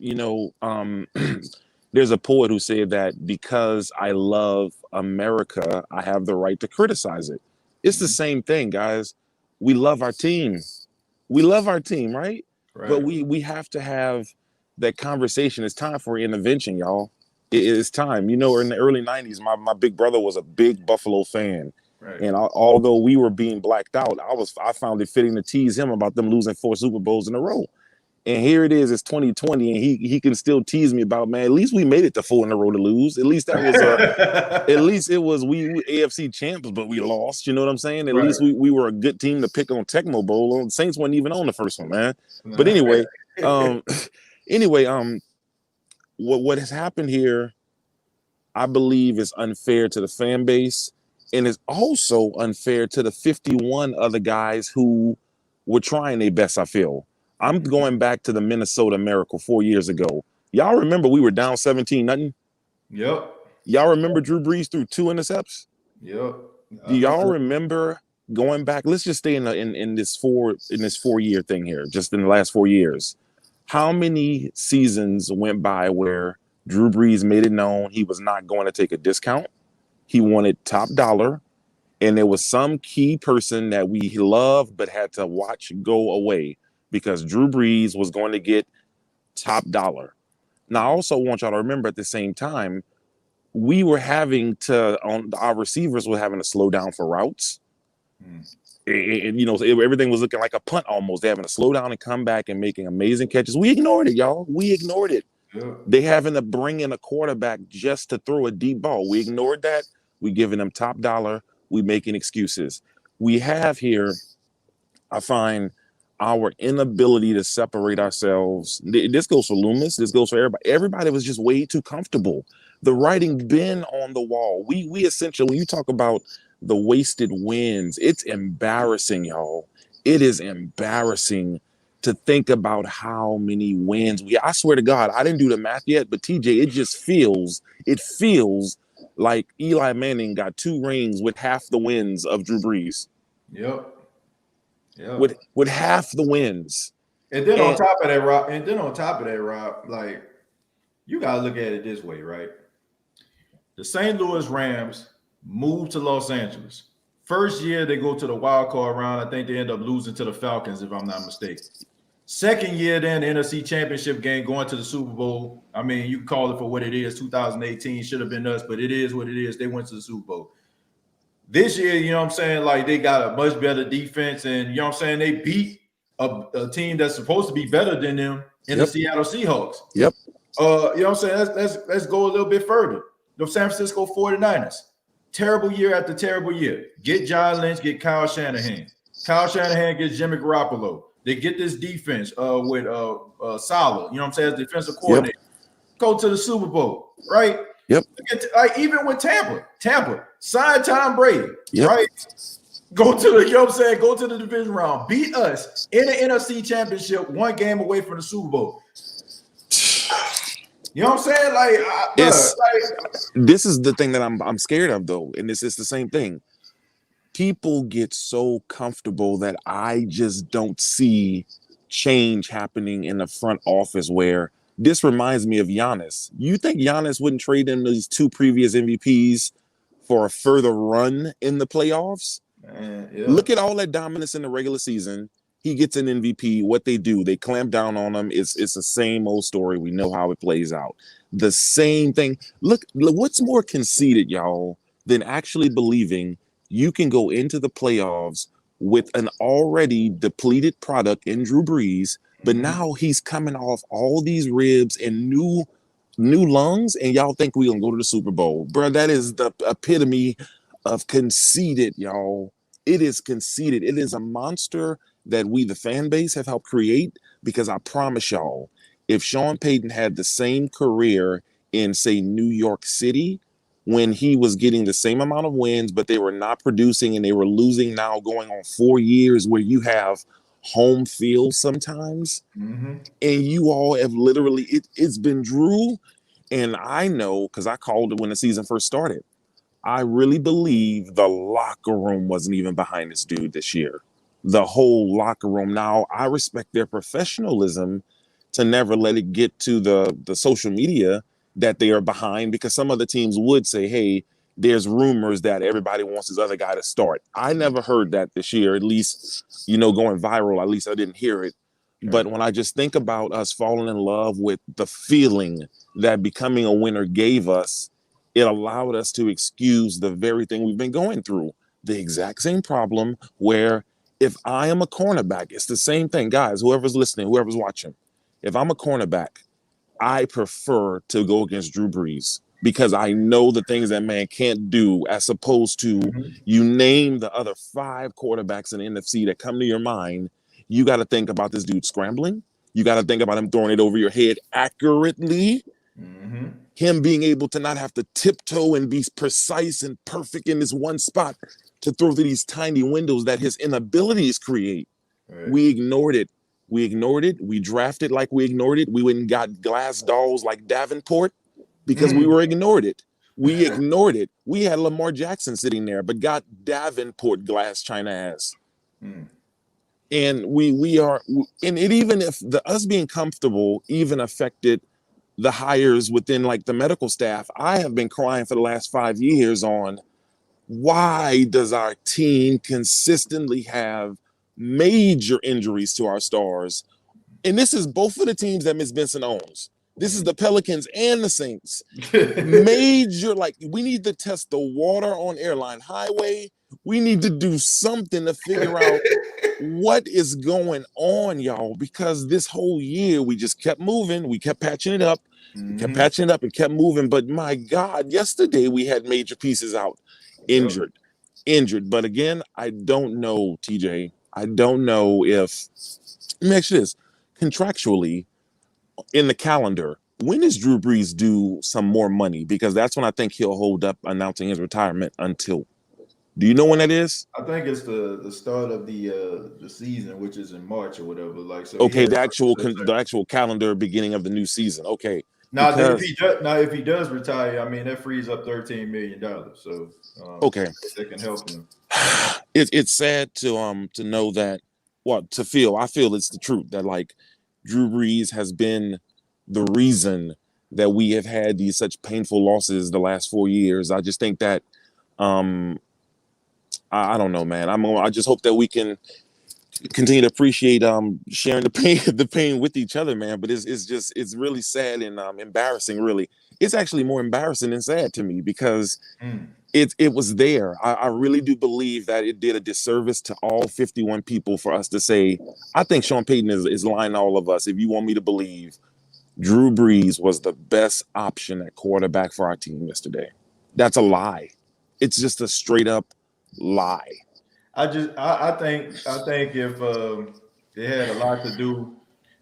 there's a poet who said that because I love America, I have the right to criticize it. It's the same thing, guys. We love our team. We love our team, right? But we have to have that conversation. It's time for intervention, y'all. It is time. In the early 90s, my big brother was a big Buffalo fan. Right. And although we were being blacked out, I found it fitting to tease him about them losing 4 Super Bowls in a row. And here it is, it's 2020, and he can still tease me about, man, at least we made it to 4 in a row to lose. At least that was at least it was we AFC champs, but we lost. You know what I'm saying? At least we were a good team to pick on Tecmo Bowl. The Saints weren't even on the first one, man. But anyway, what has happened here, I believe, is unfair to the fan base, and is also unfair to the 51 other guys who were trying their best, I feel. I'm going back to the Minnesota Miracle 4 years ago. Y'all remember we were down 17-0? Yep. Y'all remember Drew Brees threw 2 intercepts? Yep. Do y'all remember going back? Let's just stay in this 4-year thing here, just in the last 4 years. How many seasons went by where Drew Brees made it known he was not going to take a discount? He wanted top dollar, and there was some key person that we loved but had to watch go away because Drew Brees was going to get top dollar. Now, I also want y'all to remember at the same time, we were having to, our receivers were having to slow down for routes. Everything was looking like a punt almost. They're having to slow down and come back and making amazing catches. We ignored it, y'all. We ignored it. Yeah. They having to bring in a quarterback just to throw a deep ball. We ignored that. We giving them top dollar. We making excuses. We have here, I find, our inability to separate ourselves. This goes for Loomis. This goes for everybody. Everybody was just way too comfortable. The writing been on the wall. We essentially, when you talk about the wasted wins, it's embarrassing, y'all. It is embarrassing to think about how many wins I swear to God, I didn't do the math yet, but TJ, it feels like Eli Manning got 2 rings with half the wins of Drew Brees. Yep. With half the wins. And then on top of that, Rob, like, you gotta look at it this way, right? The St. Louis Rams moved to Los Angeles. First year they go to the wild card round. I think they end up losing to the Falcons, if I'm not mistaken. Second year, then the NFC Championship game, going to the Super Bowl. I mean, you can call it for what it is. 2018 should have been us, but it is what it is. They went to the Super Bowl. This year, you know what I'm saying? Like, they got a much better defense, and you know what I'm saying? They beat a team that's supposed to be better than them in the Seattle Seahawks. Yep. You know what I'm saying? Let's go a little bit further. The San Francisco 49ers. Terrible year after terrible year. Get John Lynch, get Kyle Shanahan. Kyle Shanahan gets Jimmy Garoppolo. They get this defense with Saleh, you know what I'm saying, as defensive coordinator. Yep. Go to the Super Bowl, right? Yep. Even with Tampa, sign Tom Brady, right? Go to the, you know what I'm saying, go to the division round, beat us in the NFC Championship, 1 game away from the Super Bowl. You know what I'm saying? This is the thing that I'm scared of, though, and this is the same thing. People get so comfortable that I just don't see change happening in the front office, where this reminds me of Giannis. You think Giannis wouldn't trade in these 2 previous MVPs for a further run in the playoffs? Man, yeah. Look at all that dominance in the regular season. He gets an MVP. What they do, they clamp down on him. It's the same old story. We know how it plays out. The same thing. Look, what's more conceited, y'all, than actually believing you can go into the playoffs with an already depleted product in Drew Brees, but now he's coming off all these ribs and new lungs, and y'all think we're gonna go to the Super Bowl. Bro, that is the epitome of conceited, y'all. It is conceited. It is a monster that we, the fan base, have helped create, because I promise y'all, if Sean Payton had the same career in, say, New York City, when he was getting the same amount of wins, but they were not producing and they were losing, now going on 4 years where you have home field sometimes, and you all have literally, it's been Drew, and I know, because I called it when the season first started, I really believe the locker room wasn't even behind this dude this year. The whole locker room. Now, I respect their professionalism to never let it get to the social media that they are behind, because some other teams would say, hey, there's rumors that everybody wants this other guy to start. I never heard that this year, at least, going viral. At least I didn't hear it. But when I just think about us falling in love with the feeling that becoming a winner gave us, it allowed us to excuse the very thing we've been going through. The exact same problem where if I am a cornerback, it's the same thing. Guys, whoever's listening, whoever's watching, if I'm a cornerback, I prefer to go against Drew Brees, because I know the things that man can't do, as opposed to you name the other 5 quarterbacks in the NFC that come to your mind. You got to think about this dude scrambling. You got to think about him throwing it over your head accurately. Him being able to not have to tiptoe and be precise and perfect in this one spot to throw through these tiny windows that his inabilities create. Right. We ignored it. We drafted like we ignored it. We went and got glass dolls like Davenport because we ignored it. We ignored it. We had Lamar Jackson sitting there, but got Davenport glass China ass. And we are, and it, even if us being comfortable even affected the hires within like the medical staff, I have been crying for the last 5 years on why does our team consistently have major injuries to our stars? And this is both of the teams that Ms. Benson owns. This is the Pelicans and the Saints. Major, like, we need to test the water on Airline Highway. We need to do something to figure out what is going on, y'all, because this whole year we just kept moving. We kept patching it up. We kept patching it up and kept moving. But my God, yesterday we had major pieces out, injured. But again, I don't know, TJ. I don't know if, let me ask you this, contractually in the calendar, when is Drew Brees due some more money? Because that's when I think he'll hold up announcing his retirement until. Do you know when that is? I think it's the start of the season, which is in March or whatever. Like, so okay, the actual calendar beginning of the new season. Okay. Now, if he does retire, I mean, that frees up $13 million. So okay, that can help him. It's sad to know that. I feel it's the truth that, like, Drew Brees has been the reason that we have had these such painful losses the last 4 years. I just think that I don't know, man. I just hope that we can continue to appreciate sharing the pain with each other, man. But it's really sad and embarrassing. Really, it's actually more embarrassing than sad to me, because it was there. I really do believe that it did a disservice to all 51 people for us to say, I think Sean Payton is lying to all of us. If you want me to believe Drew Brees was the best option at quarterback for our team yesterday, that's a lie. It's just a straight up lie. I think if it had a lot to do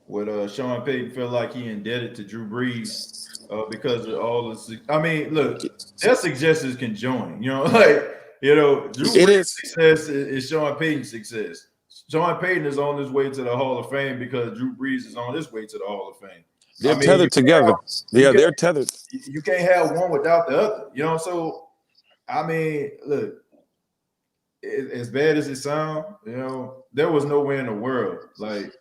with Sean Payton feel like he indebted to Drew Brees because of all this. I mean, look, their successes can join. Drew Brees' success is Sean Payton's success. Sean Payton is on his way to the Hall of Fame because Drew Brees is on his way to the Hall of Fame. They're tethered together. They're tethered. You can't have one without the other. So I mean, look. As bad as it sounds, there was no way in the world like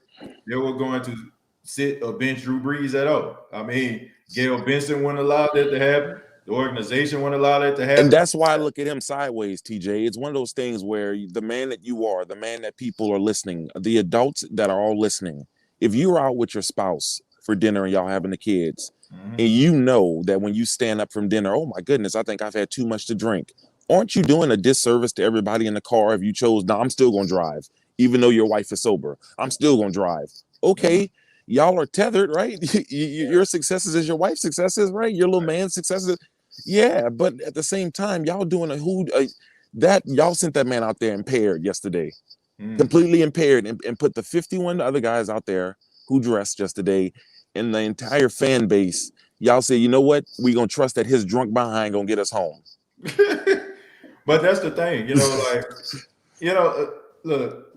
they were going to sit or bench Drew Brees at all. I mean, Gail Benson wouldn't allow that to happen. The organization wouldn't allow that to happen. And that's why I look at him sideways, TJ. It's one of those things where the man that you are, the man that people are listening, the adults that are all listening, if you're out with your spouse for dinner and y'all having the kids, and you know that when you stand up from dinner, oh my goodness, I think I've had too much to drink. Aren't you doing a disservice to everybody in the car if you chose, no, I'm still going to drive, even though your wife is sober. I'm still going to drive. Okay, y'all are tethered, right? Your successes is your wife's successes, right? Your little man's successes. Yeah, but at the same time, y'all doing that y'all sent that man out there impaired yesterday, completely impaired, and put the 51 other guys out there who dressed yesterday, and the entire fan base. Y'all say, you know what? We gonna trust that his drunk behind gonna get us home. But that's the thing, look,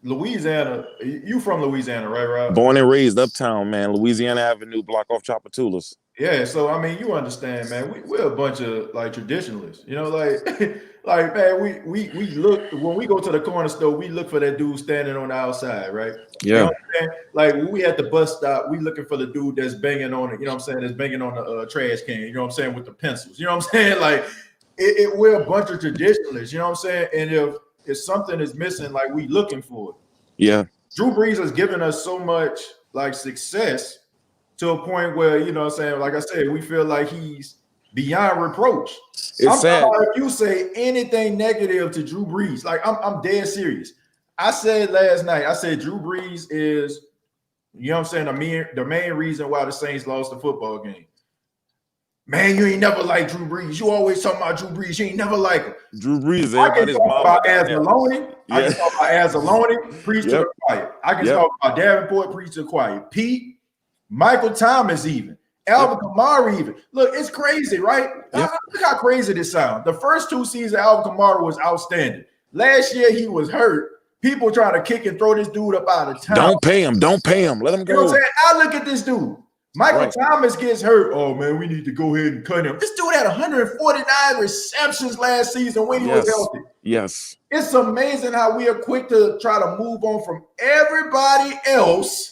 Louisiana. You from Louisiana, right, Rob? Born and raised uptown, man. Louisiana Avenue, block off Chapatulas. Yeah, so I mean, you understand, man. We're a bunch of like traditionalists, like man. We look when we go to the corner store, we look for that dude standing on the outside, right? Yeah. You know what I'm saying? Like when we at the bus stop, we looking for the dude that's banging on it. You know what I'm saying? That's banging on the trash can. You know what I'm saying? With the pencils. You know what I'm saying? Like we're a bunch of traditionalists. You know what I'm saying? And if something is missing, like we looking for it. Yeah. Drew Brees has given us so much like success. To a point where, you know what I'm saying, like I said, we feel like he's beyond reproach. It's sad. If you say anything negative to Drew Brees, like I'm dead serious. I said last night, I said Drew Brees is, you know what I'm saying, the main reason why the Saints lost the football game. Man, you ain't never liked Drew Brees. You always talking about Drew Brees. You ain't never like him. Drew Brees, I can talk about Azalone. I can talk about Azalone, preach to the quiet. I can talk about Davenport, preach to the quiet. Pete, Michael Thomas, even Alvin Kamara, even look, it's crazy, right? Look how crazy this sounds. The first 2 seasons, Alvin Kamara was outstanding. Last year, he was hurt. People trying to kick and throw this dude up out of town. Don't pay him. Let him go. You know what I'm saying? I look at this dude. Michael Thomas gets hurt. Oh man, we need to go ahead and cut him. This dude had 149 receptions last season when he was healthy. Yes. It's amazing how we are quick to try to move on from everybody else.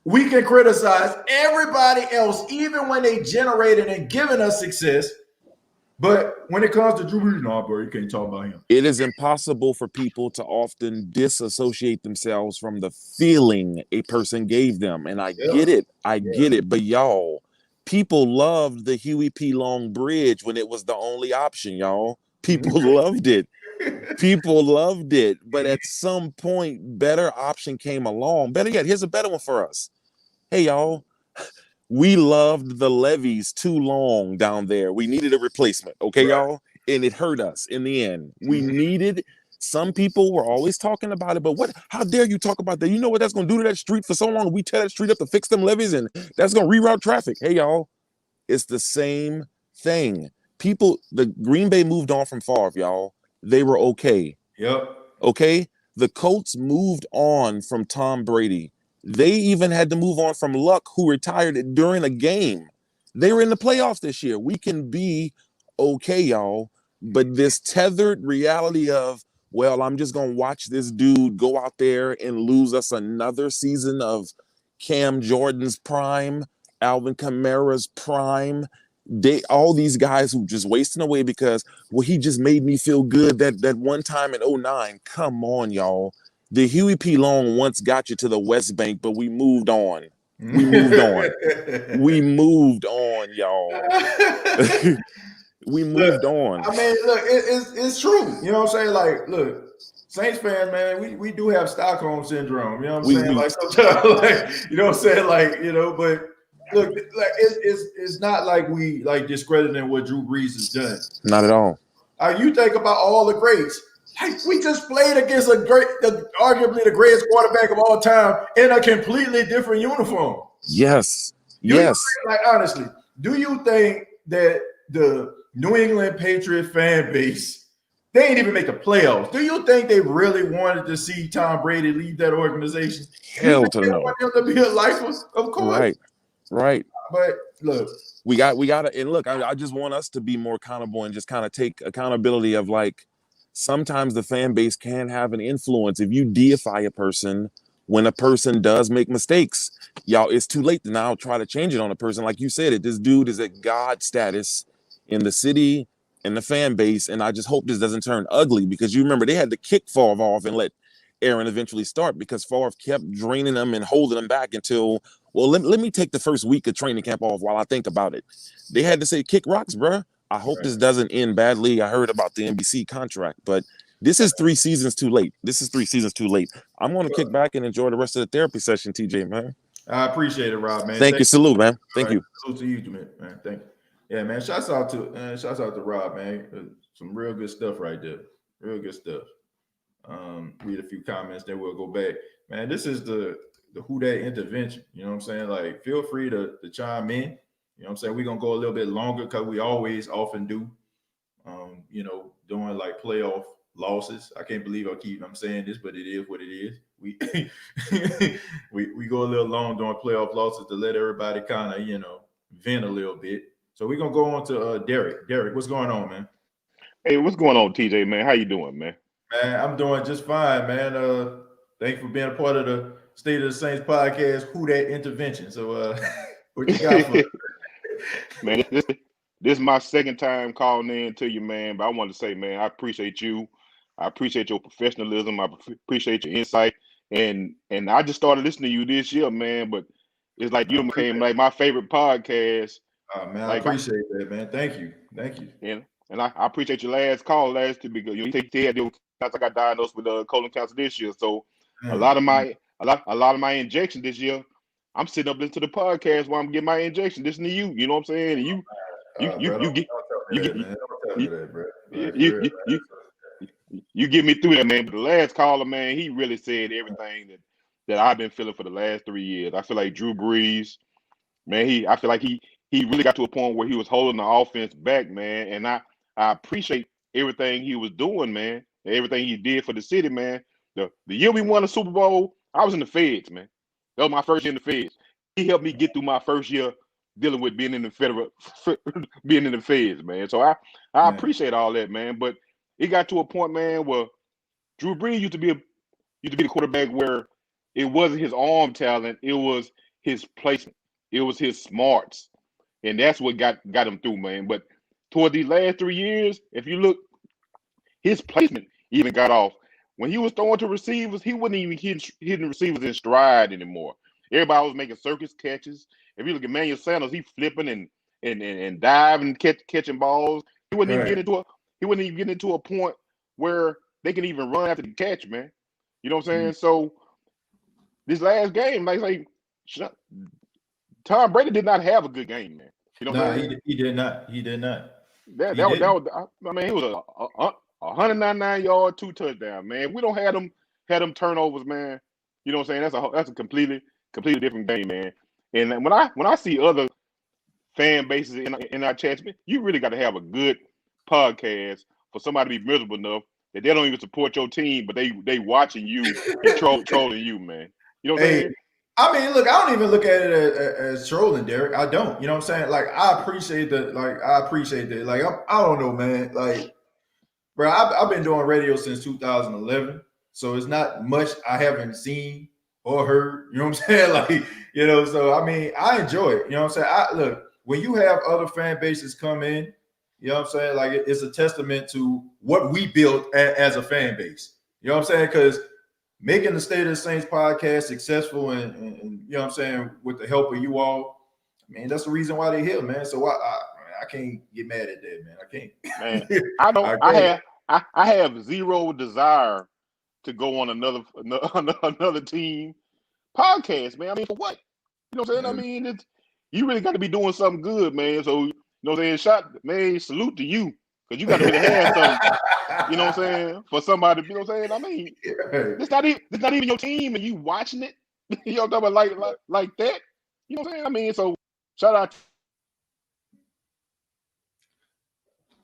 We can criticize everybody else, even when they generated and giving us success. But when it comes to Drew Brees, no, bro, you can't talk about him. It is impossible for people to often disassociate themselves from the feeling a person gave them. And I get it. Get it. But y'all, people loved the Huey P. Long Bridge when it was the only option, y'all. People loved it. People loved it. But at some point, better option came along. Better yet, here's a better one for us. Hey, y'all, we loved the levees too long down there. We needed a replacement. Okay, y'all? And it hurt us in the end. We needed, some people were always talking about it, but how dare you talk about that? You know what that's going to do to that street for so long? We tear that street up to fix them levees, and that's going to reroute traffic. Hey, y'all, it's the same thing. People, the Green Bay moved on from Favre, y'all. They were okay. Yep. Okay? The Colts moved on from Tom Brady. They even had to move on from Luck, who retired during a game. They were in the playoffs this year. We can be okay, y'all. But this tethered reality of, well, I'm just going to watch this dude go out there and lose us another season of Cam Jordan's prime, Alvin Kamara's prime, all these guys who just wasting away because, well, he just made me feel good that one time in 2009. Come on, y'all. The Huey P. Long once got you to the West Bank, but we moved on. We moved on. We moved on, y'all. We moved on. I mean, look, it's true. You know what I'm saying? Like, look, Saints fans, man, we do have Stockholm syndrome. You know what I'm saying? Like, sometimes, like, you know what I'm saying? Like, you know, but look, like it's not like we like discrediting what Drew Brees has done. Not at all. You think about all the greats. Like, we just played against arguably the greatest quarterback of all time in a completely different uniform. Yes. Like, honestly, do you think that the New England Patriots fan base, they ain't even make the playoffs? Do you think they really wanted to see Tom Brady leave that organization? Hell to no. Want him to be a lifer? Of course. Right. But look, we got to, and look, I just want us to be more accountable and just kind of take accountability of, like, sometimes the fan base can have an influence. If you deify a person, when a person does make mistakes, y'all, it's too late to now try to change it on a person. Like you said, this dude is at God status in the city and the fan base, and I just hope this doesn't turn ugly, because you remember they had to kick Favre off and let Aaron eventually start, because Favre kept draining them and holding them back until, well, let me take the first week of training camp off while I think about it. They had to say kick rocks, bruh. I hope this doesn't end badly. I heard about the NBC contract, but this is 3 seasons too late. I'm going to kick back and enjoy the rest of the therapy session, TJ, man. I appreciate it, Rob, man. Thank you. Salute, man. Thank you. Salute to you, man. Thank you. Yeah, man. Shouts out to Rob, man. Some real good stuff right there. Real good stuff. Read a few comments, then we'll go back. Man, this is the Who Dat intervention. You know what I'm saying? Like, feel free to chime in. You know what I'm saying? We're going to go a little bit longer because we often do, doing like playoff losses. I can't believe I'm saying this, but it is what it is. We we go a little long during playoff losses to let everybody kind of, vent a little bit. So we're going to go on to Derek. Derek, what's going on, man? Hey, what's going on, TJ, man? How you doing, man? Man, I'm doing just fine, man. Thank you for being a part of the State of the Saints podcast, Who Dat intervention. So what you got for Man, this is my second time calling in to you, man. But I wanted to say, man, I appreciate you. I appreciate your professionalism. I appreciate your insight. And I just started listening to you this year, man. But it's like you became like my favorite podcast. Man, I appreciate that, man. Thank you. And I appreciate your last call last year, because you take care of I got diagnosed with colon cancer this year. So a lot of my injections this year, I'm sitting up listening to the podcast while I'm getting my injection, listening to you. You know what I'm saying? And you get me through that, man. But the last caller, man, he really said everything that I've been feeling for the last 3 years. I feel like Drew Brees, man, I feel like he really got to a point where he was holding the offense back, man. And I appreciate everything he was doing, man. Everything he did for the city, man. The year we won the Super Bowl, I was in the feds, man. That was my first year in the feds. He helped me get through my first year dealing with being in the feds, man. So I appreciate all that, man. But it got to a point, man, where Drew Brees used to be the quarterback where it wasn't his arm talent, it was his placement, it was his smarts, and that's what got him through, man. But toward these last 3 years, if you look, his placement even got off. When he was throwing to receivers, he wasn't even hitting receivers in stride anymore. Everybody was making circus catches. If you look at Emmanuel Sanders, he flipping and diving, catching balls. He wasn't even getting into a point where they can even run after the catch, man. You know what I'm saying? So this last game, like Tom Brady did not have a good game, man. You know what I'm saying? He did not. He was, I mean, he was a 199-yard, 2 touchdowns, man. We don't have them turnovers, man. You know what I'm saying? That's a completely different game, man. And when I see other fan bases in our chats, you really got to have a good podcast for somebody to be miserable enough that they don't even support your team, but they watching you and trolling you, man. You know what I'm saying? I mean, look, I don't even look at it as trolling, Derek. I don't. You know what I'm saying? Like, I appreciate that. Like, I don't know, man. Like, bro, I've been doing radio since 2011, so it's not much I haven't seen or heard. You know what I'm saying? Like, so I mean, I enjoy it. You know what I'm saying? Look, when you have other fan bases come in, you know what I'm saying? Like, it's a testament to what we built as a fan base. You know what I'm saying? Because making the State of the Saints podcast successful and you know what I'm saying, with the help of you all, man, that's the reason why they're here, man. So I can't get mad at that, man. I can't. Man, I have zero desire to go on another team podcast, man. I mean, for what? You know what I'm saying? I mean, you really got to be doing something good, man. So, you know what I'm saying? Salute to you, because you got to really have something, you know what I'm saying, for somebody, you know what I'm saying? I mean, it's not even your team and you watching it, you know what I'm talking about, like that, you know what I'm saying? I mean, so shout out.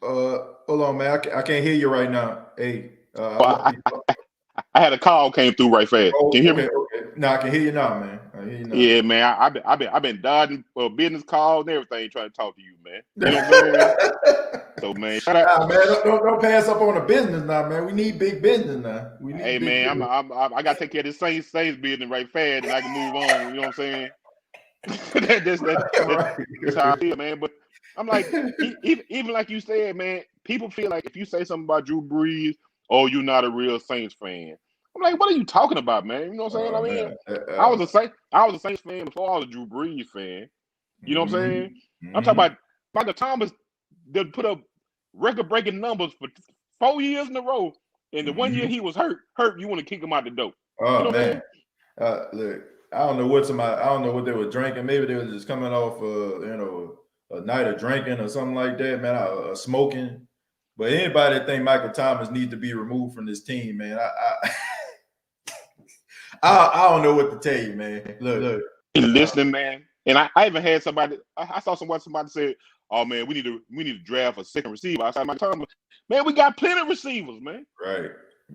Hold on, man. I can't hear you right now. Hey, I had a call came through right fast. Can you hear me? Okay. No, I can hear you now, man. Yeah, man. I've been dodging business calls and everything trying to talk to you, man. You know what I'm saying? So, man, shout out. Nah, man, don't pass up on the business now, man. We need big business now. We need Hey, big man, business. I got to take care of this Saints business right fast, and I can move on. You know what I'm saying? That's how I feel, man. But I'm like, even like you said, man, people feel like if you say something about Drew Brees, oh, you're not a real Saints fan. I'm like, what are you talking about, man? You know what I'm saying? I mean, I was a Saints fan before I was a Drew Brees fan. You know what I'm saying? I'm talking about Michael Thomas that put up record-breaking numbers for 4 years in a row, and the 1 year he was hurt, you want to kick him out the door. Oh, you know man. Look, I don't know what they were drinking. Maybe they were just coming off, a night of drinking or something like that, man. Smoking. But anybody that think Michael Thomas needs to be removed from this team, man, I don't know what to tell you, man. Look. Listening, man. And I even had somebody. I saw somebody said, "Oh man, we need to draft a second receiver." I said, "My Thomas, man, we got plenty of receivers, man. Right,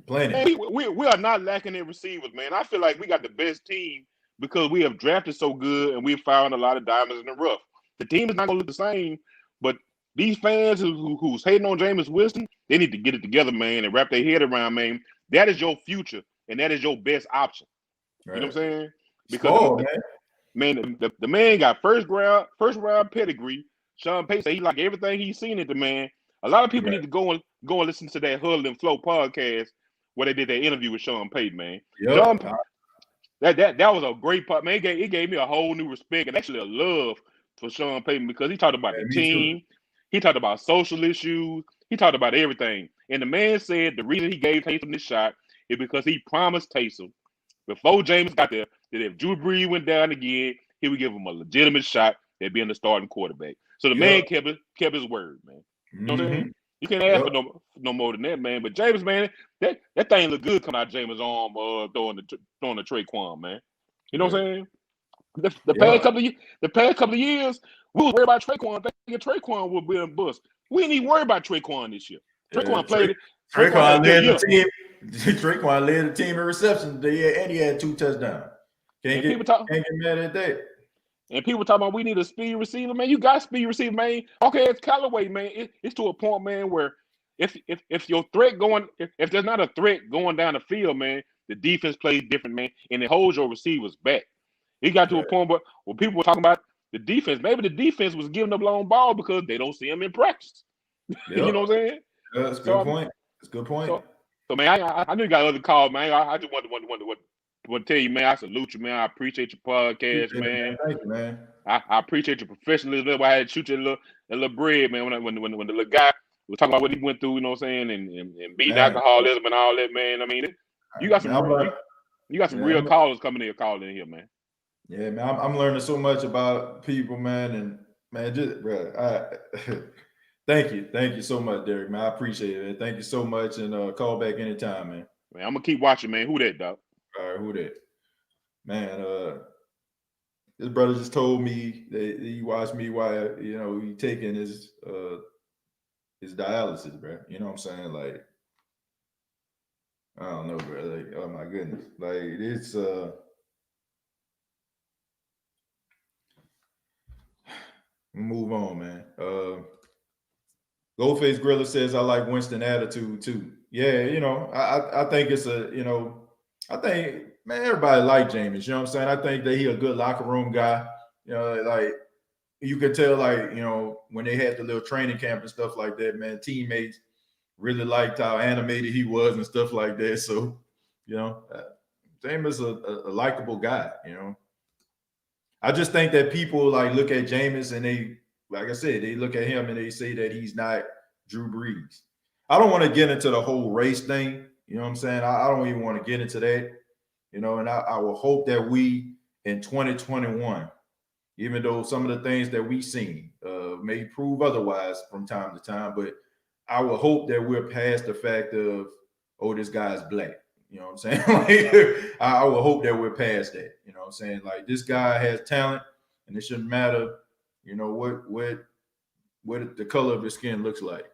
plenty. Man, we are not lacking in receivers, man. I feel like we got the best team because we have drafted so good and we've found a lot of diamonds in the rough. The team is not going to look the same, but these fans who's hating on Jameis Winston, they need to get it together, man, and wrap their head around, man. That is your future, and that is your best option. Right. You know what I'm saying? Because the man got first round pedigree. Sean Payton said he like everything he's seen at the man. A lot of people need to go and listen to that Huddle and Flow podcast where they did that interview with Sean Payton, man. Yep. Sean Payton, that was a great part, man. It gave me a whole new respect and actually a love for Sean Payton because he talked about the team. Too. He talked about social issues. He talked about everything. And the man said the reason he gave Taysom this shot is because he promised Taysom before James got there that if Drew Brees went down again, he would give him a legitimate shot at being the starting quarterback. So the man kept his word, man. You know what I'm saying? You can't ask for no more than that, man. But James, man, that thing look good coming out of James' arm, throwing the Traquan, man. You know what I'm saying? The past couple of years, we was worried about Traquan, thinking Traquan would be a bust. We didn't even worry about Traquan this year. Traquan played it. Traquan led the team. Traquan led the team in receptions, and he had 2 touchdowns. Can't get mad at that. And people talking about we need a speed receiver, man. You got speed receiver, man. Okay, it's Callaway, man. It's to a point, man, where if your threat if there's not a threat going down the field, man, the defense plays different, man, and it holds your receivers back. It got to a point where people were talking about the defense. Maybe the defense was giving up long ball because they don't see them in practice. Yep. You know what I'm saying? That's a good point. That's a good point. So man, I knew you got other calls, man. I just wanted to tell you, man, I salute you, man. I appreciate your podcast, man. Thank you, man. I appreciate your professionalism. I had to shoot you a little bread, man. When the little guy was talking about what he went through, you know what I'm saying, and beating alcoholism and all that, man. I mean, you got some real callers coming in calling in here, man. Yeah, man. I'm learning so much about people, man, and man, just bro, thank you so much, Derek, man. I appreciate it, man. Thank you so much, and call back anytime, man. Man, I'm gonna keep watching, man. Who that, dog? All right, who that? Man, this brother just told me that he watched me while he taking his dialysis, bro. You know what I'm saying? Like, I don't know, bro. Like, oh my goodness, like it's move on, man. Goldface Griller says I like Winston attitude too. Yeah, I think it's I think, man, everybody like Jameis. You know what I'm saying? I think that he a good locker room guy. Like you could tell, like, when they had the little training camp and stuff like that, man, teammates really liked how animated he was and stuff like that. So, Jameis a likable guy, I just think that people like look at Jameis and they, like I said, they look at him and they say that he's not Drew Brees. I don't want to get into the whole race thing. You know what I'm saying? I don't even want to get into that, and I will hope that we in 2021, even though some of the things that we've seen may prove otherwise from time to time, but I will hope that we're past the fact of, oh, this guy's black. You know what I'm saying? Like, I will hope that we're past that. You know what I'm saying? Like, this guy has talent, and it shouldn't matter, what the color of his skin looks like.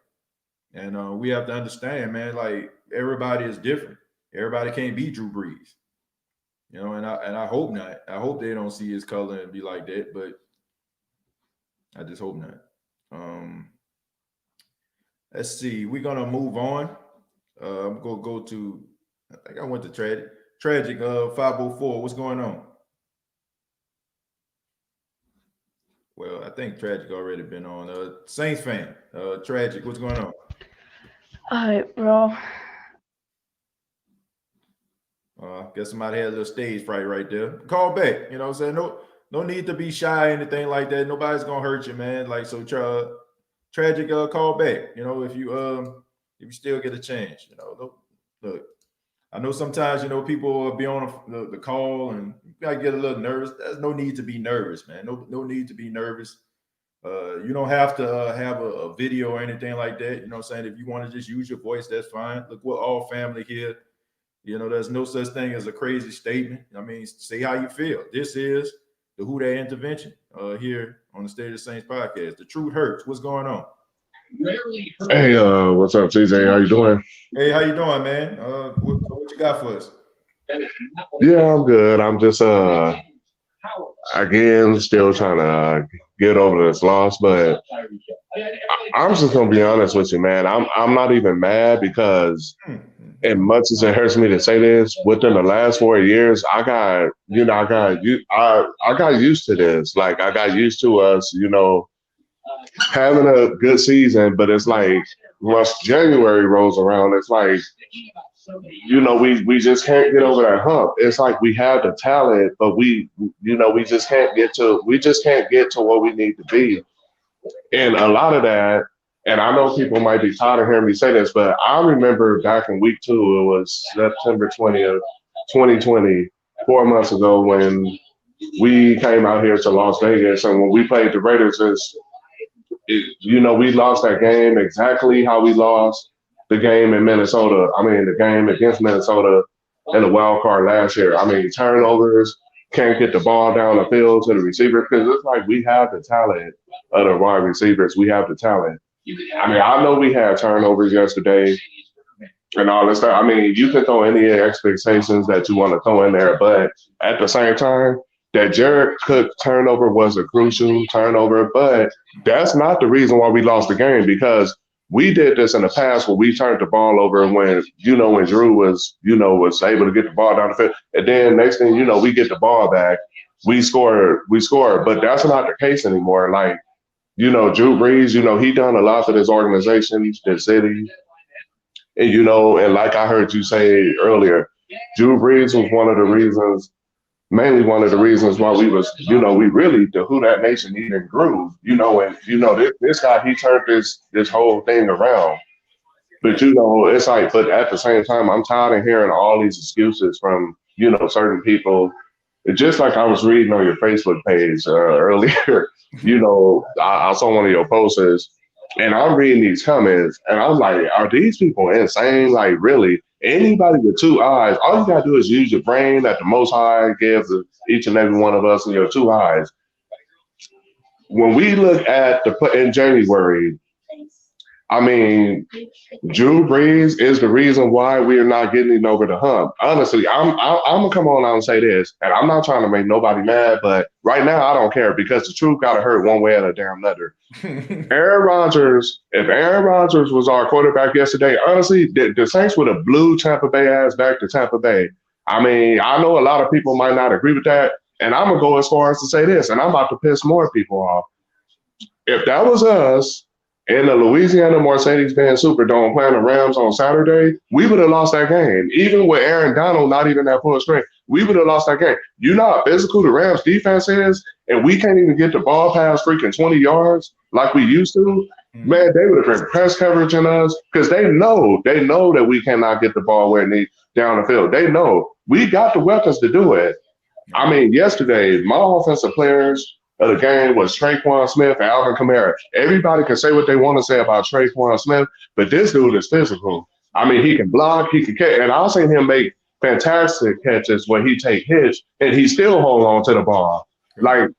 And we have to understand, man, like, everybody is different. Everybody can't be Drew Brees. You know, and I hope not. I hope they don't see his color and be like that, but I just hope not. Let's see. We're gonna move on. I'm gonna go to. I think I went to tragic. 504. What's going on? Well, I think Tragic already been on. Saints fan. Tragic. What's going on? All right, bro. Guess somebody had a little stage fright right there. Call back. You know what I'm saying? No need to be shy or anything like that. Nobody's gonna hurt you, man. Like, so Tragic, call back. You know, if you still get a chance. You know, look. I know sometimes, you know, people will be on the call and you gotta get a little nervous. There's no need to be nervous, man. No need to be nervous. You don't have to have a video or anything like that. You know what I'm saying? If you want to just use your voice, that's fine. Look, we're all family here. You know, there's no such thing as a crazy statement. I mean, say how you feel. This is the Who Dat Intervention here on the State of the Saints podcast. The truth hurts. What's going on? Hey, what's up, TJ? How you doing? Hey, how you doing, man? What you got for us? Yeah, I'm good. I'm just again still trying to get over this loss, but I'm just gonna be honest with you, man. I'm not even mad because, as much as it hurts me to say this, within the last 4 years, I got used to this. Like, I got used to us, you know, having a good season, but it's like once January rolls around, it's like, you know, we just can't get over that hump. It's like we have the talent, but we just can't get to where we need to be. And a lot of that, and I know people might be tired of hearing me say this, but I remember back in week 2, it was September 20th, 2020, 4 months ago, when we came out here to Las Vegas, and when we played the Raiders, we lost that game exactly how we lost the game in Minnesota. I mean, the game against Minnesota in the wild card last year. I mean, turnovers, can't get the ball down the field to the receiver, because it's like we have the talent of the wide receivers. We have the talent. I mean, I know we had turnovers yesterday and all this stuff. I mean, you can throw any expectations that you want to throw in there, but at the same time, that Jared Cook turnover was a crucial turnover, but that's not the reason why we lost the game, because we did this in the past where we turned the ball over when Drew was able to get the ball down the field. And then next thing you know, we get the ball back. We score, but that's not the case anymore. Like, Drew Brees, he done a lot for this organization, this city. And, and like I heard you say earlier, Drew Brees was mainly one of the reasons why we was, we really, the Who Dat Nation even grew, this guy, he turned this whole thing around. But, it's like, but at the same time, I'm tired of hearing all these excuses from, certain people. It's just like I was reading on your Facebook page earlier, I saw one of your posters, and I'm reading these comments, and I'm like, are these people insane? Like, really? Anybody with 2 eyes, all you gotta do is use your brain that the Most High gives each and every one of us in your 2 eyes. When we look at in January, I mean, Drew Brees is the reason why we are not getting over the hump. Honestly, I'm gonna come on out and say this, and I'm not trying to make nobody mad, but right now I don't care, because the truth gotta hurt one way or the damn other. If Aaron Rodgers was our quarterback yesterday, honestly, the Saints would have blew Tampa Bay ass back to Tampa Bay. I mean, I know a lot of people might not agree with that, and I'm gonna go as far as to say this, and I'm about to piss more people off. If that was us in the Louisiana Mercedes-Benz Superdome playing the Rams on Saturday, we would have lost that game. Even with Aaron Donald not even at full strength, we would have lost that game. You know how physical the Rams defense is, and we can't even get the ball past freaking 20 yards like we used to? Man, they would have been press coverage in us, because they know that we cannot get the ball where it needs down the field. They know we got the weapons to do it. I mean, yesterday, my offensive players of the game was Traquan Smith and Alvin Kamara. Everybody can say what they want to say about Traquan Smith, but this dude is physical. I mean, he can block, he can catch, and I've seen him make fantastic catches where he take hits and he still hold on to the ball. Like,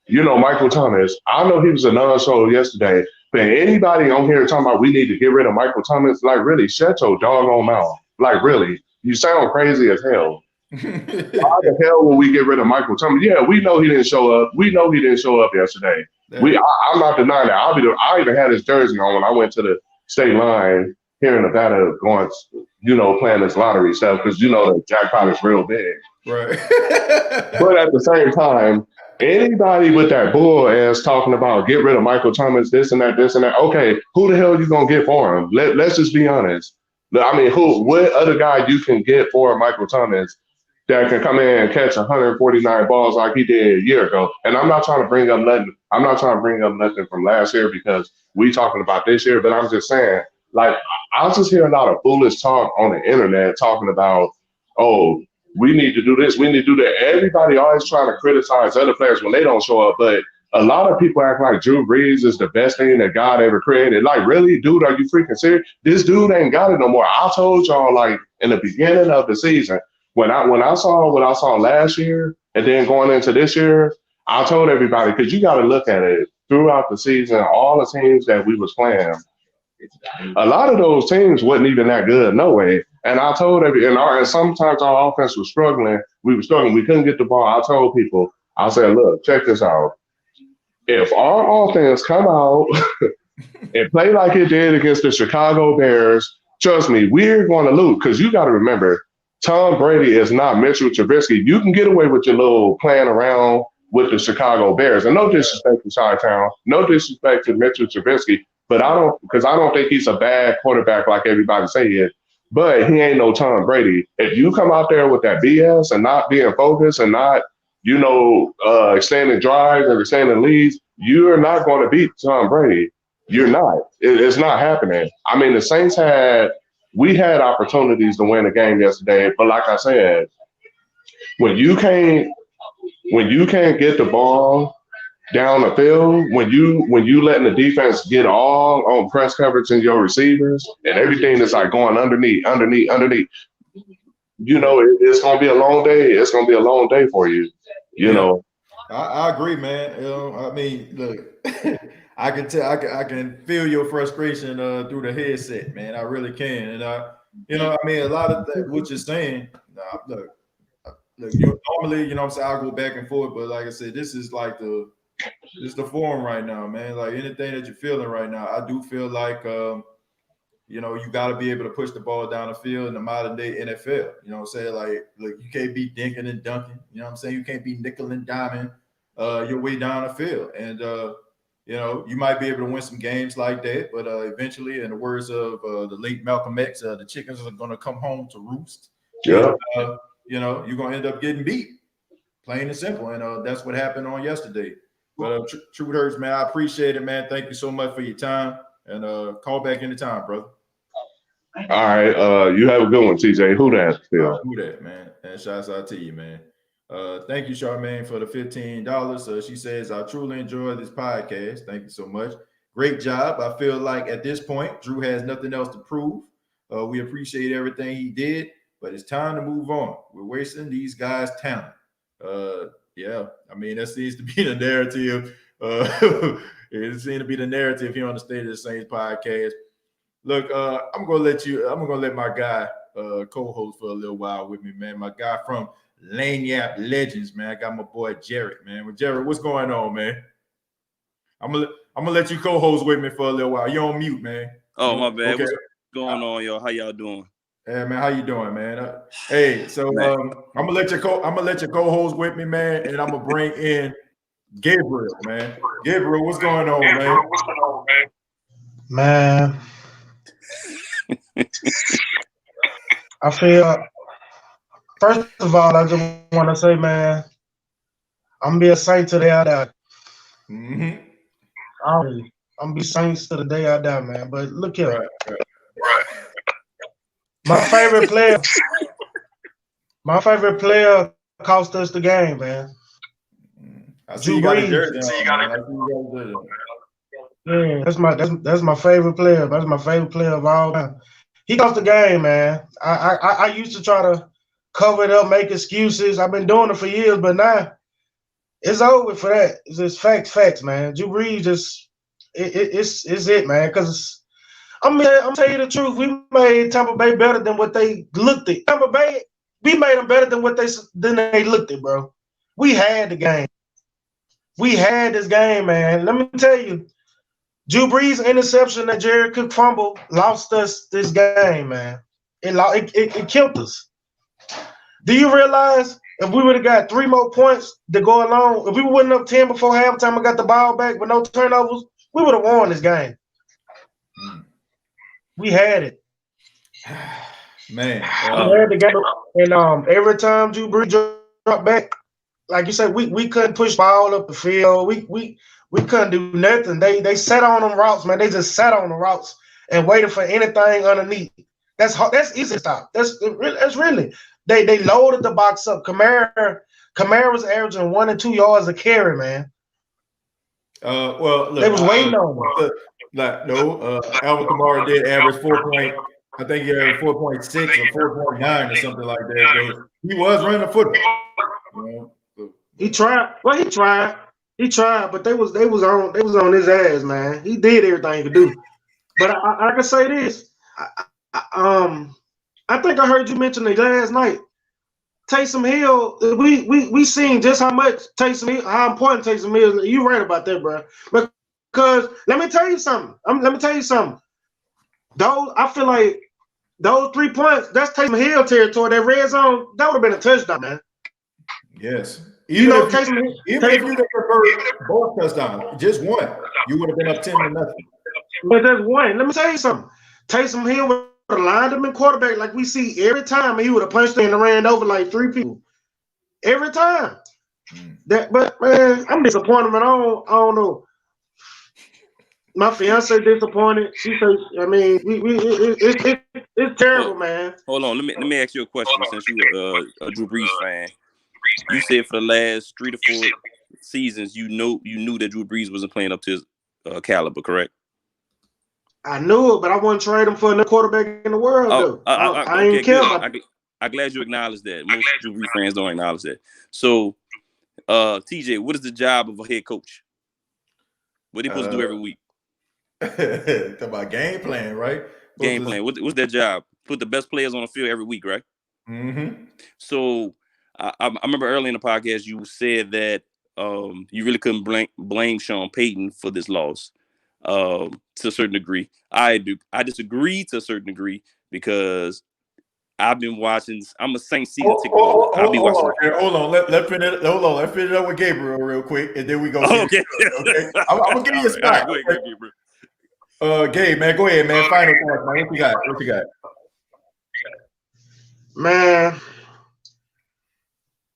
Michael Thomas, I know he was a non-show yesterday, but anybody on here talking about we need to get rid of Michael Thomas, like, really, shut your doggone mouth. Like, really, you sound crazy as hell. Why the hell will we get rid of Michael Thomas? Yeah, we know he didn't show up. We know he didn't show up yesterday. I'm not denying that. I even had his jersey on when I went to the state line here in Nevada going, playing this lottery stuff because the jackpot is real big. Right. But at the same time, anybody with that bull ass talking about get rid of Michael Thomas, this and that, okay, who the hell are you gonna get for him? Let's just be honest. I mean, what other guy you can get for Michael Thomas that can come in and catch 149 balls like he did a year ago? And I'm not trying to bring up nothing. I'm not trying to bring up nothing from last year because we talking about this year, but I'm just saying, like, I was just hearing a lot of foolish talk on the internet talking about, oh, we need to do this, we need to do that. Everybody always trying to criticize other players when they don't show up, but a lot of people act like Drew Brees is the best thing that God ever created. Like, really, dude, are you freaking serious? This dude ain't got it no more. I told y'all, like, in the beginning of the season, when I saw what I saw last year and then going into this year, I told everybody, because you got to look at it throughout the season, all the teams that we was playing, a lot of those teams wasn't even that good, no way. And I told and sometimes our offense was struggling. We were struggling. We couldn't get the ball. I told people, I said, look, check this out. If our offense come out and play like it did against the Chicago Bears, trust me, we're going to lose. Because you got to remember, Tom Brady is not Mitchell Trubisky. You can get away with your little playing around with the Chicago Bears. And no disrespect to Chi-Town, no disrespect to Mitchell Trubisky, but I don't think he's a bad quarterback like everybody say he is. But he ain't no Tom Brady. If you come out there with that BS and not being focused and not, extending drives and extending leads, you're not going to beat Tom Brady. You're not. It's not happening. I mean, the Saints we had opportunities to win the game yesterday, but like I said, when you can't get the ball down the field, when you letting the defense get all on press coverage and your receivers and everything is like going underneath, it's going to be a long day. It's going to be a long day for you, you know. I agree, man. I mean, look, I can tell, I can feel your frustration through the headset, man. I really can. And I mean, a lot of what you're saying, look, normally, I'm saying I'll go back and forth, but like I said, this is like the forum right now, man. Like anything that you're feeling right now, I do feel like you got to be able to push the ball down the field in the modern day NFL. You know what I'm saying? Like, look, you can't be dinking and dunking. You know what I'm saying? You can't be nickel and diming your way down the field. And, you might be able to win some games like that, but eventually, in the words of the late Malcolm X, the chickens are going to come home to roost. Yeah. And, you're going to end up getting beat, plain and simple. And that's what happened on yesterday. But True Hurts, man, I appreciate it, man. Thank you so much for your time. And call back anytime, brother. All right. You have a good one, TJ. Who that? Who that, man? And shouts out to you, man. Thank you, Charmaine, for the $15. She says, I truly enjoy this podcast. Thank you so much. Great job. I feel like at this point, Drew has nothing else to prove. We appreciate everything he did, but it's time to move on. We're wasting these guys' talent. Yeah, I mean, that seems to be the narrative. It seems to be the narrative here on the State of the Saints podcast. Look, I'm gonna let my guy co-host for a little while with me, man. My guy from Lanyap Legends, man. I got my boy Jared, man. Well, Jared, what's going on, man? I'm gonna let you co-host with me for a little while. You're on mute, man. Oh, my bad. Okay. What's going on, y'all? How y'all doing? Hey, man, how you doing, man? Hey, so I'm gonna let you co-host with me, man, and I'm gonna bring in Gabriel, man. Gabriel, what's going on, man? Man, I feel. First of all, I just want to say, man, I'm gonna be a Saint to the day I die. Mm-hmm. I'm gonna be Saints to the day I die, man. But look here, right. My favorite player cost us the game, man. I see you got a jersey. Yeah, that's my favorite player. That's my favorite player of all time. He cost the game, man. I used to try to cover it up, make excuses. I've been doing it for years, but now it's over for that. It's just facts, man. Drew Brees it's it, man. Because I'm tell you the truth, we made Tampa Bay better than what they looked at. Tampa Bay We made them better than they looked at, bro. We had the game. We had this game, man. Let me tell you, Drew Brees' interception that Jared Cook fumble lost us this game, man. It killed us. Do you realize if we would have got 3 more points to go along, if we went up 10 before halftime and got the ball back with no turnovers, we would have won this game. We had it. Man. We had the game. And every time Drew Brees dropped back, like you said, we couldn't push ball up the field. We couldn't do nothing. They sat on them routes, man. They just sat on the routes and waited for anything underneath. That's hard. That's easy to stop. That's really. They loaded the box up. Kamara was averaging 1 and 2 yards a carry, man. Well, look, they was waiting on him. Alvin Kamara did average 4 I think he averaged 4.6 or 4.9 or something like that. He was running the football. He tried. Well, he tried, but they was on his ass, man. He did everything he could do. But I can say this. I think I heard you mention it last night. Taysom Hill, we seen just how much how important Taysom Hill is. You right about that, bro. Because let me tell you something. I feel like those 3 points, that's Taysom Hill territory. That red zone, that would have been a touchdown, man. Yes. Even if you convert both touchdowns, just one, you would have been up 10-0. But that's one. Let me tell you something. Taysom Hill would have lined him in quarterback like we see every time, and he would have punched in and ran over like 3 people. Every time. But man, I'm disappointed, man. I don't know. My fiance disappointed. She says, I mean, it's terrible, man. Hold on, let me ask you a question. Since you're a Drew Brees fan, you said for the last 3 to 4 seasons, you knew that Drew Brees wasn't playing up to his caliber, correct? I knew it, but I wouldn't trade him for another quarterback in the world, though. I ain't care about it. I'm glad you acknowledge that. Most Drew Brees fans don't acknowledge that. So, TJ, what is the job of a head coach? What are they supposed to do every week? Talk about game plan, right? Game plan. What's their job? Put the best players on the field every week, right? Mm-hmm. So I remember early in the podcast you said that you really couldn't blame Sean Payton for this loss to a certain degree. I disagree to a certain degree because I've been watching. I'm a Saints season ticket holder. I'll be watching. Hold on. Let's finish it up with Gabriel real quick, and then we go. Okay. I'm gonna give you a spot. Go ahead, Gabriel. Gabe, man, go ahead, man. Final thoughts, man. What you got? Man,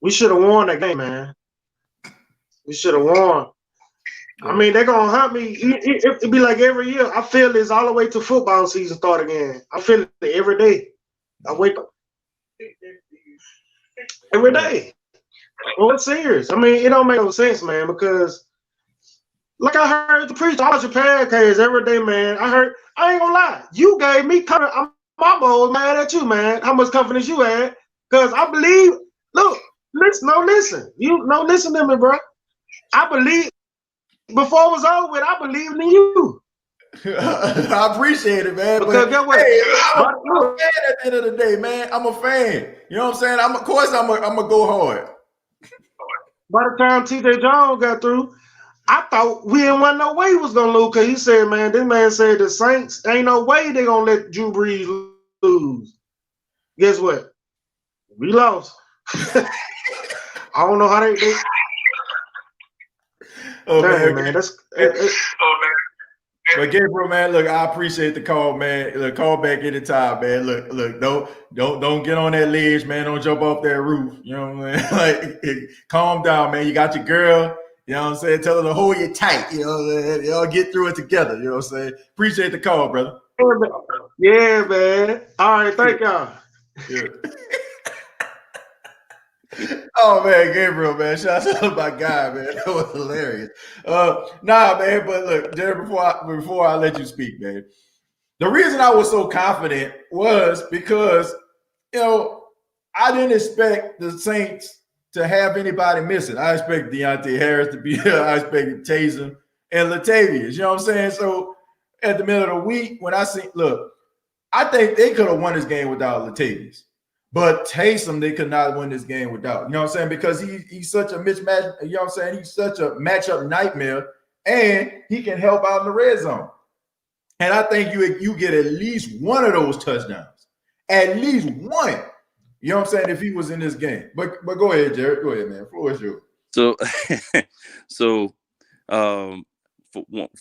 we should have won that game, man. We should have won. I mean, they're gonna hunt me. It'd be like every year. I feel this all the way to football season start again. I feel it every day. I wake up every day. Well, it's serious. I mean, it don't make no sense, man, because like I heard the preacher, I watch your podcast every day, man. I ain't gonna lie. You gave me confidence. My boy was mad at you, man. How much confidence you had? Because I believe, listen. Listen to me, bro. I believe, before it was over with, I believed in you. I appreciate it, man. Because I'm a fan at the end of the day, man. I'm a fan. You know what I'm saying? I'm gonna go hard. By the time TJ Jones got through, I thought we didn't want no way he was gonna lose, because he said, man, this man said the Saints ain't no way they gonna let Drew Brees lose. Guess what? We lost. I don't know how they Oh, man, that's But Gabriel, man, look, I appreciate the call, man. Look, call back anytime, man. Look, don't get on that ledge, man. Don't jump off that roof. You know what I'm saying? Like, calm down, man. You got your girl. You know what I'm saying? Tell her to hold you tight. You know what I'm saying? Y'all get through it together. You know what I'm saying? Appreciate the call, brother. Yeah, man. All right, thank y'all. Yeah. Oh man, Gabriel, man, shout out to my guy, man. That was hilarious. Nah, man, but look, Jared, before I let you speak, man, the reason I was so confident was because, you know, I didn't expect the Saints to have anybody missing. I expected Deontay Harris to be here. I expected Taysom and Latavius. You know what I'm saying? So at the middle of the week, when I think they could have won this game without Latavius. But Taysom, they could not win this game without. You know what I'm saying? Because he's such a mismatch. You know what I'm saying? He's such a matchup nightmare, and he can help out in the red zone. And I think you get at least one of those touchdowns. At least one. You know what I'm saying? If he was in this game. But go ahead, Jared. Go ahead, man. Floor is yours. So for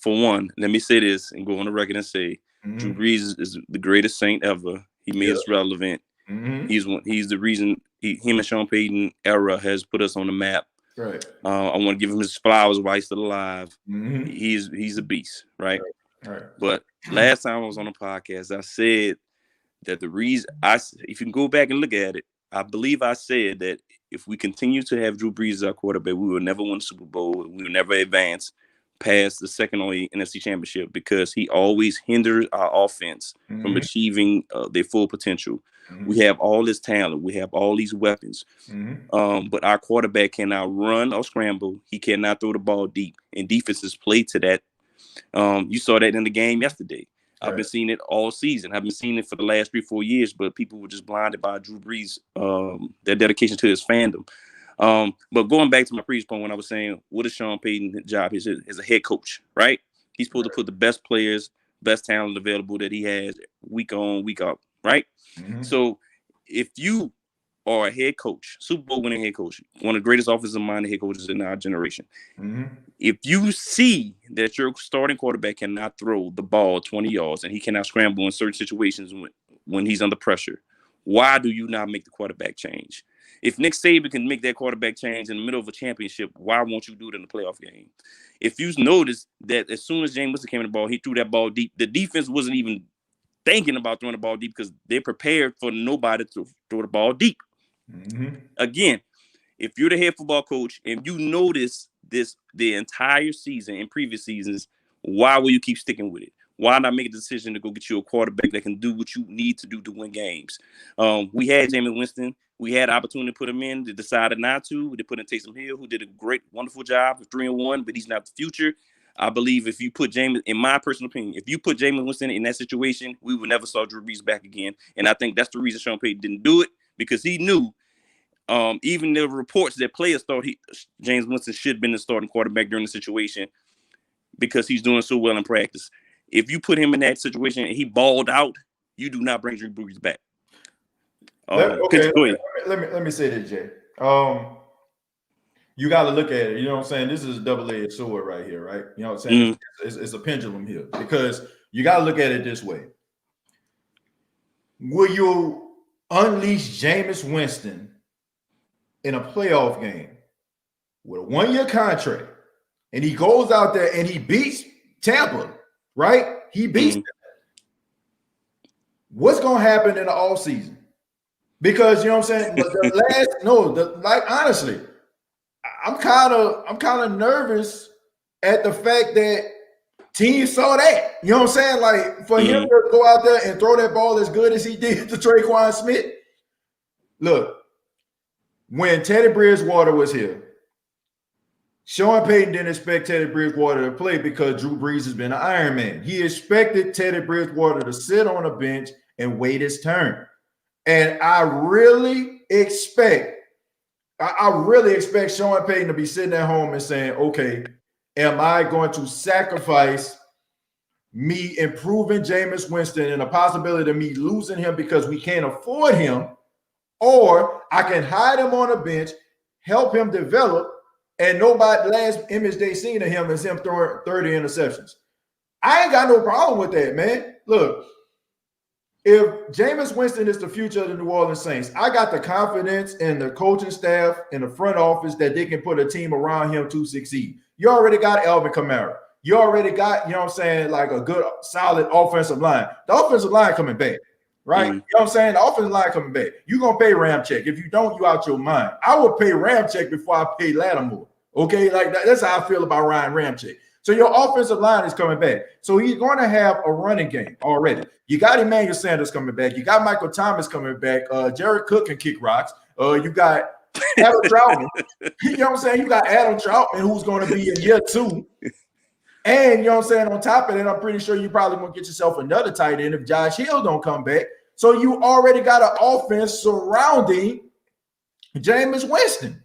one, let me say this and go on the record and say Drew Brees is the greatest Saint ever. He made us relevant. He's the reason him and Sean Payton era has put us on the map. Right. I want to give him his flowers while he's still alive. He's a beast, right? Right. But last time I was on a podcast, I said that the reason if you can go back and look at it, I believe I said that if we continue to have Drew Brees as our quarterback, we will never win the Super Bowl. We will never advance past the second or NFC Championship because he always hinders our offense from achieving their full potential. We have all this talent. We have all these weapons. But our quarterback cannot run or scramble. He cannot throw the ball deep. And defenses play to that. You saw that in the game yesterday. Right. I've been seeing it all season. I've been seeing it for the last 3-4 years, but people were just blinded by Drew Brees, their dedication to his fandom. But going back to my previous point when I was saying, what is Sean Payton's job? He's a head coach, right? He's supposed to put the best players, best talent available that he has week on, week out, right? So if you are a head coach, Super Bowl winning head coach, one of the greatest offensive-minded head coaches in our generation, if you see that your starting quarterback cannot throw the ball 20 yards and he cannot scramble in certain situations when he's under pressure, why do you not make the quarterback change? If Nick Saban can make that quarterback change in the middle of a championship, why won't you do it in the playoff game? If you notice that as soon as James Winston came in the ball, he threw that ball deep. The defense wasn't even thinking about throwing the ball deep because they're prepared for nobody to throw the ball deep. Again, if you're the head football coach and you notice this the entire season and previous seasons, why will you keep sticking with it? Why not make a decision to go get you a quarterback that can do what you need to do to win games? We had Jameis Winston. We had opportunity to put him in. They decided not to. They put in Taysom Hill, who did a great, wonderful job of 3-1, but he's not the future. I believe if you put Jameis, in my personal opinion, if you put Jameis Winston in that situation, we would never saw Drew Brees back again. And I think that's the reason Sean Payton didn't do it, because he knew even the reports that players thought James Winston should have been the starting quarterback during the situation because he's doing so well in practice. If you put him in that situation and he balled out, you do not bring Drew Brees back. Let me say this, Jay. You got to look at it. You know what I'm saying? This is a double-edged sword right here, right? You know what I'm saying? It's a pendulum here, because you got to look at it this way. Will you unleash Jameis Winston in a playoff game with a 1-year contract, and he goes out there and he beats Tampa, right? He beats them. What's going to happen in the offseason? Because, you know what I'm saying? Honestly, I'm kind of nervous at the fact that teams saw that. You know what I'm saying? Like, for him to go out there and throw that ball as good as he did to Traquan Smith. Look, when Teddy Bridgewater was here, Sean Payton didn't expect Teddy Bridgewater to play because Drew Brees has been an Iron Man. He expected Teddy Bridgewater to sit on a bench and wait his turn. And I really expect Sean Payton to be sitting at home and saying, okay, am I going to sacrifice me improving Jameis Winston and the possibility of me losing him because we can't afford him, or I can hide him on a bench, help him develop, and nobody last image they seen of him is him throwing 30 interceptions. I ain't got no problem with that, man. Look, if Jameis Winston is the future of the New Orleans Saints, I got the confidence in the coaching staff and the front office that they can put a team around him to succeed. You already got Alvin Kamara. You already got, you know what I'm saying, like a good, solid offensive line. The offensive line coming back, right? You know what I'm saying? The offensive line coming back. You're going to pay Ramczyk. If you don't, you out your mind. I would pay Ramczyk before I pay Lattimore, okay? Like, that's how I feel about Ryan Ramczyk. So your offensive line is coming back. So he's going to have a running game already. You got Emmanuel Sanders coming back. You got Michael Thomas coming back. Jared Cook can kick rocks. You got Adam Troutman. You know what I'm saying? You got Adam Troutman, who's going to be in year 2. And you know what I'm saying? On top of that, I'm pretty sure you probably going to get yourself another tight end if Josh Hill don't come back. So you already got an offense surrounding Jameis Winston.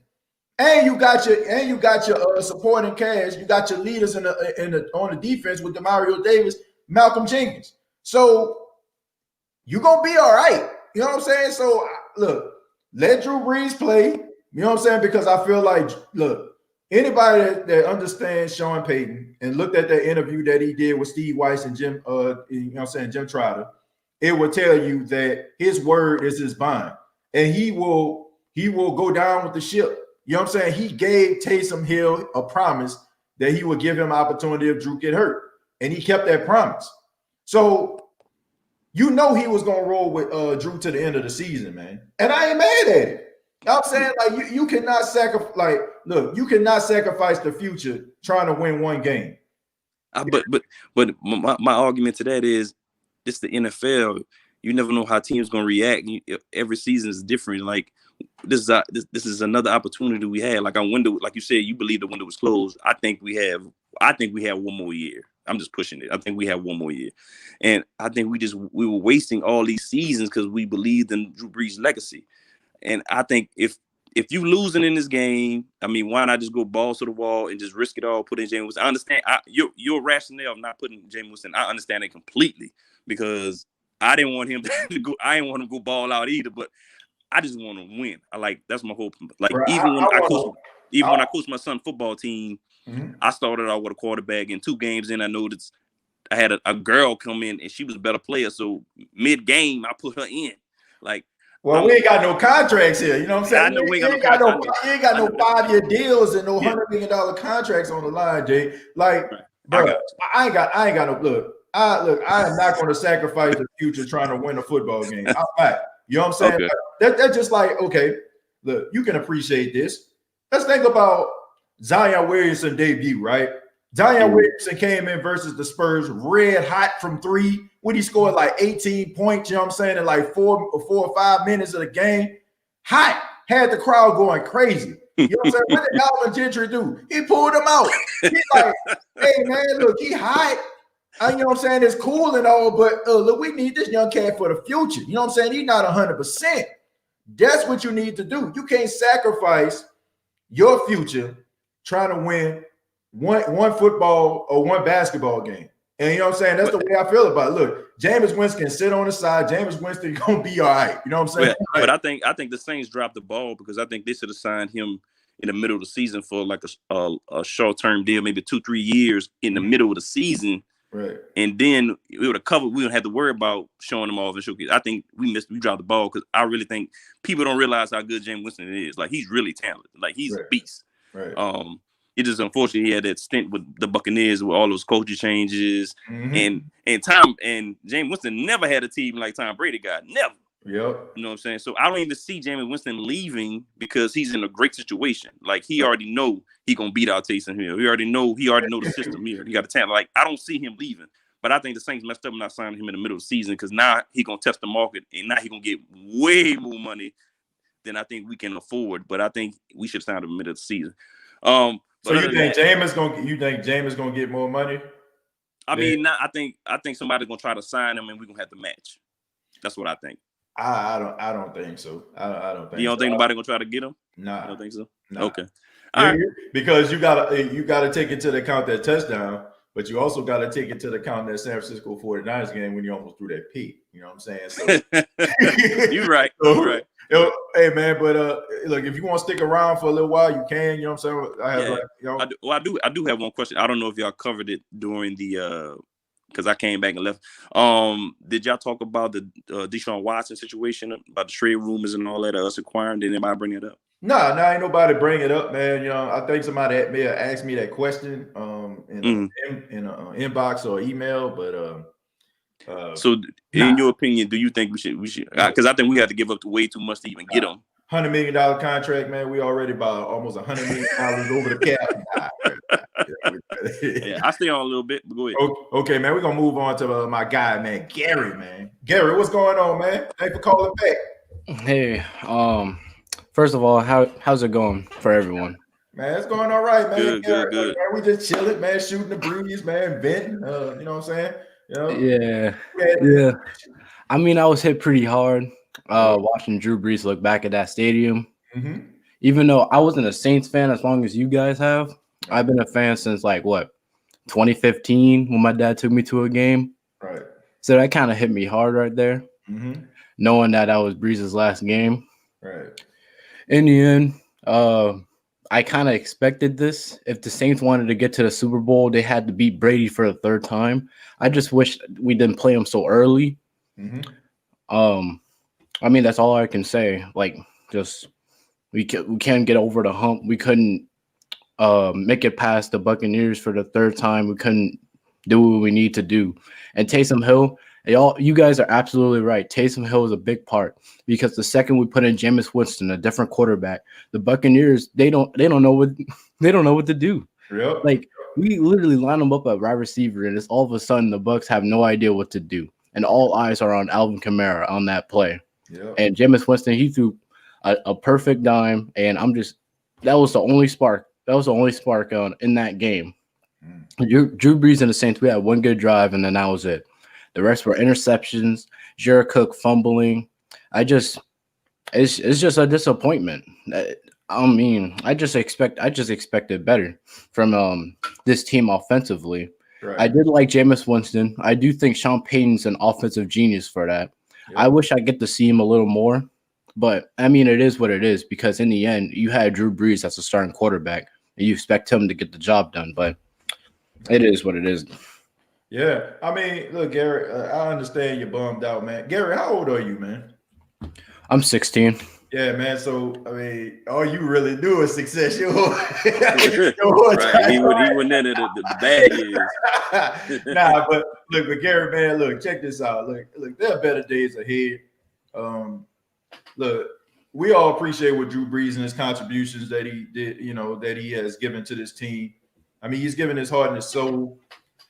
And you got your supporting cast. You got your leaders on the defense with Demario Davis, Malcolm Jenkins. So you're gonna be all right. You know what I'm saying? So look, let Drew Brees play. You know what I'm saying? Because I feel like, look, anybody that understands Sean Payton and looked at that interview that he did with Steve Weiss and Jim, you know what I'm saying, Jim Trotter, it will tell you that his word is his bond, and he will go down with the ship. You know what I'm saying? He gave Taysom Hill a promise that he would give him opportunity if Drew get hurt, and he kept that promise. So you know he was gonna roll with Drew to the end of the season, man. And I ain't mad at it. You know what I'm saying? Like you cannot sacrifice. Like, look, you cannot sacrifice the future trying to win one game. But my argument to that is, it's the NFL. You never know how teams gonna react. Every season is different. Like, this is another opportunity we had. Like, on window, like you said, you believe the window was closed. I think we have one more year. I'm just pushing it. I think we have one more year, and I think we were wasting all these seasons because we believed in Drew Brees' legacy. And I think if you losing in this game, I mean, why not just go balls to the wall and just risk it all? Put in Jameis Winston. I understand your rationale of not putting Jameis Winston. I understand it completely, because I didn't want him to go. I didn't want him to go ball out either, but I just want to win. That's my hope. Like, bro, even when I coached my son's football team, I started out with a quarterback, and 2 games in, I noticed I had a girl come in and she was a better player. So mid-game, I put her in. Like, well, we ain't got no contracts here. You know what I'm saying? I know we ain't got no contracts. You ain't got no 5-year deals and no $100 million contracts on the line, Jay. Like, bro, I ain't got no look. I am not going to sacrifice the future trying to win a football game. I'm not. You know what I'm saying? Okay. That's just like, okay, look, you can appreciate this. Let's think about Zion Williamson debut, right? Zion Williamson came in versus the Spurs red hot from 3. When he scored like 18 points, you know what I'm saying, in like 4 or 5 minutes of the game. Hot. Had the crowd going crazy. You know what I'm saying? What did Alvin Gentry do? He pulled him out. He's like, hey, man, look, he hot. You know what I'm saying? It's cool and all, but look, we need this young cat for the future. You know what I'm saying? He's not 100%. That's what you need to do. You can't sacrifice your future trying to win one football or one basketball game. And you know what I'm saying? That's the way I feel about it. Look, Jameis Winston can sit on the side. Jameis Winston gonna be all right. You know what I'm saying? But I think the Saints dropped the ball, because I think they should have signed him in the middle of the season for like a short-term deal, maybe 2-3 years in the middle of the season. Right. And then we would have covered. We wouldn't have to worry about showing them off and showcase. I think we dropped the ball, because I really think people don't realize how good Jameis Winston is. Like, he's really talented. Like, he's a beast. Right. It just unfortunately he had that stint with the Buccaneers with all those coaching changes, and Jameis Winston never had a team like Tom Brady got. Never. Yep. You know what I'm saying? So I don't even see Jameis Winston leaving, because he's in a great situation. Like, he already know he gonna beat out Taysom Hill. He already know the system here. He got a talent. Like, I don't see him leaving. But I think the Saints messed up not signing him in the middle of the season, because now he gonna test the market, and now he gonna get way more money than I think we can afford. But I think we should sign him in the middle of the season. So you think Jameis gonna get more money? I mean, I think somebody's gonna try to sign him, and we're gonna have to match. That's what I think. I don't think so. I don't think. You don't think nobody gonna try to get him? Nah. You don't think so? Nah. Okay. All right. Because you gotta take into account that touchdown, but you also gotta take into account that San Francisco 49ers game when you almost threw that pick. You know what I'm saying? So you're right. You're right. Hey man, but look, if you want to stick around for a little while, you can. You know what I'm saying? I do have one question. I don't know if y'all covered it during the because I came back and left. Did y'all talk about the Deshaun Watson situation, about the trade rumors and all that, us acquiring? Did anybody bring it up? No, ain't nobody bring it up, man. You know, I think somebody may have asked me that question in an inbox or email, but so in your opinion, do you think we should because I think we have to give up way too much to even get them. $100 million contract, man. We already about almost $100 million over the cap. Yeah, I stay on a little bit, but go ahead. Okay, man. We're gonna move on to my guy, man, Gary, man. Gary, what's going on, man? Thanks for calling back. Hey, first of all, how's it going for everyone? Man, it's going all right, man. Good. Man, we just chilling, man, shooting the breeze, man, venting. You know what I'm saying? You know? Yeah. I mean, I was hit pretty hard watching Drew Brees look back at that stadium. Mm-hmm. Even though I wasn't a Saints fan as long as you guys have, I've been a fan since 2015 when my dad took me to a game. Right. So that kind of hit me hard right there, knowing that was Brees' last game. Right. In the end, I kind of expected this. If the Saints wanted to get to the Super Bowl, they had to beat Brady for the third time. I just wish we didn't play him so early. I mean, that's all I can say. We can't get over the hump. We couldn't make it past the Buccaneers for the third time. We couldn't do what we need to do. And Taysom Hill, you guys are absolutely right. Taysom Hill is a big part because the second we put in Jameis Winston, a different quarterback, the Buccaneers they don't know what to do. Yep. We literally line them up at wide receiver, and it's all of a sudden the Bucs have no idea what to do, and all eyes are on Alvin Kamara on that play. Yep. And Jameis Winston, he threw a perfect dime, and that was the only spark. That was the only spark in that game. Drew Brees and the Saints, we had one good drive, and then that was it. The rest were interceptions, Jared Cook fumbling. It's just a disappointment. I mean, I just expected better from this team offensively. Right. I did like Jameis Winston. I do think Sean Payton's an offensive genius for that. Yep. I wish I get to see him a little more, but I mean, it is what it is because in the end, you had Drew Brees as a starting quarterback, and you expect him to get the job done. But it is what it is. Yeah, I mean, look, Gary, I understand you're bummed out, man. Gary, how old are you, man? I'm 16. Yeah, man. So, I mean, all you really do is success. Right. He went into the bad years. Nah, but Gary, man, look, check this out. Look, there are better days ahead. Look, we all appreciate what Drew Brees and his contributions that he did, that he has given to this team. I mean, he's given his heart and his soul.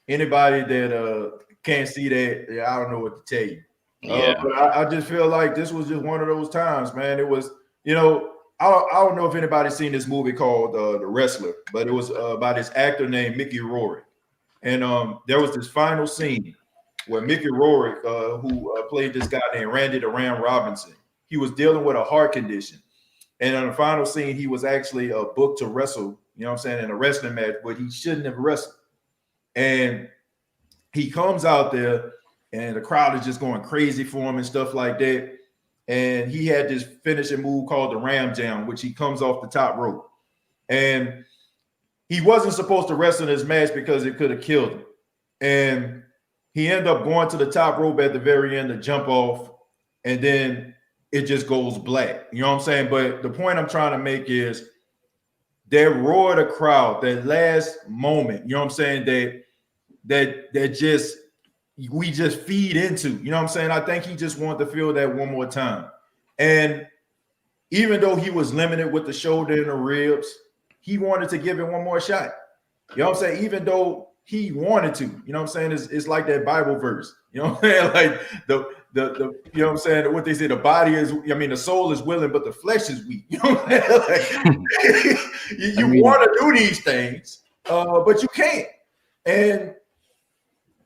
Anybody that can't see that, I don't know what to tell you. Yeah. But I just feel like this was just one of those times, man. It was, I don't know if anybody's seen this movie called The Wrestler, but it was about this actor named Mickey Rourke. And there was this final scene where Mickey Rourke, who played this guy named Randy the Ram Robinson, he was dealing with a heart condition. And in the final scene, he was actually booked to wrestle, in a wrestling match, but he shouldn't have wrestled. And he comes out there and the crowd is just going crazy for him and stuff like that. And he had this finishing move called the Ram Jam, which he comes off the top rope. And he wasn't supposed to wrestle in his match because it could have killed him. And he ended up going to the top rope at the very end to jump off. And then it just goes black. You know what I'm saying? But the point I'm trying to make is that roar of the crowd, that last moment, you know what I'm saying, that just we just feed into, you know what I'm saying? I think he just wanted to feel that one more time. And even though he was limited with the shoulder and the ribs, he wanted to give it one more shot. You know what I'm saying? Even though he wanted to, you know what I'm saying? It's like that Bible verse, you know what I'm saying? Like the you know what I'm saying? What they say, the soul is willing, but the flesh is weak. You know what I'm saying? Like, you want to do these things, but you can't. And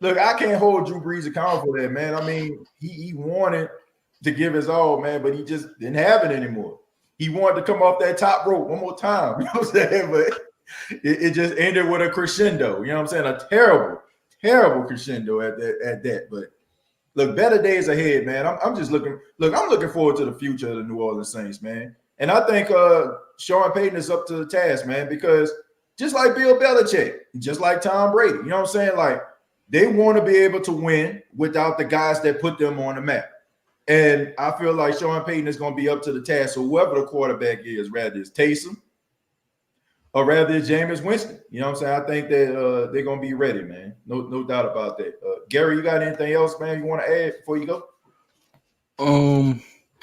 look, I can't hold Drew Brees accountable for that, man. I mean, he wanted to give his all, man, but he just didn't have it anymore. He wanted to come off that top rope one more time, you know what I'm saying? But it just ended with a crescendo, you know what I'm saying? A terrible, terrible crescendo at that. But look, better days ahead, man. I'm looking forward to the future of the New Orleans Saints, man. And I think Sean Payton is up to the task, man, because just like Bill Belichick, just like Tom Brady, you know what I'm saying? Like, they want to be able to win without the guys that put them on the map. And I feel like Sean Payton is going to be up to the task. So whoever the quarterback is, rather it's Taysom or rather it's Jameis Winston. You know what I'm saying? I think that they're going to be ready, man. No doubt about that. Gary, you got anything else, man, you want to add before you go?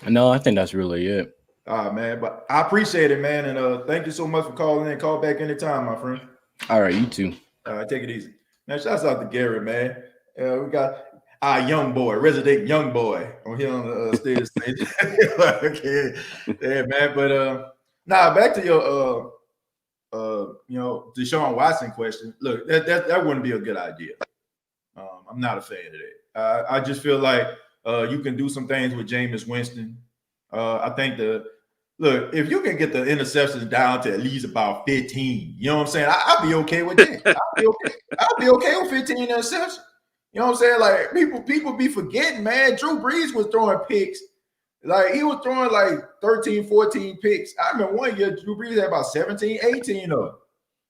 No, I think that's really it. All right, man. But I appreciate it, man. And thank you so much for calling in. Call back anytime, my friend. All right, you too. All right, take it easy. Now, shouts out to Gary, man. We got our young boy, resident young boy, on here on the stage. Okay, yeah, man. But back to your Deshaun Watson question. Look, that wouldn't be a good idea. I'm not a fan of that. I just feel like You can do some things with Jameis Winston. I think look, if you can get the interceptions down to at least about 15, you know what I'm saying? I'll be okay with that. I'll be okay with 15 interceptions. You know what I'm saying? Like people be forgetting, man. Drew Brees was throwing picks. Like he was throwing like 13, 14 picks. I remember one year Drew Brees had about 17, 18 of them.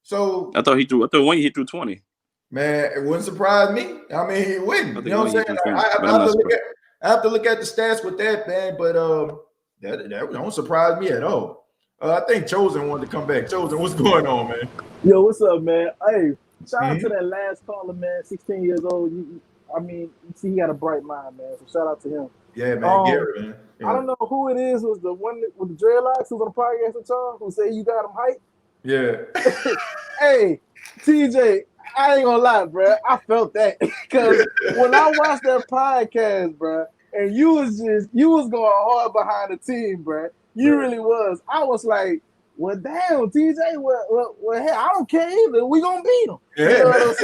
So I thought one year he threw 20. Man, it wouldn't surprise me. I mean, he wouldn't. You know what I'm saying? I have to look at the stats with that, man. But that don't surprise me at all. I think Chosen wanted to come back. Chosen, what's going on, man? Yo, what's up, man? Hey, shout out to that last caller, man. 16 years old. You see, he got a bright mind, man. So shout out to him. Yeah, man. Gary, man. Yeah. I don't know who it is. Was the one with the dreadlocks who's on the podcast with y'all who say you got him hyped? Yeah. Hey, TJ, I ain't gonna lie, bro. I felt that because when I watched that podcast, bro, and you was going hard behind the team, bro. You really was. I was like, well, damn, TJ, well, hey, I don't care either. We gonna beat them. Yeah. You know what I'm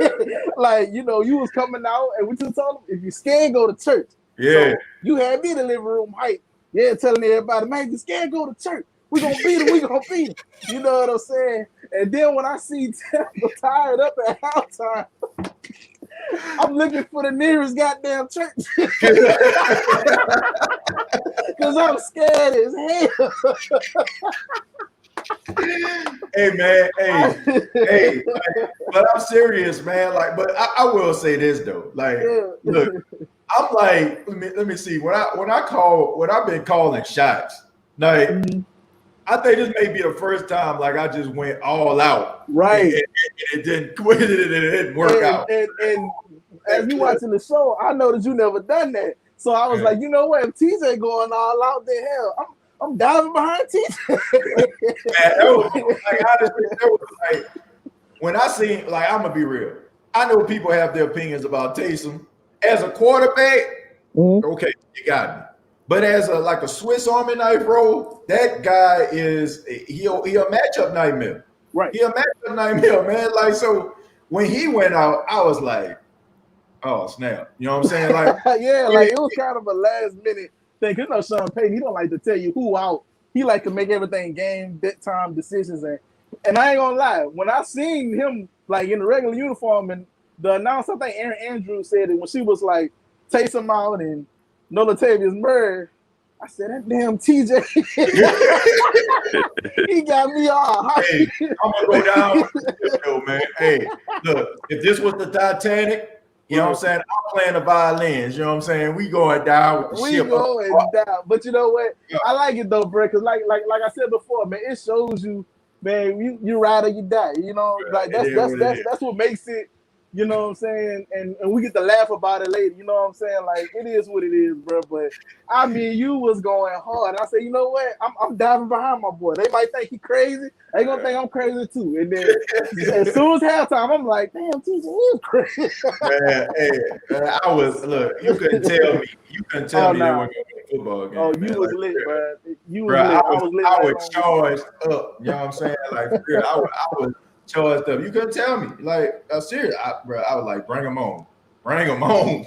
saying? Like, you was coming out, and we just told them if you scared, go to church. Yeah. So you had me in the living room hype. Yeah, telling everybody, man, if you scared, go to church. We gonna beat him. We gonna beat him. You know what I'm saying? And then when I see Tampa tired up at halftime, I'm looking for the nearest goddamn church because I'm scared as hell. Hey, man. Hey. But I'm serious, man. Like, but I will say this though. Like, look, I'm like, let me see. When I've been calling shots, like. I think this may be the first time like I just went all out. Right. And it didn't work out. And as you watching the show, I know that you never done that. So I was like, you know what? If TJ going all out, then hell, I'm diving behind TJ. Man, that was like when I seen, like, I'm gonna be real. I know people have their opinions about Taysom. As a quarterback, okay, you got me. But as a Swiss Army knife roll, that guy is he a matchup nightmare. Right. He a matchup nightmare, man. Like, so when he went out, I was like, oh snap. You know what I'm saying? Like yeah, like it was kind of a last minute thing. You know, Sean Payton, he don't like to tell you who out. He like to make everything game time decisions. And I ain't gonna lie, when I seen him like in the regular uniform and the announcer, I think Aaron Andrews said it when she was like, Taysom out and no Latavius Murray. I said, that damn TJ. He got me all hyped. Hey, I'm gonna go down. Yo, man. Hey, look, if this was the Titanic, you know what I'm saying? I'm playing the violins, you know what I'm saying? We going down with the ship. We going down. But you know what? Yeah. I like it though, bro, because like I said before, man, it shows you, man, you ride or you die. You know, like that's what makes it. You know what I'm saying? And we get to laugh about it later. You know what I'm saying? Like, it is what it is, bro. But, I mean, you was going hard. I said, you know what? I'm diving behind my boy. They might think he crazy. They going to think I'm crazy, too. And then as soon as halftime, I'm like, damn, TJ, you crazy. Man, I was, look, you couldn't tell me. You couldn't tell me they were going to win a football game. Oh, you was lit, bro. You was lit. I was charged up. You know what I'm saying? Like, for real, I was charged up. You couldn't tell me. Like, I'm serious. I was like, bring him on. Bring him on.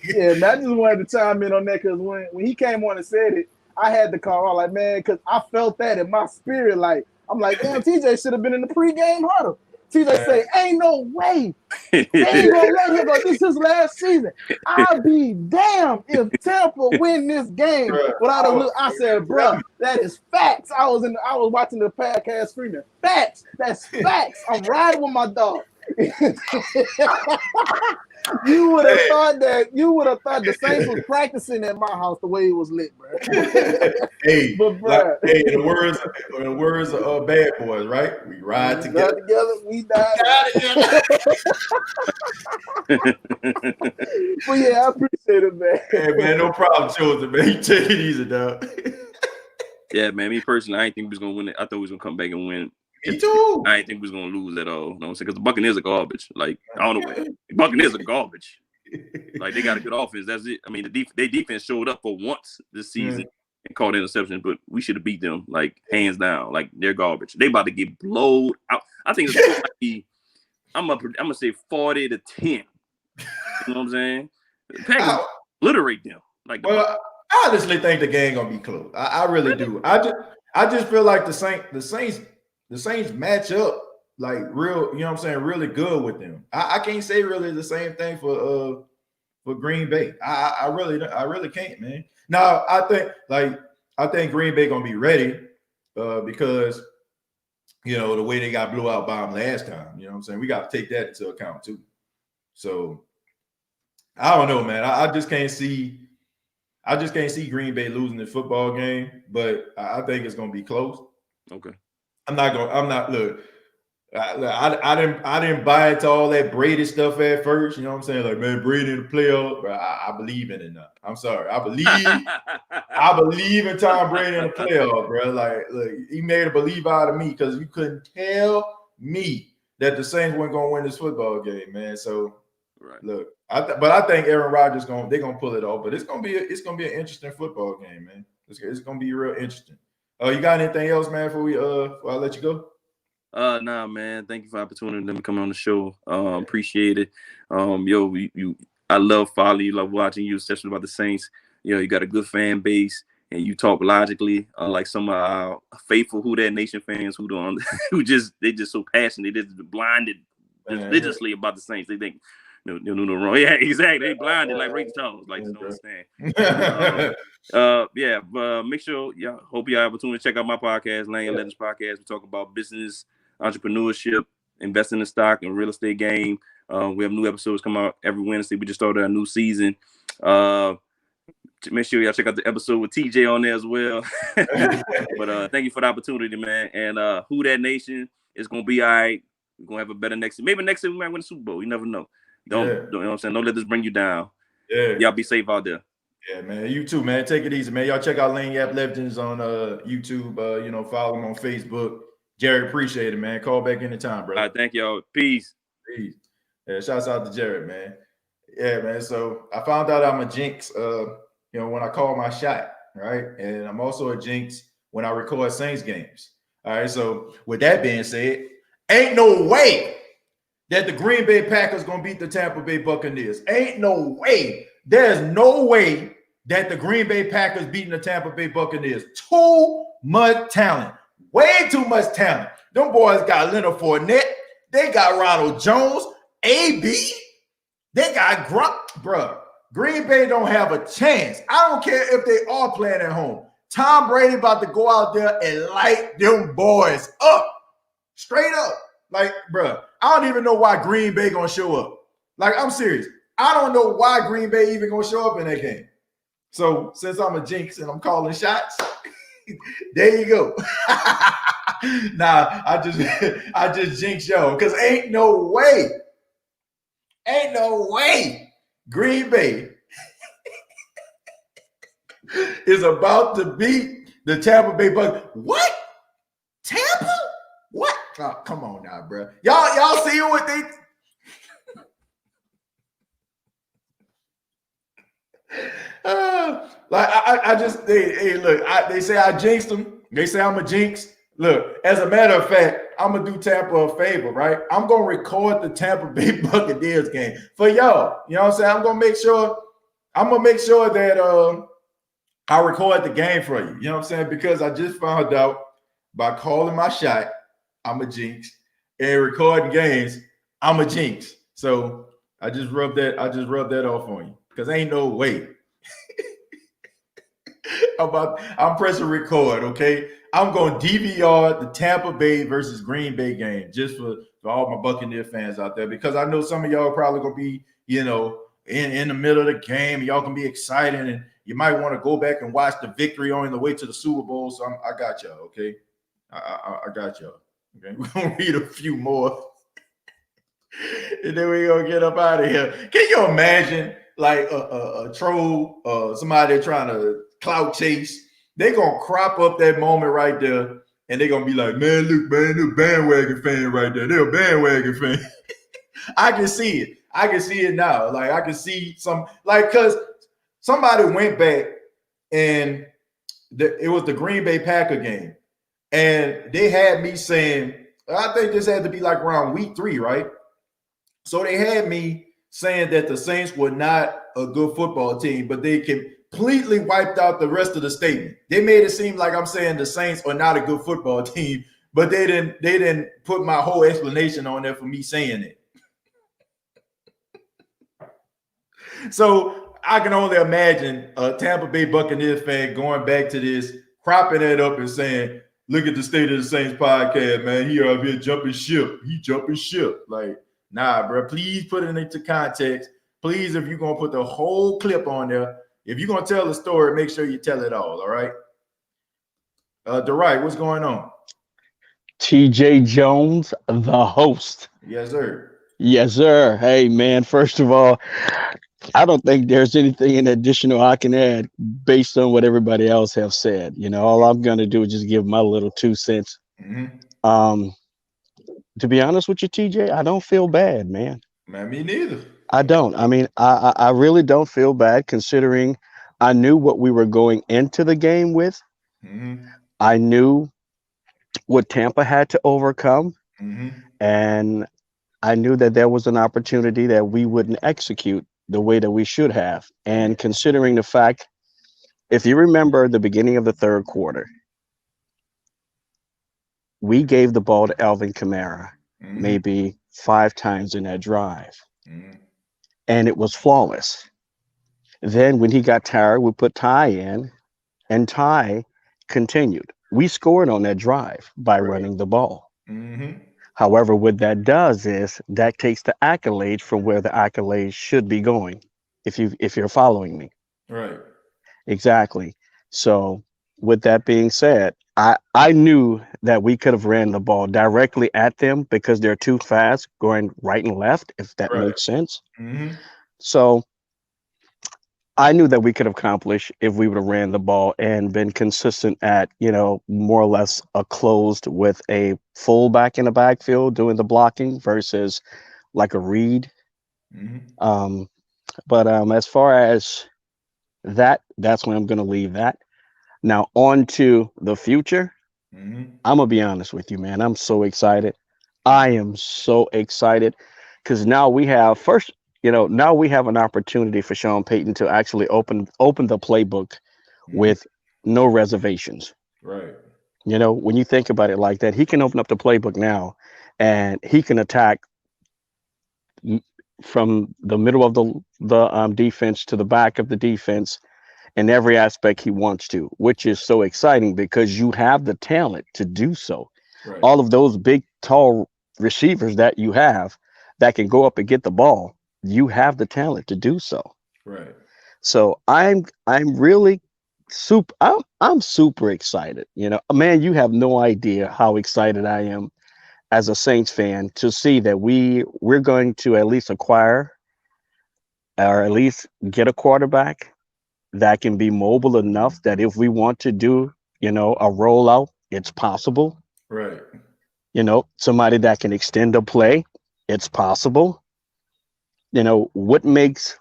Yeah, man, I just wanted to chime in on that because when he came on and said it, I had to call. I was like, man, because I felt that in my spirit. Like, I'm like, damn, TJ should have been in the pregame huddle. TJ say, ain't no way. They ain't gonna let him go. This is his last season. I'll be damned if Tampa win this game without a look. I said, bro, that is facts. I was watching the podcast screaming, facts. That's facts. I'm riding with my dog. You would have thought the Saints was practicing at my house the way it was lit, bro. Hey, but bro, hey, in the words of Bad Boys, right? We ride together. We die together. But yeah, I appreciate it, man. Hey, man, no problem, Chosen, man. You take it easy, dog. Yeah, man. Me personally, I didn't think we was gonna win it. I thought we was gonna come back and win. Me too. I didn't think we was gonna lose at all. You know what I'm saying? Because the Buccaneers are garbage. Like, I don't know. The Buccaneers are garbage. Like, they got a good offense. That's it. I mean, their defense showed up for once this season and caught interception, but we should have beat them, like, hands down. Like, they're garbage. They about to get blowed out. I think it's going to be, I'm gonna say 40-10. You know what I'm saying? obliterate them. Like, well, I honestly think the game gonna be close. I really do. I just feel like the Saints match up like real. You know what I'm saying? Really good with them. I can't say really the same thing for Green Bay. I really can't, man. Now I think Green Bay gonna be ready because you know the way they got blew out by them last time. You know what I'm saying? We got to take that into account too. So I don't know, man. I just can't see Green Bay losing the football game, but I think it's gonna be close. Okay. Look. I didn't buy into all that Brady stuff at first. You know what I'm saying? Like, man, Brady in the playoff, but I believe in it now. I'm sorry. I believe in Tom Brady in the playoff, bro. Like, look, he made a believe out of me because you couldn't tell me that the Saints weren't gonna win this football game, man. So right. Look, but I think Aaron Rodgers they're gonna pull it off. But it's gonna be an interesting football game, man. It's gonna be real interesting. You got anything else, man? Before I let you go? Nah, man. Thank you for the opportunity to come on the show. Appreciate it. I love following you, love watching you, especially about the Saints. You know, you got a good fan base and you talk logically, unlike some of our faithful Who That Nation fans who don't they just so passionate, they're just blinded religiously about the Saints. They think no wrong. Yeah, exactly. They blinded like Ray Charles, like just don't understand. But make sure hope you have opportunity to check out my podcast, Lane Legends Podcast. We talk about business, entrepreneurship, investing in stock and real estate game. We have new episodes come out every Wednesday. We just started a new season. Make sure y'all check out the episode with TJ on there as well. But thank you for the opportunity, man. And Who That Nation is gonna be all right. We're gonna have a better next year. Maybe next year we might win the Super Bowl. You never know. Don't you know what I'm saying? Don't let this bring you down. Yeah. Y'all be safe out there. Yeah, man. You too, man. Take it easy, man. Y'all check out Lane Yap Legends on YouTube. Follow him on Facebook. Jared, appreciate it, man. Call back anytime, bro. All right, thank y'all. Peace. Yeah, shouts out to Jared, man. Yeah, man. So I found out I'm a jinx, when I call my shot, right? And I'm also a jinx when I record Saints games. All right. So with that being said, ain't no way that the Green Bay Packers gonna beat the Tampa Bay Buccaneers. Ain't no way. There's no way that the Green Bay Packers beating the Tampa Bay Buccaneers. Too much talent. Way too much talent. Them boys got Leonard Fournette. They got Ronald Jones. AB. They got Grunt. Bruh. Green Bay don't have a chance. I don't care if they are playing at home. Tom Brady about to go out there and light them boys up. Straight up. Like, bruh, I don't even know why Green Bay gonna show up. Like, I'm serious. I don't know why Green Bay even gonna show up in that game. So since I'm a jinx and I'm calling shots, there you go. Nah, I just jinx y'all because ain't no way Green Bay is about to beat the Tampa Bay Buccaneers. What? Tampa? What? Oh, come on now, bro. Y'all see what they they say I jinxed them. They say I'm a jinx. Look, as a matter of fact, I'm gonna do Tampa a favor, right? I'm gonna record the Tampa Bay Buccaneers game for y'all. You know what I'm saying? I'm gonna make sure that I record the game for you. You know what I'm saying? Because I just found out by calling my shot, I'm a jinx, and recording games, I'm a jinx. So I just rubbed that off on you because ain't no way. I'm pressing record, okay? I'm going to DVR the Tampa Bay versus Green Bay game just for all my Buccaneer fans out there because I know some of y'all are probably going to be, in the middle of the game. Y'all can be excited and you might want to go back and watch the victory on the way to the Super Bowl. So I got y'all, okay? I got y'all. Okay, we're going to read a few more. And then we're going to get up out of here. Can you imagine like a troll, somebody trying to clout chase? They're going to crop up that moment right there. And they're going to be like, man, look, man, they're a bandwagon fan right there. They're a bandwagon fan. I can see it. I can see it now. Like, I can see because somebody went back and it was the Green Bay Packer game. And they had me saying, I think this had to be like around week 3, right? So they had me saying that the Saints were not a good football team, but they completely wiped out the rest of the statement. They made it seem like I'm saying the Saints are not a good football team, but they didn't put my whole explanation on there for me saying it. So I can only imagine a Tampa Bay Buccaneers fan going back to this, cropping it up and saying, look at the State of the Saints podcast, man. He out here jumping ship. He jumping ship. Like, nah, bro. Please put it into context. Please, if you're going to put the whole clip on there, if you're going to tell the story, make sure you tell it all right? DeRite, what's going on? TJ Jones, the host. Yes, sir. Yes, sir. Hey, man, first of all, I don't think there's anything in additional I can add based on what everybody else have said. You know, all I'm going to do is just give my little 2 cents. Mm-hmm. To be honest with you, TJ, I don't feel bad, man. Man, me neither. I don't. I mean, I really don't feel bad considering I knew what we were going into the game with. Mm-hmm. I knew what Tampa had to overcome. Mm-hmm. And I knew that there was an opportunity that we wouldn't execute the way that we should have. And considering the fact, if you remember the beginning of the third quarter, we gave the ball to Alvin Kamara maybe 5 times in that drive. And it was flawless. Then when he got tired, we put Ty in, and Ty continued. We scored on that drive by running the ball. However, what that does is that takes the accolades from where the accolades should be going, if you're following me. Right. Exactly. So with that being said, I knew that we could have ran the ball directly at them because they're too fast going right and left, if that makes sense. Mm-hmm. So I knew that we could have accomplished if we would have ran the ball and been consistent at, more or less a closed with a fullback in the backfield doing the blocking versus like a read. Mm-hmm. But as far as that's when I'm going to leave that. Now on to the future. Mm-hmm. I'm going to be honest with you, man. I'm so excited. I am so excited because now we have now we have an opportunity for Sean Payton to actually open the playbook with no reservations. Right. When you think about it like that, he can open up the playbook now and he can attack from the middle of the defense to the back of the defense in every aspect he wants to, which is so exciting because you have the talent to do so. Right. All of those big, tall receivers that you have that can go up and get the ball, you have the talent to do so. Right. So I'm really I'm super excited. Man, you have no idea how excited I am as a Saints fan to see that we're going to at least acquire or at least get a quarterback that can be mobile enough that if we want to do, a rollout, it's possible. Right. Somebody that can extend a play, it's possible. What makes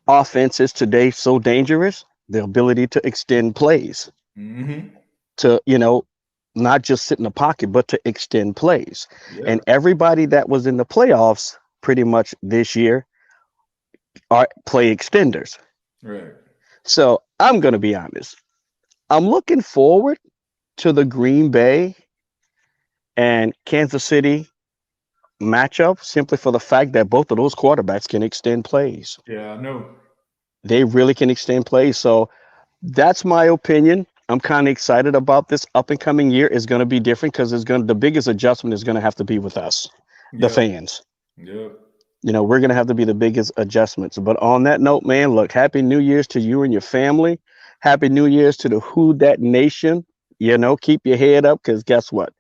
offenses today so dangerous? The ability to extend plays. Mm-hmm. To, not just sit in the pocket, but to extend plays. Yeah. And everybody that was in the playoffs pretty much this year are play extenders. Right. So I'm going to be honest. I'm looking forward to the Green Bay and Kansas City matchup simply for the fact that both of those quarterbacks can extend plays. Yeah, I know. They really can extend plays. So that's my opinion. I'm kind of excited about this up and coming year. Is going to be different because the biggest adjustment is going to have to be with us, the fans. Yeah. We're going to have to be the biggest adjustments. But on that note, man, look, Happy New Year's to you and your family. Happy New Year's to the Who Dat Nation. Keep your head up because guess what?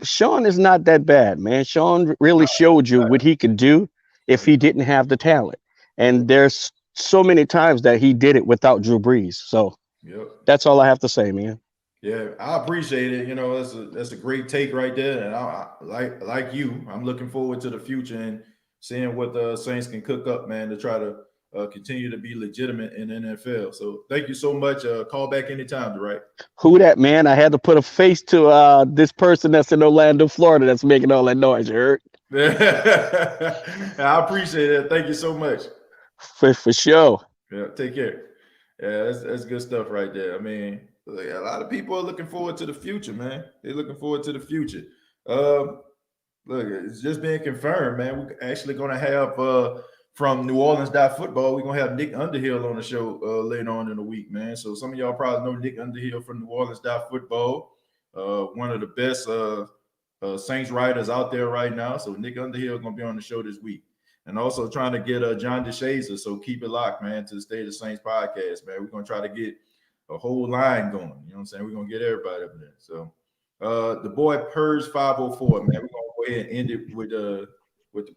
Sean is not that bad, man. Sean really showed you what he could do if he didn't have the talent. And there's so many times that he did it without Drew Brees. So that's all I have to say, man. Yeah, I appreciate it. That's a great take right there. And I like you, I'm looking forward to the future and seeing what the Saints can cook up, man, to try to continue to be legitimate in the NFL. So thank you so much. Call back anytime, right? Who that, man? I had to put a face to this person that's in Orlando, Florida that's making all that noise. You heard? I appreciate it. Thank you so much. For sure. Yeah, take care. Yeah, that's good stuff right there. I mean, a lot of people are looking forward to the future, man. They're looking forward to the future. Look, it's just being confirmed, man. We're actually going to have from New Orleans football. We're going to have Nick Underhill on the show later on in the week, man. So some of y'all probably know Nick Underhill from New Orleans football, one of the best Saints writers out there right now. So Nick Underhill is going to be on the show this week. And also trying to get John DeShazer. So keep it locked, man, to the State of the Saints podcast, man. We're going to try to get a whole line going. You know what I'm saying? We're going to get everybody up there. So the boy Purge 504, man. We're going to go ahead and end it with the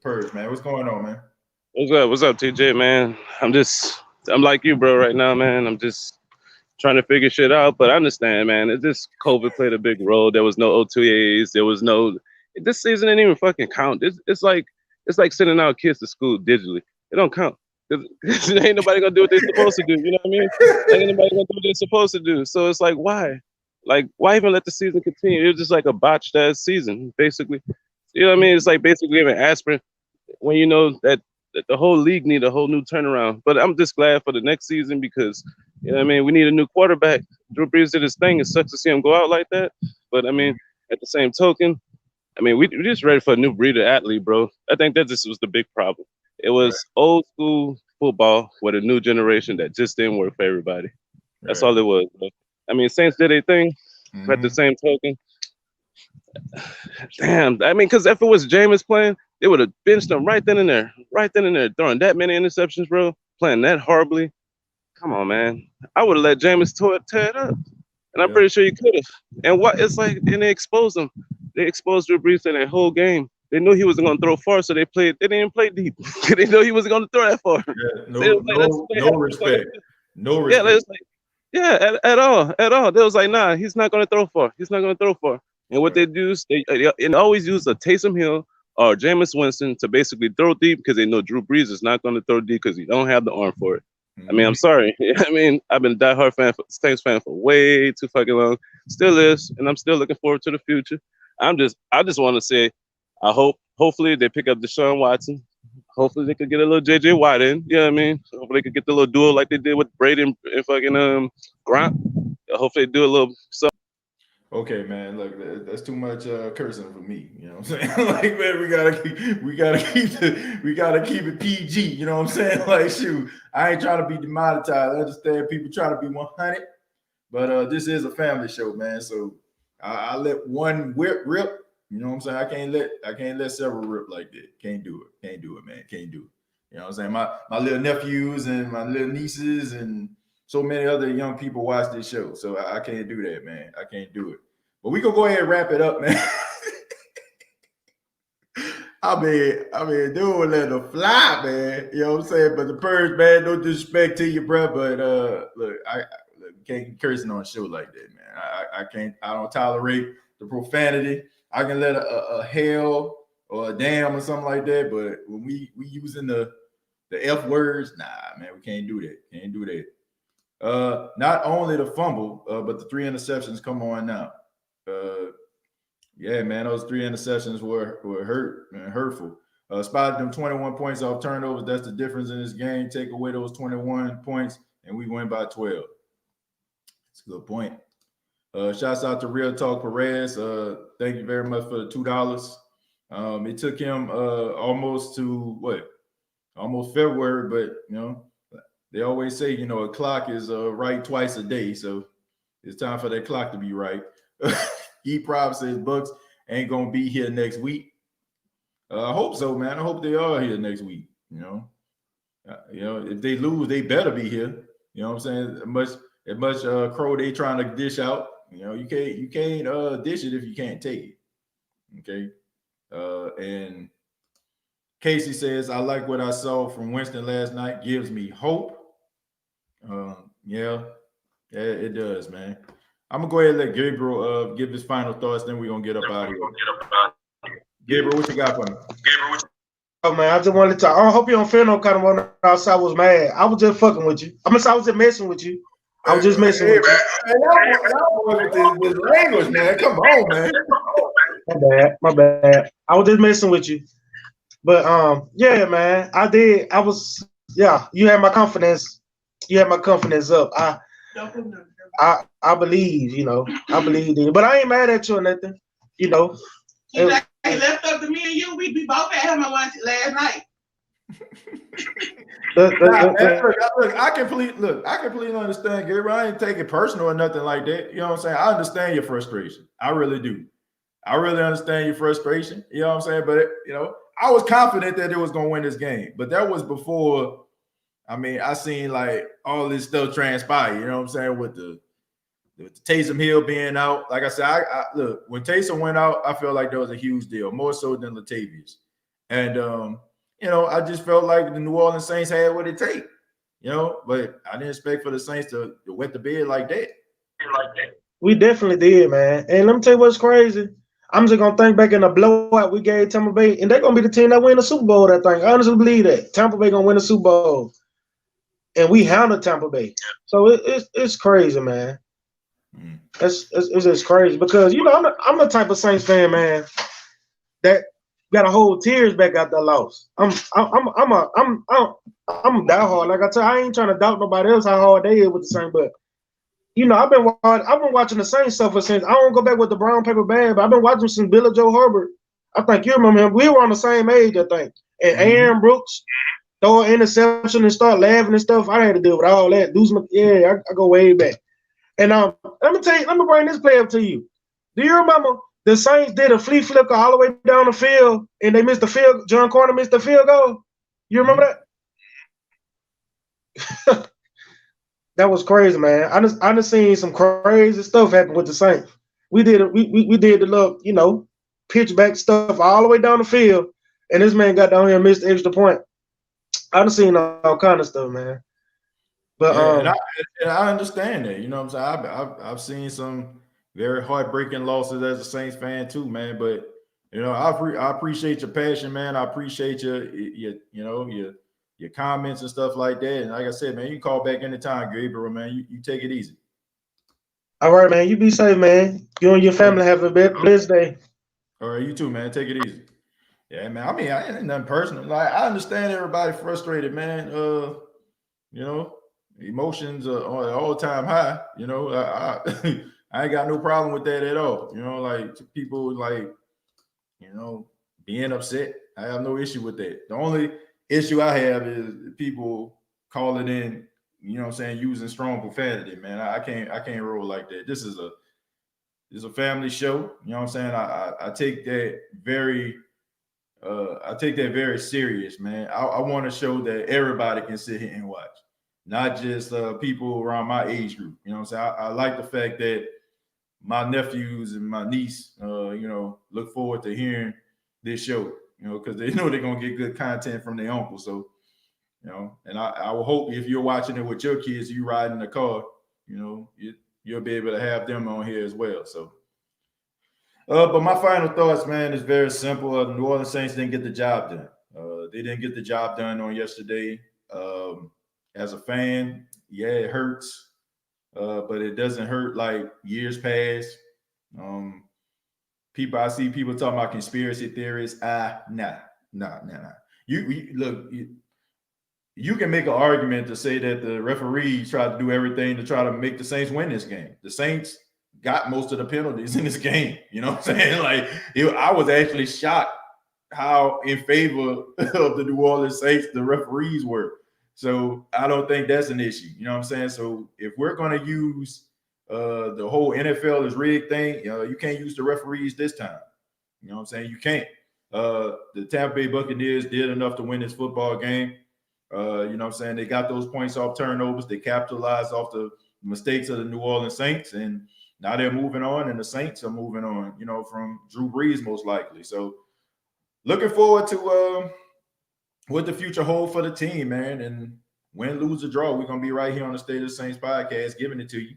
Purge, man. What's going on, man? What's up, TJ, man? I'm like you, bro, right now, man. I'm just trying to figure shit out, but I understand, man. It's just COVID played a big role. There was no OTAs. There was no. This season didn't even fucking count. It's like sending out kids to school digitally. It don't count. Ain't nobody gonna do what they're supposed to do. You know what I mean? Ain't nobody gonna do what they're supposed to do. So it's like, why? Like, why even let the season continue? It was just like a botched ass season, basically. You know what I mean? It's like basically giving aspirin when you know that the whole league need a whole new turnaround. But I'm just glad for the next season because, you know what I mean, we need a new quarterback. Drew Brees did his thing. It sucks to see him go out like that. But, I mean, at the same token, I mean, we're just ready for a new breed of athlete, bro. I think that just was the big problem. It was old school football with a new generation that just didn't work for everybody. That's all it was, bro. I mean, Saints did their thing, but at the same token, damn. I mean, because if it was Jameis playing, they would have benched him right then and there, throwing that many interceptions, bro, playing that horribly. Come on, man. I would have let Jameis tear it up, and I'm pretty sure you could have. And what it's like, and they exposed him. They exposed Drew Brees in that whole game. They knew he wasn't going to throw far, so they didn't play deep. They knew he wasn't going to throw that far. Yeah, no respect. No respect. Yeah, at all. They was like, nah, he's not going to throw far. And what they do is they always use a Taysom Hill or Jameis Winston to basically throw deep because they know Drew Brees is not going to throw deep because he don't have the arm for it. I mean, I'm sorry. I mean, I've been a diehard Saints fan for way too fucking long. Still is, and I'm still looking forward to the future. I just want to say, hopefully they pick up Deshaun Watson. Hopefully they could get a little JJ Watt in. You know what I mean? Hopefully they could get the little duo like they did with Brady and fucking Grant. Hopefully they do a little something. Okay, man. Look, that's too much cursing for me. You know what I'm saying? Like, man, we gotta keep it PG. You know what I'm saying? Like, shoot, I ain't trying to be demonetized. I understand people trying to be 100, but this is a family show, man. So I let one whip rip. You know what I'm saying? I can't let several rip like that. Can't do it, man. Can't do it. You know what I'm saying? My little nephews and my little nieces and so many other young people watch this show. So I can't do that, man. I can't do it. But we can go ahead and wrap it up, man. I mean, dude, let it fly, man. You know what I'm saying? But the Purge, man, no disrespect to you, bro. But look, I can't cursing on a show like that, man. I don't tolerate the profanity. I can let a hell or a damn or something like that, but when we using the F words, nah, man, we can't do that. Can't do that. Not only the fumble, but the 3 interceptions come on now. Yeah, man, those 3 interceptions were hurtful. Spotted them 21 points off turnovers. That's the difference in this game. Take away those 21 points, and we win by 12. That's a good point. Shouts out to Real Talk Perez. Thank you very much for the $2. It took him almost February, but you know, they always say, you know, a clock is right twice a day, so it's time for that clock to be right. E-Prop says Bucks ain't gonna be here next week. I hope so, man. I hope they are here next week. You know, if they lose, they better be here. You know what I'm saying? As much crow they trying to dish out. You know, you can't dish it if you can't take it. Okay. And Casey says, I like what I saw from Winston last night. Gives me hope. Yeah, it does, man. I'm gonna go ahead and let Gabriel give his final thoughts, then we're gonna get up out of here. Gabriel, what you got for me? Oh man, I just wanted to. I hope you don't feel no kind of one outside was mad. I was just fucking with you. I was just messing with you. I was just messing with you. Y'all with this language, man. Come on, man. My bad. I was just messing with you. But yeah, man, I did. You had my confidence. You had my confidence up. I believe, I believe in it. But I ain't mad at you or nothing, you know. He left up to me and you. We both had him at lunch last night. Look, I completely understand, Gabriel. I ain't take it personal or nothing like that. You know what I'm saying? I understand your frustration. I really do. I really understand your frustration. You know what I'm saying? But I was confident that it was gonna win this game. But that was before. I mean, I seen like all this stuff transpire. You know what I'm saying? With the Taysom Hill being out. Like I said, I look, when Taysom went out, I felt like that was a huge deal, more so than Latavius. And I just felt like the New Orleans Saints had what it take. But I didn't expect for the Saints to wet the bed like that. We definitely did, man. And let me tell you what's crazy. I'm just gonna think back in the blowout we gave Tampa Bay, and they're gonna be the team that win the Super Bowl. That thing, I honestly believe that Tampa Bay gonna win the Super Bowl, and we handled Tampa Bay. So it's crazy, man. It's just crazy because I'm the type of Saints fan, man, that got to hold tears back after the loss. I'm diehard. Like I tell you, I ain't trying to doubt nobody else how hard they is with the Saints, but I've been watching the Saints suffer since. I don't go back with the brown paper bag, but I've been watching since Billy Joe Herbert. I think you remember him. We were on the same age, I think. And Aaron Brooks throw an interception and start laughing and stuff. I had to deal with all that. I go way back. And let me bring this play up to you. Do you remember the Saints did a flea flicker all the way down the field and they missed the field? John Carter missed the field goal. You remember that? That was crazy, man. I just seen some crazy stuff happen with the Saints. We did the little, pitch back stuff all the way down the field, and this man got down here and missed the extra point. I done seen all kind of stuff, man. But I understand that. You know what I'm saying? I've seen some very heartbreaking losses as a Saints fan too, man. But I appreciate your passion, man. I appreciate your comments and stuff like that. And like I said, man, you can call back anytime, Gabriel, man. You take it easy. All right, man. You be safe, man. You and your family have a blessed day. All right, you too, man. Take it easy. Yeah, man. I mean, I ain't nothing personal. Like, I understand everybody frustrated, man. Emotions are on an all-time high. I ain't got no problem with that at all. Like people being upset. I have no issue with that. The only issue I have is people calling in, using strong profanity, man. I can't roll like that. This is a family show. You know what I'm saying? I take that very serious, man. I want to show that everybody can sit here and watch. Not just people around my age group. You know what I'm saying? I like the fact that my nephews and my niece, look forward to hearing this show, because they know they're going to get good content from their uncle. So, and I will hope if you're watching it with your kids, you ride in the car, you'll be able to have them on here as well. So, but my final thoughts, man, is very simple. The New Orleans Saints didn't get the job done. They didn't get the job done on yesterday. As a fan, yeah, it hurts, but it doesn't hurt like years past. I see people talking about conspiracy theories. Nah. You can make an argument to say that the referees tried to do everything to try to make the Saints win this game. The Saints got most of the penalties in this game. You know what I'm saying? I was actually shocked how in favor of the New Orleans Saints the referees were. So I don't think that's an issue. You know what I'm saying? So if we're going to use the whole NFL is rigged thing, you can't use the referees this time. You know what I'm saying? You can't. The Tampa Bay Buccaneers did enough to win this football game. You know what I'm saying? They got those points off turnovers. They capitalized off the mistakes of the New Orleans Saints. And now they're moving on, and the Saints are moving on, from Drew Brees most likely. So looking forward to what the future hold for the team, man. And win, lose, or draw, we're going to be right here on the State of the Saints podcast, giving it to you.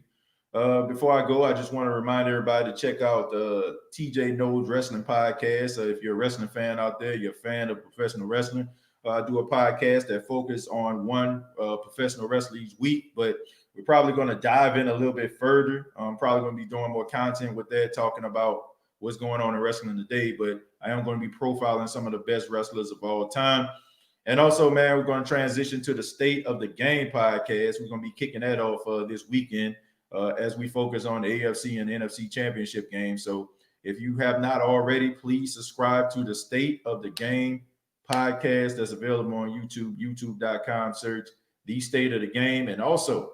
Before I go, I just want to remind everybody to check out the TJ Knows Wrestling podcast. So if you're a wrestling fan out there, you're a fan of professional wrestling, I do a podcast that focuses on one professional wrestler each week, but we're probably going to dive in a little bit further. I'm probably going to be doing more content with that, talking about what's going on in wrestling today, but I am going to be profiling some of the best wrestlers of all time. And also, man, we're going to transition to the State of the Game podcast. We're going to be kicking that off this weekend as we focus on the AFC and NFC championship game. So if you have not already, please subscribe to the State of the Game podcast that's available on YouTube, youtube.com, search The State of the Game, and also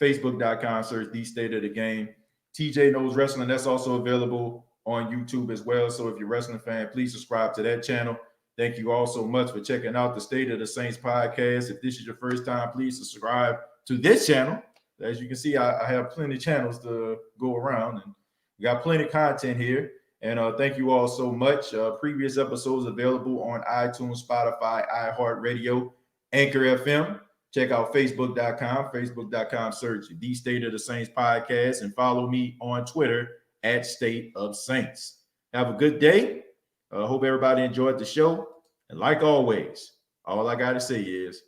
facebook.com, search The State of the Game. TJ Knows Wrestling, that's also available on YouTube as well. So if you're a wrestling fan, please subscribe to that channel. Thank you all so much for checking out the State of the Saints podcast. If this is your first time, please subscribe to this channel. As you can see, I have plenty of channels to go around, and we got plenty of content here. And thank you all so much. Previous episodes available on iTunes, Spotify, iHeartRadio, Anchor FM. Check out facebook.com, search The State of the Saints podcast, and follow me on Twitter at State of Saints. Have a good day. Hope everybody enjoyed the show. And like always, all I got to say is,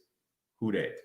who dat?